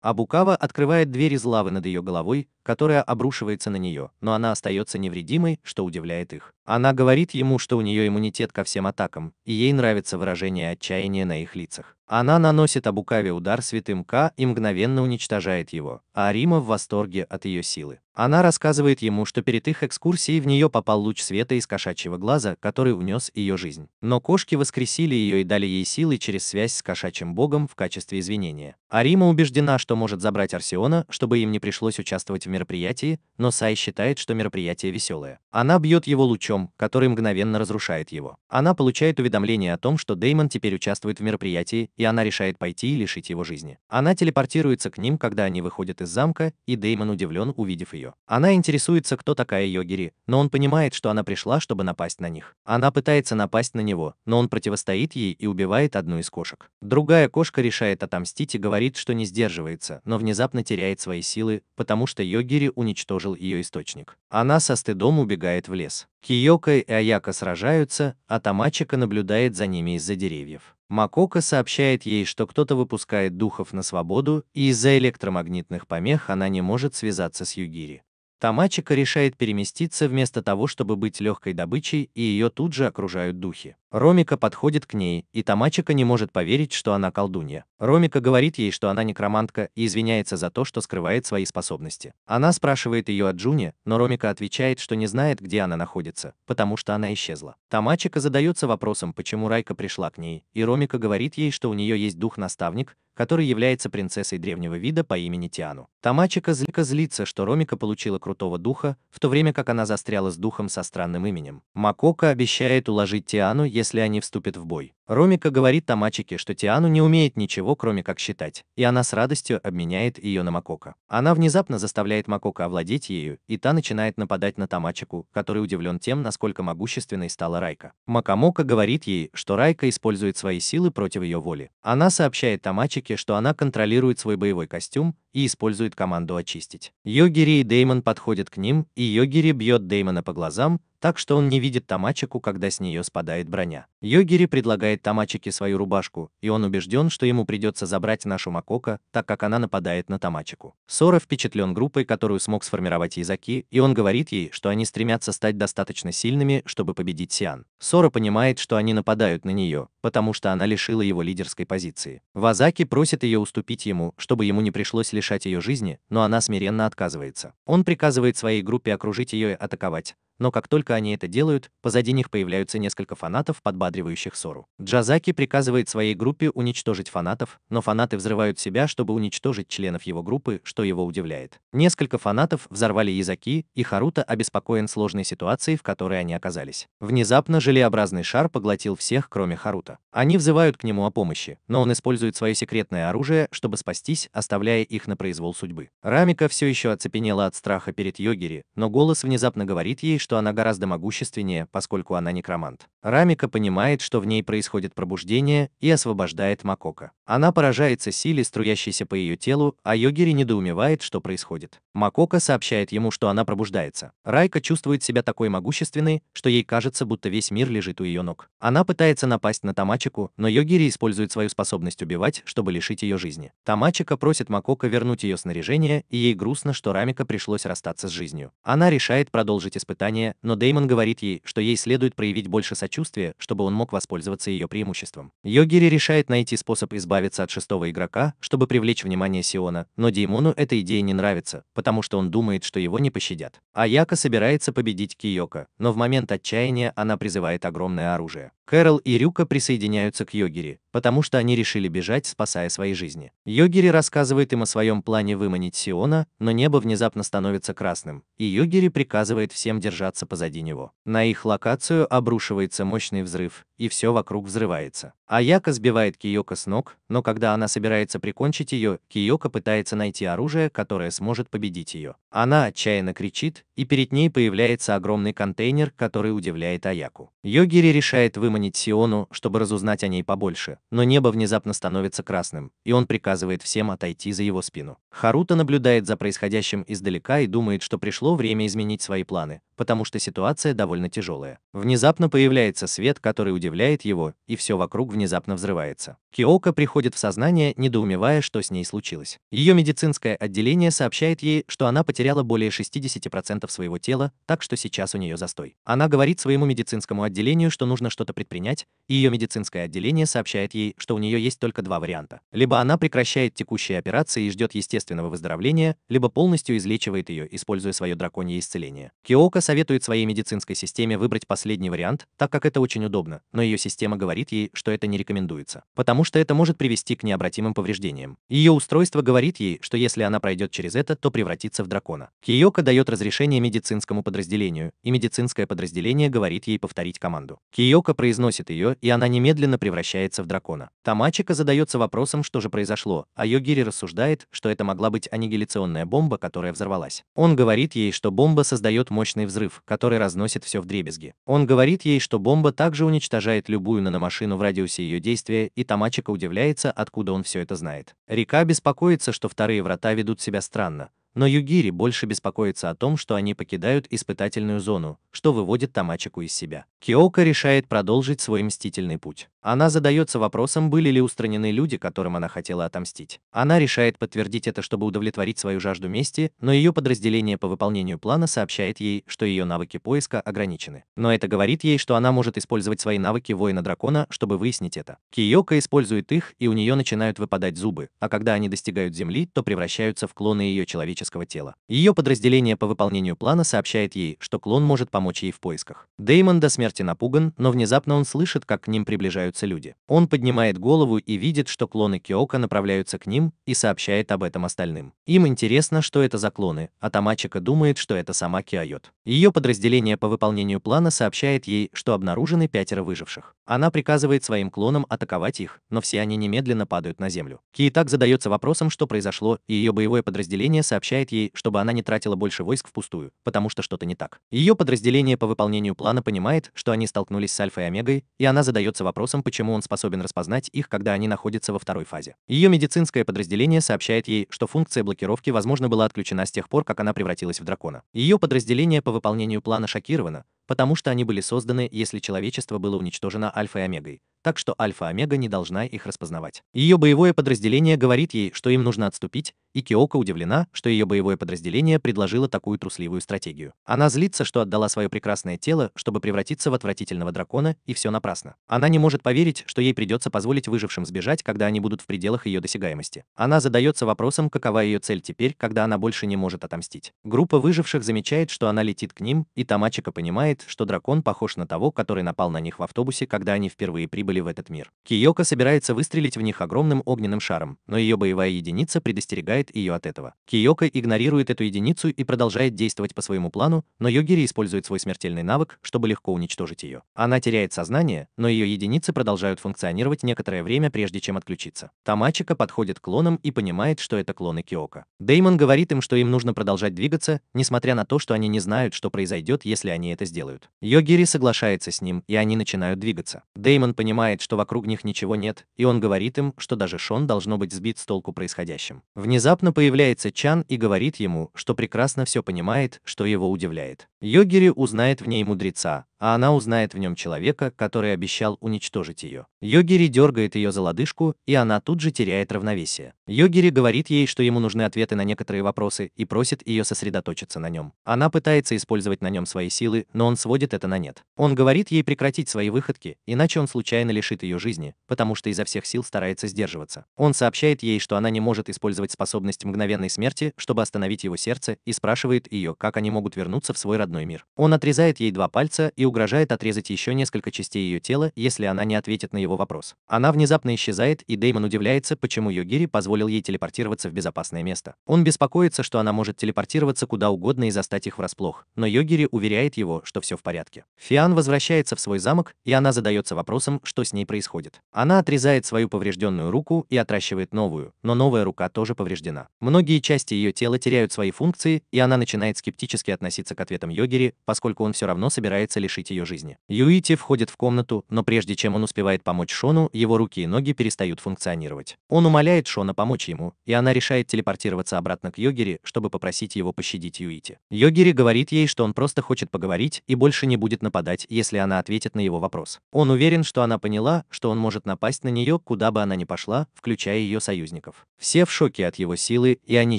Абукава открывает дверь из лавы над ее головой, которая обрушивается на нее, но она остается невредимой, что удивляет их. Она говорит ему, что у нее иммунитет ко всем атакам, и ей нравится выражение отчаяния на их лицах. Она наносит Абукаве удар святым Ка и мгновенно уничтожает его, а Арима в восторге от ее силы. Она рассказывает ему, что перед их экскурсией в нее попал луч света из кошачьего глаза, который унес ее жизнь. Но кошки воскресили ее и дали ей силы через связь с кошачьим богом в качестве извинения. Арима убеждена, что может забрать Арсиона, чтобы им не пришлось участвовать в мероприятии, но Сай считает, что мероприятие веселое. Она бьет его лучом, который мгновенно разрушает его. Она получает уведомление о том, что Дэймон теперь участвует в мероприятии, и она решает пойти и лишить его жизни. Она телепортируется к ним, когда они выходят из замка, и Дэймон удивлен, увидев ее. Она интересуется, кто такая Йогири, но он понимает, что она пришла, чтобы напасть на них. Она пытается напасть на него, но он противостоит ей и убивает одну из кошек. Другая кошка решает отомстить и говорит, что не сдерживается, но внезапно теряет свои силы, потому что Йогири уничтожил ее источник. Она со стыдом убегает в лес. Киока и Аяка сражаются, а Тамачика наблюдает за ними из-за деревьев. Макока сообщает ей, что кто-то выпускает духов на свободу, и из-за электромагнитных помех она не может связаться с Югири. Тамачика решает переместиться вместо того, чтобы быть легкой добычей, и ее тут же окружают духи. Ромика подходит к ней, и Тамачика не может поверить, что она колдунья. Ромика говорит ей, что она некромантка, и извиняется за то, что скрывает свои способности. Она спрашивает ее о Джуне, но Ромика отвечает, что не знает, где она находится, потому что она исчезла. Тамачика задается вопросом, почему Райка пришла к ней, и Ромика говорит ей, что у нее есть дух-наставник, который является принцессой древнего вида по имени Тиану. Тамачика злится, что Ромика получила крутого духа, в то время как она застряла с духом со странным именем. Макока обещает уложить Тиану, если они вступят в бой. Ромика говорит Тамачике, что Тиану не умеет ничего, кроме как считать, и она с радостью обменяет ее на Макока. Она внезапно заставляет Макока овладеть ею, и та начинает нападать на Тамачику, который удивлен тем, насколько могущественной стала Райка. Макамока говорит ей, что Райка использует свои силы против ее воли. Она сообщает Тамачике, что она контролирует свой боевой костюм, и использует команду «очистить». Йогири и Деймон подходят к ним, и Йогири бьет Деймона по глазам, так что он не видит Тамачику, когда с нее спадает броня. Йогири предлагает Тамачике свою рубашку, и он убежден, что ему придется забрать нашу Макоко, так как она нападает на Тамачику. Сора впечатлен группой, которую смог сформировать Изаки, и он говорит ей, что они стремятся стать достаточно сильными, чтобы победить Сиан. Сора понимает, что они нападают на нее, потому что она лишила его лидерской позиции. Вазаки просит ее уступить ему, чтобы ему не пришлось лишать ее жизни, но она смиренно отказывается. Он приказывает своей группе окружить ее и атаковать. Но как только они это делают, позади них появляются несколько фанатов, подбадривающих Сору. Джазаки приказывает своей группе уничтожить фанатов, но фанаты взрывают себя, чтобы уничтожить членов его группы, что его удивляет. Несколько фанатов взорвали Изаки, и Харуто обеспокоен сложной ситуацией, в которой они оказались. Внезапно желеобразный шар поглотил всех, кроме Харуто. Они взывают к нему о помощи, но он использует свое секретное оружие, чтобы спастись, оставляя их на произвол судьбы. Рамика все еще оцепенела от страха перед Йогири, но голос внезапно говорит ей, что она гораздо могущественнее, поскольку она некромант. Рамика понимает, что в ней происходит пробуждение, и освобождает Макоко. Она поражается силе, струящейся по ее телу, а Йогири недоумевает, что происходит. Макоко сообщает ему, что она пробуждается. Райка чувствует себя такой могущественной, что ей кажется, будто весь мир лежит у ее ног. Она пытается напасть на Тамачику, но Йогири использует свою способность убивать, чтобы лишить ее жизни. Тамачика просит Макоко вернуть ее снаряжение, и ей грустно, что Рамика пришлось расстаться с жизнью. Она решает продолжить испытание, но Деймон говорит ей, что ей следует проявить больше сочувствия, чтобы он мог воспользоваться ее преимуществом. Йогири решает найти способ избавиться от шестого игрока, чтобы привлечь внимание Сиона, но Деймону эта идея не нравится, потому что он думает, что его не пощадят. Аяка собирается победить Киёко, но в момент отчаяния она призывает огромное оружие. Кэрол и Рюка присоединяются к Йогири, потому что они решили бежать, спасая свои жизни. Йогири рассказывает им о своем плане выманить Сиона, но небо внезапно становится красным, и Йогири приказывает всем держаться позади него. На их локацию обрушивается мощный взрыв, и все вокруг взрывается. Аяка сбивает Киёко с ног, но когда она собирается прикончить ее, Киёко пытается найти оружие, которое сможет победить ее. Она отчаянно кричит, и перед ней появляется огромный контейнер, который удивляет Аяку. Йогири решает выманить Сиону, чтобы разузнать о ней побольше, но небо внезапно становится красным, и он приказывает всем отойти за его спину. Харуто наблюдает за происходящим издалека и думает, что пришло время изменить свои планы, потому что ситуация довольно тяжелая. Внезапно появляется свет, который удивляет его, и все вокруг внезапно взрывается. Киоко приходит в сознание, недоумевая, что с ней случилось. Ее медицинское отделение сообщает ей, что она потеряла более 60% своего тела, так что сейчас у нее застой. Она говорит своему медицинскому отделению, что нужно что-то предпринять, и ее медицинское отделение сообщает ей, что у нее есть только два варианта. Либо она прекращает текущие операции и ждет естественного выздоровления, либо полностью излечивает ее, используя свое драконье исцеление. Киоко советует своей медицинской системе выбрать последний вариант, так как это очень удобно, но ее система говорит ей, что это не рекомендуется, потому что это может привести к необратимым повреждениям. Ее устройство говорит ей, что если она пройдет через это, то превратится в дракона. Киоко дает разрешение медицинскому подразделению, и медицинское подразделение говорит ей повторить команду. Киоко произносит ее, и она немедленно превращается в дракона. Тамачика задается вопросом, что же произошло, а Йогири рассуждает, что это могла быть аннигиляционная бомба, которая взорвалась. Он говорит ей, что бомба создает мощный взрыв, который разносит все вдребезги. Он говорит ей, что бомба также уничтожает любую наномашину в радиусе ее действия, и Тамачика удивляется, откуда он все это знает. Рика беспокоится, что вторые врата ведут себя странно, но Югири больше беспокоится о том, что они покидают испытательную зону, что выводит Тамачику из себя. Киоко решает продолжить свой мстительный путь. Она задается вопросом, были ли устранены люди, которым она хотела отомстить. Она решает подтвердить это, чтобы удовлетворить свою жажду мести, но ее подразделение по выполнению плана сообщает ей, что ее навыки поиска ограничены. Но это говорит ей, что она может использовать свои навыки воина-дракона, чтобы выяснить это. Киоко использует их, и у нее начинают выпадать зубы, а когда они достигают земли, то превращаются в клоны ее человеческого тела. Ее подразделение по выполнению плана сообщает ей, что клон может помочь ей в поисках. Деймон до смерти напуган, но внезапно он слышит, как к ним приближаются люди. Он поднимает голову и видит, что клоны Киоко направляются к ним, и сообщает об этом остальным. Им интересно, что это за клоны, а Тамачика думает, что это сама Киойот. Ее подразделение по выполнению плана сообщает ей, что обнаружены 5 выживших. Она приказывает своим клонам атаковать их, но все они немедленно падают на землю. Киитак задается вопросом, что произошло, и ее боевое подразделение сообщает ей, чтобы она не тратила больше войск впустую, потому что что-то не так. Ее подразделение по выполнению плана понимает, что они столкнулись с Альфой и Омегой, и она задается вопросом, почему он способен распознать их, когда они находятся во второй фазе. Ее медицинское подразделение сообщает ей, что функция блокировки, возможно, была отключена с тех пор, как она превратилась в дракона. Ее подразделение по выполнению плана шокировано, потому что они были созданы, если человечество было уничтожено Альфой и Омегой, так что Альфа-Омега не должна их распознавать. Ее боевое подразделение говорит ей, что им нужно отступить, и Киоко удивлена, что ее боевое подразделение предложило такую трусливую стратегию. Она злится, что отдала свое прекрасное тело, чтобы превратиться в отвратительного дракона, и все напрасно. Она не может поверить, что ей придется позволить выжившим сбежать, когда они будут в пределах ее досягаемости. Она задается вопросом, какова ее цель теперь, когда она больше не может отомстить. Группа выживших замечает, что она летит к ним, и Тамачика понимает, что дракон похож на того, который напал на них в автобусе, когда они впервые прибыли в этот мир. Киоко собирается выстрелить в них огромным огненным шаром, но ее боевая единица предостерегает ее от этого. Киоко игнорирует эту единицу и продолжает действовать по своему плану, но Йогири использует свой смертельный навык, чтобы легко уничтожить ее. Она теряет сознание, но ее единицы продолжают функционировать некоторое время, прежде чем отключиться. Тамачика подходит к клонам и понимает, что это клоны Киоко. Дэймон говорит им, что им нужно продолжать двигаться, несмотря на то, что они не знают, что произойдет, если они это сделают. Йогири соглашается с ним, и они начинают двигаться. Дэймон понимает, что вокруг них ничего нет, и он говорит им, что даже Шон должно быть сбит с толку происходящим. Внезапно появляется Чан и говорит ему, что прекрасно все понимает, что его удивляет. Йогири узнает в ней мудреца, а она узнает в нем человека, который обещал уничтожить ее. Йогири дергает ее за лодыжку, и она тут же теряет равновесие. Йогири говорит ей, что ему нужны ответы на некоторые вопросы, и просит ее сосредоточиться на нем. Она пытается использовать на нем свои силы, но он сводит это на нет. Он говорит ей прекратить свои выходки, иначе он случайно лишит ее жизни, потому что изо всех сил старается сдерживаться. Он сообщает ей, что она не может использовать способность мгновенной смерти, чтобы остановить его сердце, и спрашивает ее, как они могут вернуться в свой родной мир. Он отрезает ей 2 пальца и угрожает отрезать еще несколько частей ее тела, если она не ответит на его вопрос. Она внезапно исчезает, и Дэймон удивляется, почему Йогири позволил ей телепортироваться в безопасное место. Он беспокоится, что она может телепортироваться куда угодно и застать их врасплох, но Йогири уверяет его, что все в порядке. Фиан возвращается в свой замок, и она задается вопросом, что с ней происходит. Она отрезает свою поврежденную руку и отращивает новую, но новая рука тоже повреждена. Многие части ее тела теряют свои функции, и она начинает скептически относиться к ответам Йогири, поскольку он все равно собирается лишить ее жизни. Юити входит в комнату, но прежде чем он успевает помочь Шону, его руки и ноги перестают функционировать. Он умоляет Шона помочь ему, и она решает телепортироваться обратно к Йогири, чтобы попросить его пощадить Юити. Йогири говорит ей, что он просто хочет поговорить и больше не будет нападать, если она ответит на его вопрос. Он уверен, что она поняла, что он может напасть на нее, куда бы она ни пошла, включая ее союзников. Все в шоке от его силы, и они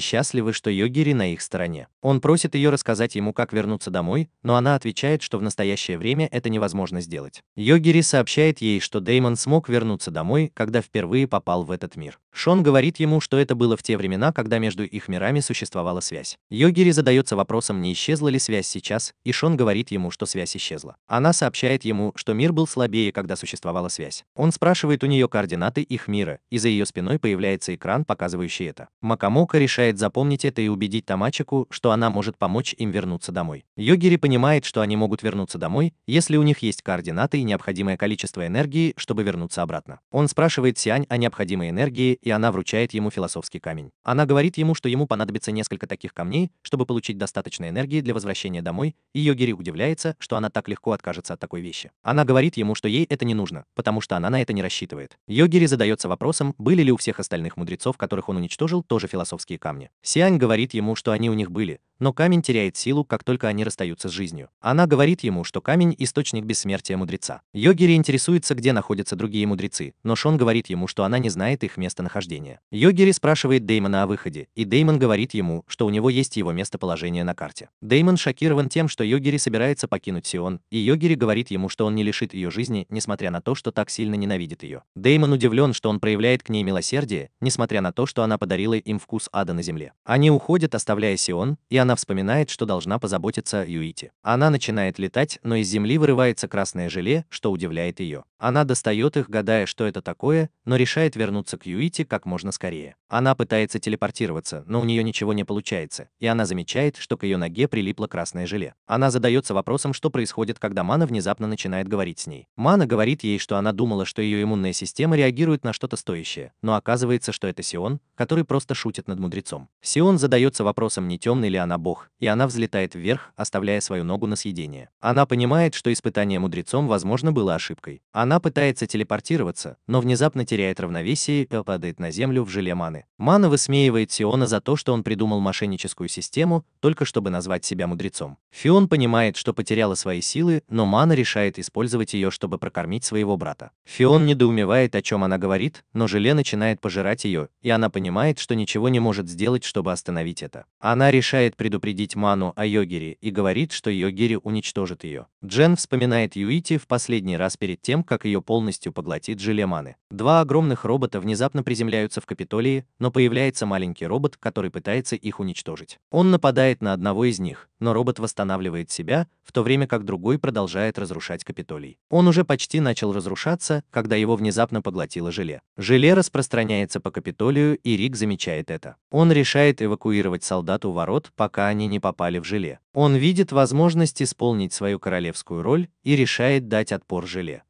счастливы, что Йогири на их стороне. Он просит ее рассказать ему, как вернуться домой, но она отвечает, что в настоящее время это невозможно сделать. Йогири сообщает ей, что Дэймон смог вернуться домой, когда впервые попал в этот мир. Шон говорит ему, что это было в те времена, когда между их мирами существовала связь. Йогири задается вопросом, не исчезла ли связь сейчас, и Шон говорит ему, что связь исчезла. Она сообщает ему, что мир был слабее, когда существовала связь. Он спрашивает у нее координаты их мира, и за ее спиной появляется экран, показывающий это. Макамока решает запомнить это и убедить Тамачику, что она может помочь им вернуться домой. Йогири понимает, что они могут вернуться домой, если у них есть координаты и необходимое количество энергии, чтобы вернуться обратно. Он спрашивает Сиань о необходимой энергии, и она вручает ему философский камень. Она говорит ему, что ему понадобится несколько таких камней, чтобы получить достаточно энергии для возвращения домой, и Йогири удивляется, что она так легко откажется от такой вещи. Она говорит ему, что ей это не нужно, потому что она на это не рассчитывает. Йогири задается вопросом, были ли у всех остальных мудрецов, которых он уничтожил, тоже философские камни. Сиань говорит ему, что они у них были, но камень теряет силу, как только они расстаются с жизнью. Она говорит ему, что камень – источник бессмертия мудреца. Йогири интересуется, где находятся другие мудрецы, но Шон говорит ему, что она не знает их местонахождения. Йогири спрашивает Дэймона о выходе, и Дэймон говорит ему, что у него есть его местоположение на карте. Дэймон шокирован тем, что Йогири собирается покинуть Сион, и Йогири говорит ему, что он не лишит ее жизни, несмотря на то, что так сильно ненавидит ее. Дэймон удивлен, что он проявляет к ней милосердие, несмотря на то, что она подарила им вкус ада на земле. Они уходят, оставляя Сион, и она она вспоминает, что должна позаботиться о Юите. Она начинает летать, но из земли вырывается красное желе, что удивляет ее. Она достает их, гадая, что это такое, но решает вернуться к Юите как можно скорее. Она пытается телепортироваться, но у нее ничего не получается, и она замечает, что к ее ноге прилипло красное желе. Она задается вопросом, что происходит, когда Мана внезапно начинает говорить с ней. Мана говорит ей, что она думала, что ее иммунная система реагирует на что-то стоящее, но оказывается, что это Сион, который просто шутит над мудрецом. Сион задается вопросом, не темный ли она бог, и она взлетает вверх, оставляя свою ногу на съедение. Она понимает, что испытание мудрецом, возможно, было ошибкой. Она пытается телепортироваться, но внезапно теряет равновесие и падает на землю в желе Маны. Мана высмеивает Сиона за то, что он придумал мошенническую систему, только чтобы назвать себя мудрецом. Фион понимает, что потеряла свои силы, но Мана решает использовать ее, чтобы прокормить своего брата. Фион недоумевает, о чем она говорит, но желе начинает пожирать ее, и она понимает, что ничего не может сделать, чтобы остановить это. Она решает предупредить Ману о Йогере и говорит, что Йогери уничтожит ее. Джен вспоминает Юити в последний раз перед тем, как ее полностью поглотит желе Маны. Два огромных робота внезапно приземляются в Капитолии, но появляется маленький робот, который пытается их уничтожить. Он нападает на одного из них, но робот восстанавливает себя, в то время как другой продолжает разрушать Капитолий. Он уже почти начал разрушаться, когда его внезапно поглотило желе. Желе распространяется по Капитолию, и Рик замечает это. Он решает эвакуировать солдат у ворот, пока они не попали в желе. Он видит возможность исполнить свою королевскую роль и решает дать отпор желе.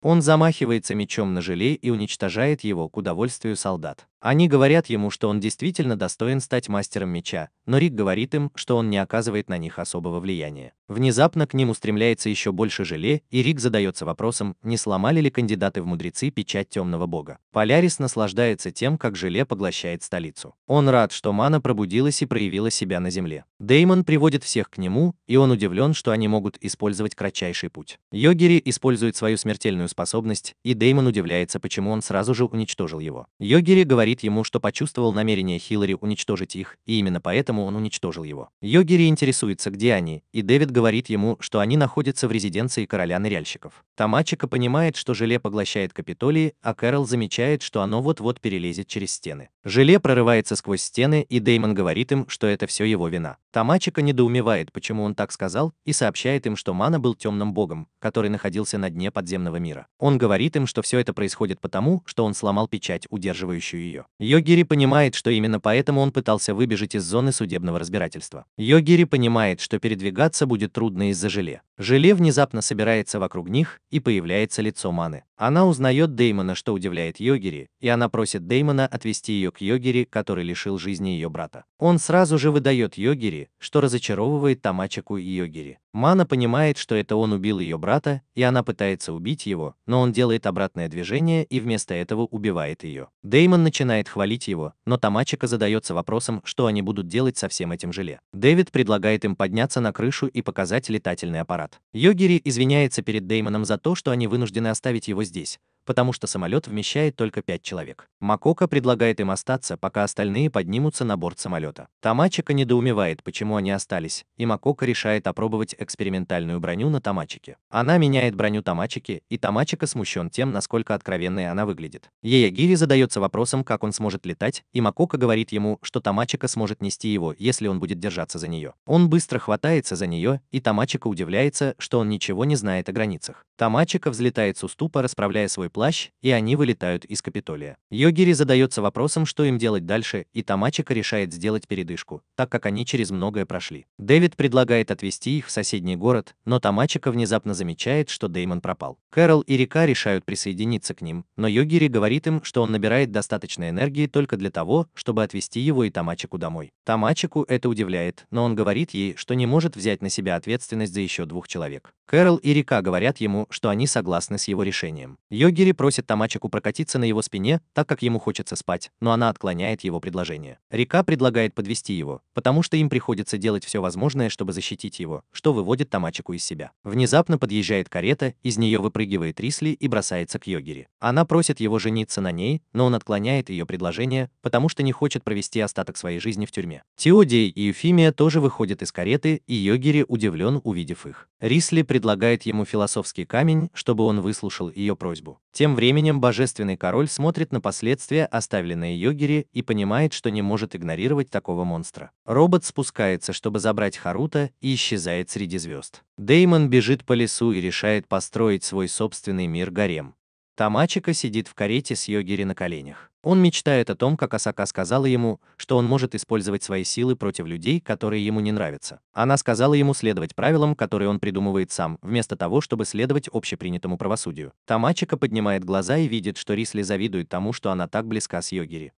Он замахивается мечом на желе и уничтожает его к удовольствию солдат. Они говорят ему, что он действительно достоин стать мастером меча, но Рик говорит им, что он не оказывает на них особого влияния. Внезапно к ним устремляется еще больше желе, и Рик задается вопросом, не сломали ли кандидаты в мудрецы печать темного бога. Полярис наслаждается тем, как желе поглощает столицу. Он рад, что Мана пробудилась и проявила себя на земле. Деймон приводит всех к нему, и он удивлен, что они могут использовать кратчайший путь. Йогери использует свою смертельную способность, и Деймон удивляется, почему он сразу же уничтожил его. Йогери говорит ему, что почувствовал намерение Хиллари уничтожить их, и именно поэтому он уничтожил его. Йогери интересуется, где они, и Дэвид говорит ему, что они находятся в резиденции короля ныряльщиков. Тамачика понимает, что желе поглощает Капитолии, а Кэрол замечает, что оно вот-вот перелезет через стены. Желе прорывается сквозь стены, и Деймон говорит им, что это все его вина. Тамачика недоумевает, почему он так сказал, и сообщает им, что Мана был темным богом, который находился на дне подземного мира. Он говорит им, что все это происходит потому, что он сломал печать, удерживающую ее. Йогери понимает, что именно поэтому он пытался выбежать из зоны судебного разбирательства. Йогери понимает, что передвигаться будет трудно из-за желе. Желе внезапно собирается вокруг них, и появляется лицо Маны. Она узнает Деймона, что удивляет Йогери, и она просит Деймона отвести ее к Йогери, который лишил жизни ее брата. Он сразу же выдает Йогери, что разочаровывает Тамачику и Йогери. Мана понимает, что это он убил ее брата, и она пытается убить его, но он делает обратное движение и вместо этого убивает ее. Деймон начинает хвалить его, но Тамачика задается вопросом, что они будут делать со всем этим желе. Дэвид предлагает им подняться на крышу и показать летательный аппарат. Йогери извиняется перед Деймоном за то, что они вынуждены оставить его здесь, потому что самолет вмещает только 5 человек. Макока предлагает им остаться, пока остальные поднимутся на борт самолета. Тамачика недоумевает, почему они остались, и Макока решает опробовать экспериментальную броню на Тамачике. Она меняет броню Тамачики, и Тамачика смущен тем, насколько откровенной она выглядит. Йогери задается вопросом, как он сможет летать, и Макока говорит ему, что Тамачика сможет нести его, если он будет держаться за нее. Он быстро хватается за нее, и Тамачика удивляется, что он ничего не знает о границах. Тамачика взлетает с уступа, расправляя свой плащ, и они вылетают из Капитолия. Йогери задается вопросом, что им делать дальше, и Тамачика решает сделать передышку, так как они через многое прошли. Дэвид предлагает отвезти их в соседний город, но Тамачика внезапно замечает, что Деймон пропал. Кэрол и Рика решают присоединиться к ним, но Йогери говорит им, что он набирает достаточно энергии только для того, чтобы отвезти его и Тамачику домой. Тамачику это удивляет, но он говорит ей, что не может взять на себя ответственность за еще 2 человек. Кэрол и Рика говорят ему, что они согласны с его решением. Йогери просит Тамачику прокатиться на его спине, так как ему хочется спать, но она отклоняет его предложение. Рика предлагает подвести его, потому что им приходится делать все возможное, чтобы защитить его, что выводит Тамачику из себя. Внезапно подъезжает карета, из нее выпрыгивает Рисли и бросается к Йогери. Она просит его жениться на ней, но он отклоняет ее предложение, потому что не хочет провести остаток своей жизни в тюрьме. Теодей и Юфимия тоже выходят из кареты, и Йогери удивлен, увидев их. Рисли предлагает ему философский камень, камень, чтобы он выслушал ее просьбу. Тем временем божественный король смотрит на последствия, оставленные Йогири, и понимает, что не может игнорировать такого монстра. Робот спускается, чтобы забрать Харуто, и исчезает среди звезд. Дэймон бежит по лесу и решает построить свой собственный мир-гарем. Тамачика сидит в карете с Йогири на коленях. Он мечтает о том, как Асака сказала ему, что он может использовать свои силы против людей, которые ему не нравятся. Она сказала ему следовать правилам, которые он придумывает сам, вместо того, чтобы следовать общепринятому правосудию. Тамачика поднимает глаза и видит, что Рисли завидует тому, что она так близка с Йогири.